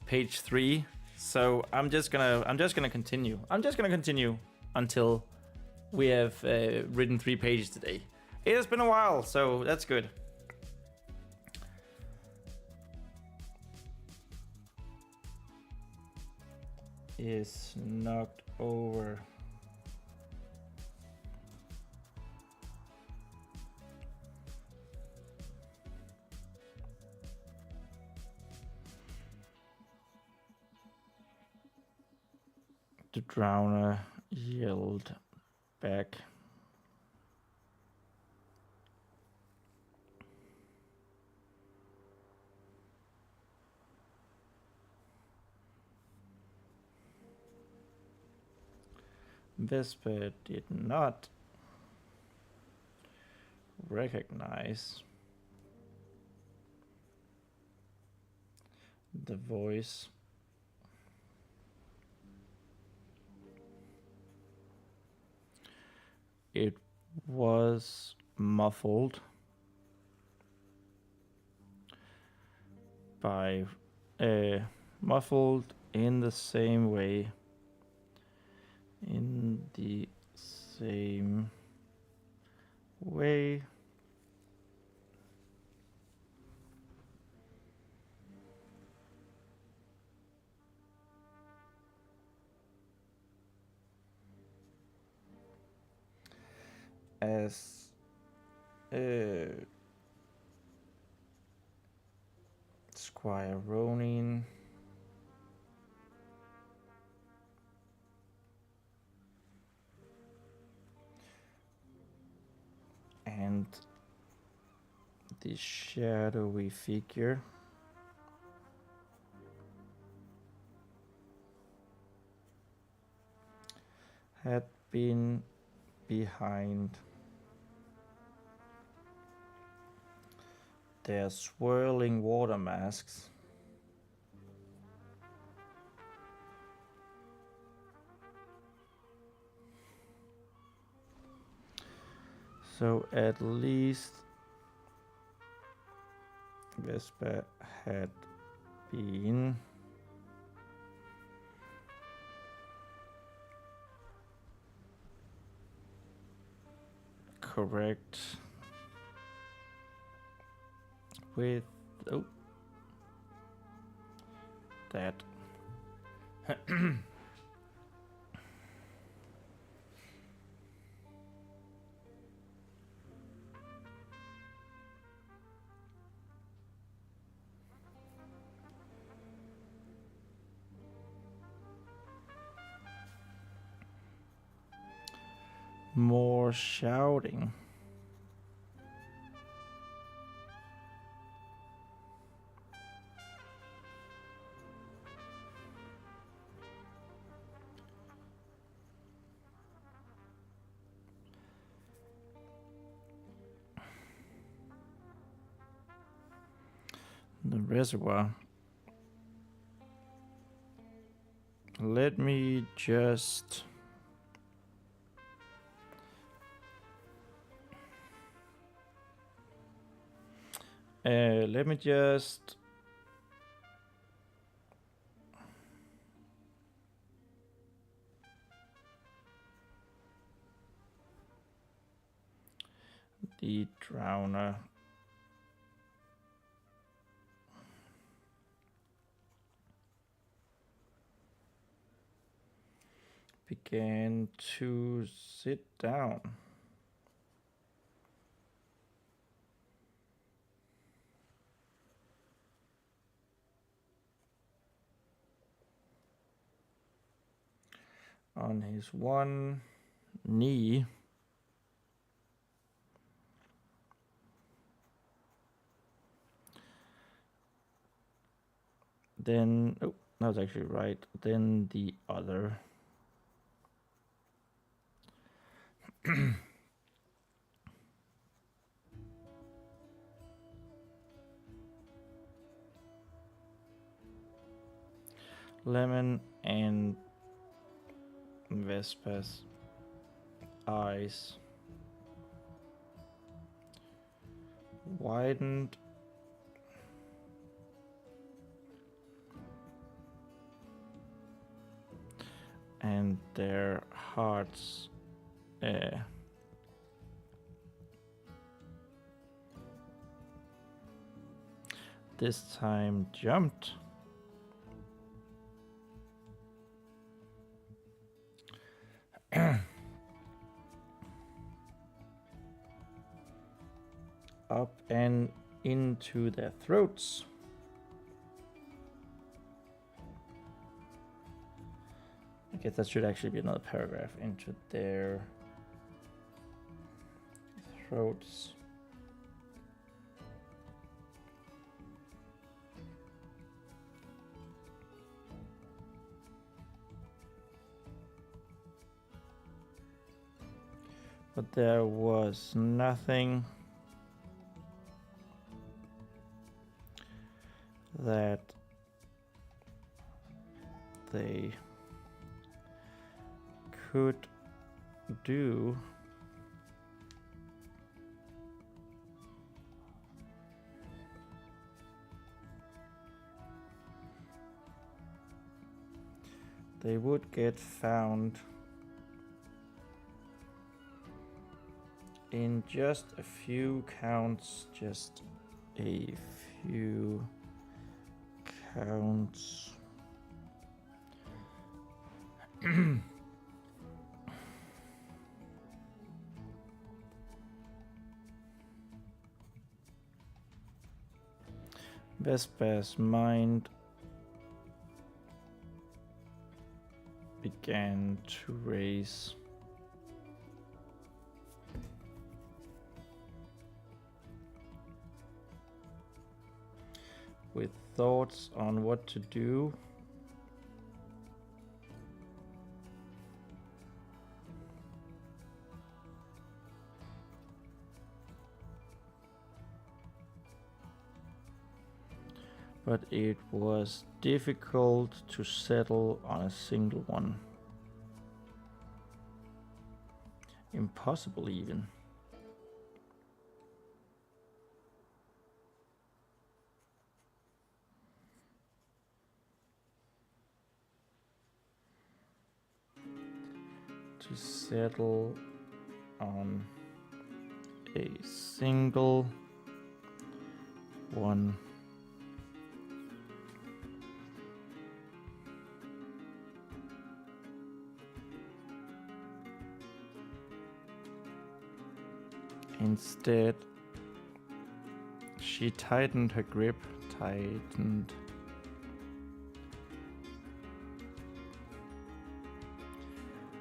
Speaker 1: page 3. So I'm just gonna continue. I'm just gonna continue until we have written 3 pages today. It has been a while, so that's good. Is knocked over. The drowner yelled back. Vespa did not recognize the voice. It was muffled by muffled in the same way. In the same way as Squire Ronin and the shadowy figure had been behind their swirling water masks. So at least Vespa had been correct with that. More shouting. The reservoir let me just... The Drowner. Began to sit down. On his one knee. Then, oh, that was actually right. Then the other. Lemon and Vespa's eyes widened. And their hearts this time jumped. Up and into their throats. I guess that should actually be another paragraph. Into their throats. But there was nothing that they could do they would get found in just a few counts, just a few counts. Vespa's mind began to race. With thoughts on what to do. But it was difficult to settle on a single one. Impossible even. To settle on a single one. Instead, she tightened her grip, tightened.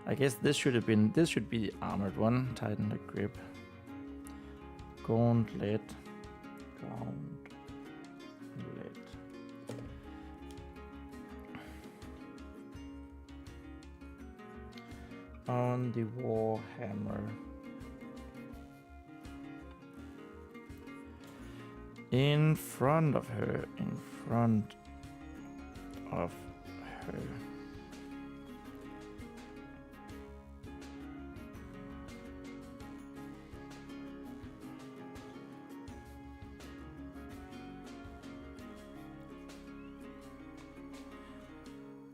Speaker 1: I guess this should be the armored one. Tighten the grip. Gauntlet. On the warhammer. In front of her.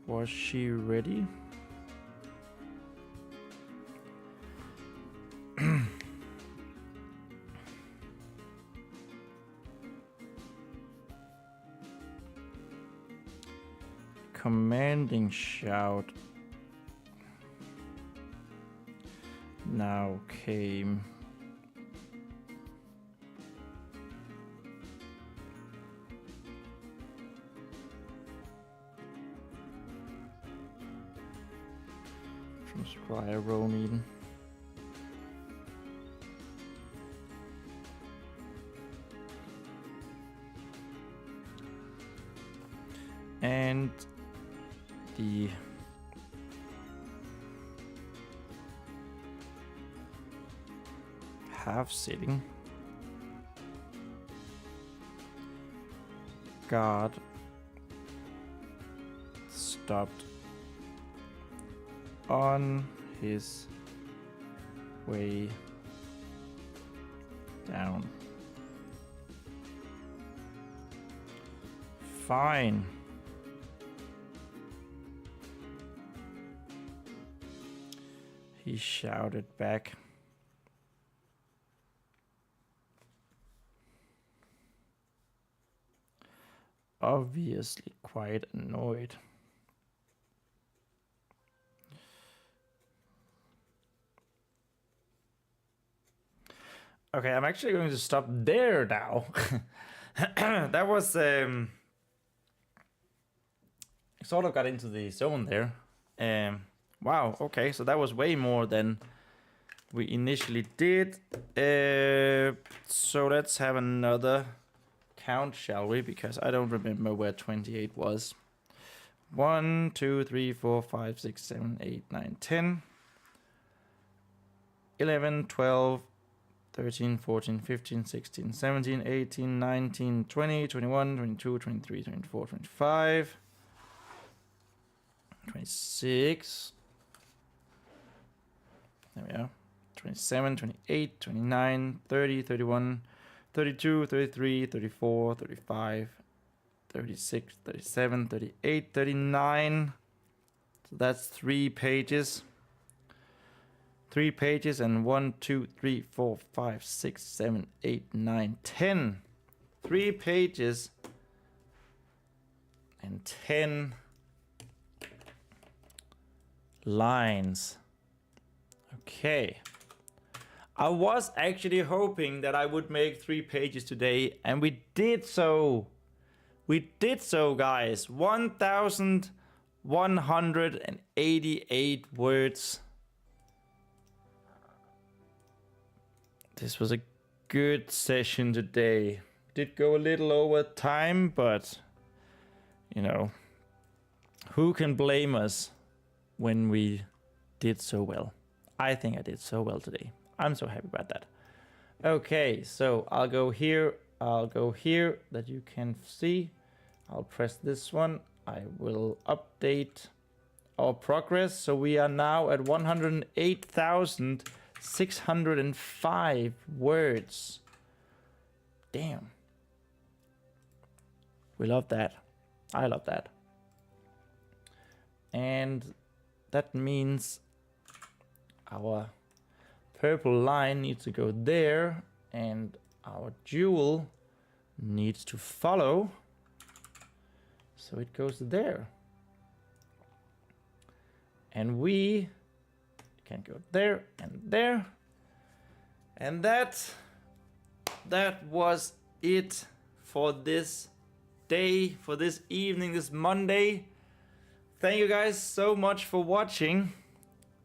Speaker 1: Was she ready? Commanding shout now came. From Squire Rhenàidd. And the half-sitting guard stopped on his way down. Fine. He shouted back. Obviously quite annoyed. Okay, I'm actually going to stop there now. That was sort of got into the zone there. Wow, okay, so that was way more than we initially did. So let's have another count, shall we? Because I don't remember where 28 was. 1, 2, 3, 4, 5, 6, 7, 8, 9, 10, 11, 12, 13, 14, 15, 16, 17, 18, 19, 20, 21, 22, 23, 24, 25, 26. There we are. 27, 28, 29, 30, 31, 32, 33, 34, 35, 36, 37, 38, 39. So that's 3 pages. 3 pages and 1, 2, 3, 4, 5, 6, 7, 8, 9, 10. 3 pages and 10 lines. Okay. I was actually hoping that I would make 3 pages today, and we did so. We did so, guys. 1,188 words. This was a good session today. Did go a little over time, but you know, who can blame us when we did so well? I think I did so well today. I'm so happy about that. Okay, so I'll go here that you can see. I'll press this one. I will update our progress. So we are now at 108,605 words. Damn. We love that. I love that. And that means our purple line needs to go there, and our jewel needs to follow. So it goes there. And we can go there and there. And that was it for this day, for this evening, this Monday. Thank you guys so much for watching.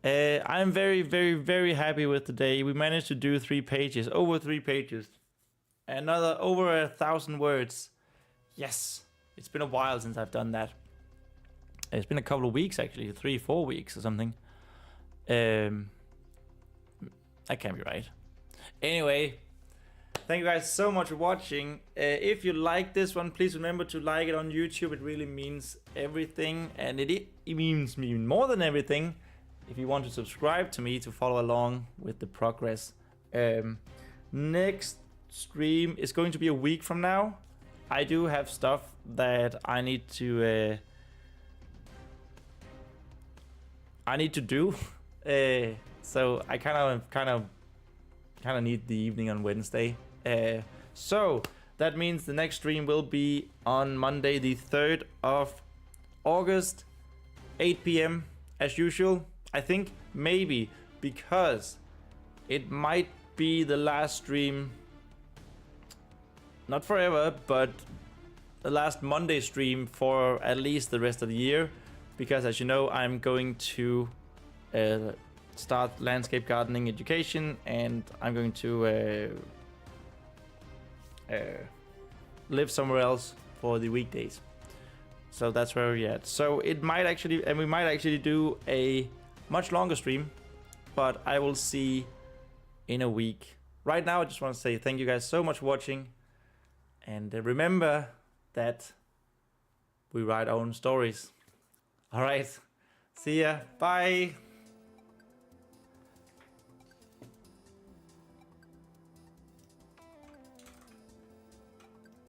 Speaker 1: I'm very, very, very happy with today. We managed to do 3 pages, over 3 pages. Another over 1,000 words. Yes, it's been a while since I've done that. It's been a couple of weeks actually, 3-4 weeks or something. That can't be right. Anyway, thank you guys so much for watching. If you like this one, please remember to like it on YouTube. It really means everything, and it means me more than everything if you want to subscribe to me to follow along with the progress. Next stream is going to be a week from now. I do have stuff that I need to I need to do. So I kind of need the evening on Wednesday. So that means the next stream will be on Monday, the 3rd of August, 8 p.m. as usual. I think maybe because it might be the last stream, not forever, but the last Monday stream for at least the rest of the year. Because as you know, I'm going to start landscape gardening education, and I'm going to live somewhere else for the weekdays. So that's where we're at. So it might actually, and we might actually do a much longer stream, but I will see in a week. Right now, I just want to say thank you guys so much for watching, and remember that we write our own stories. All right, see ya, bye.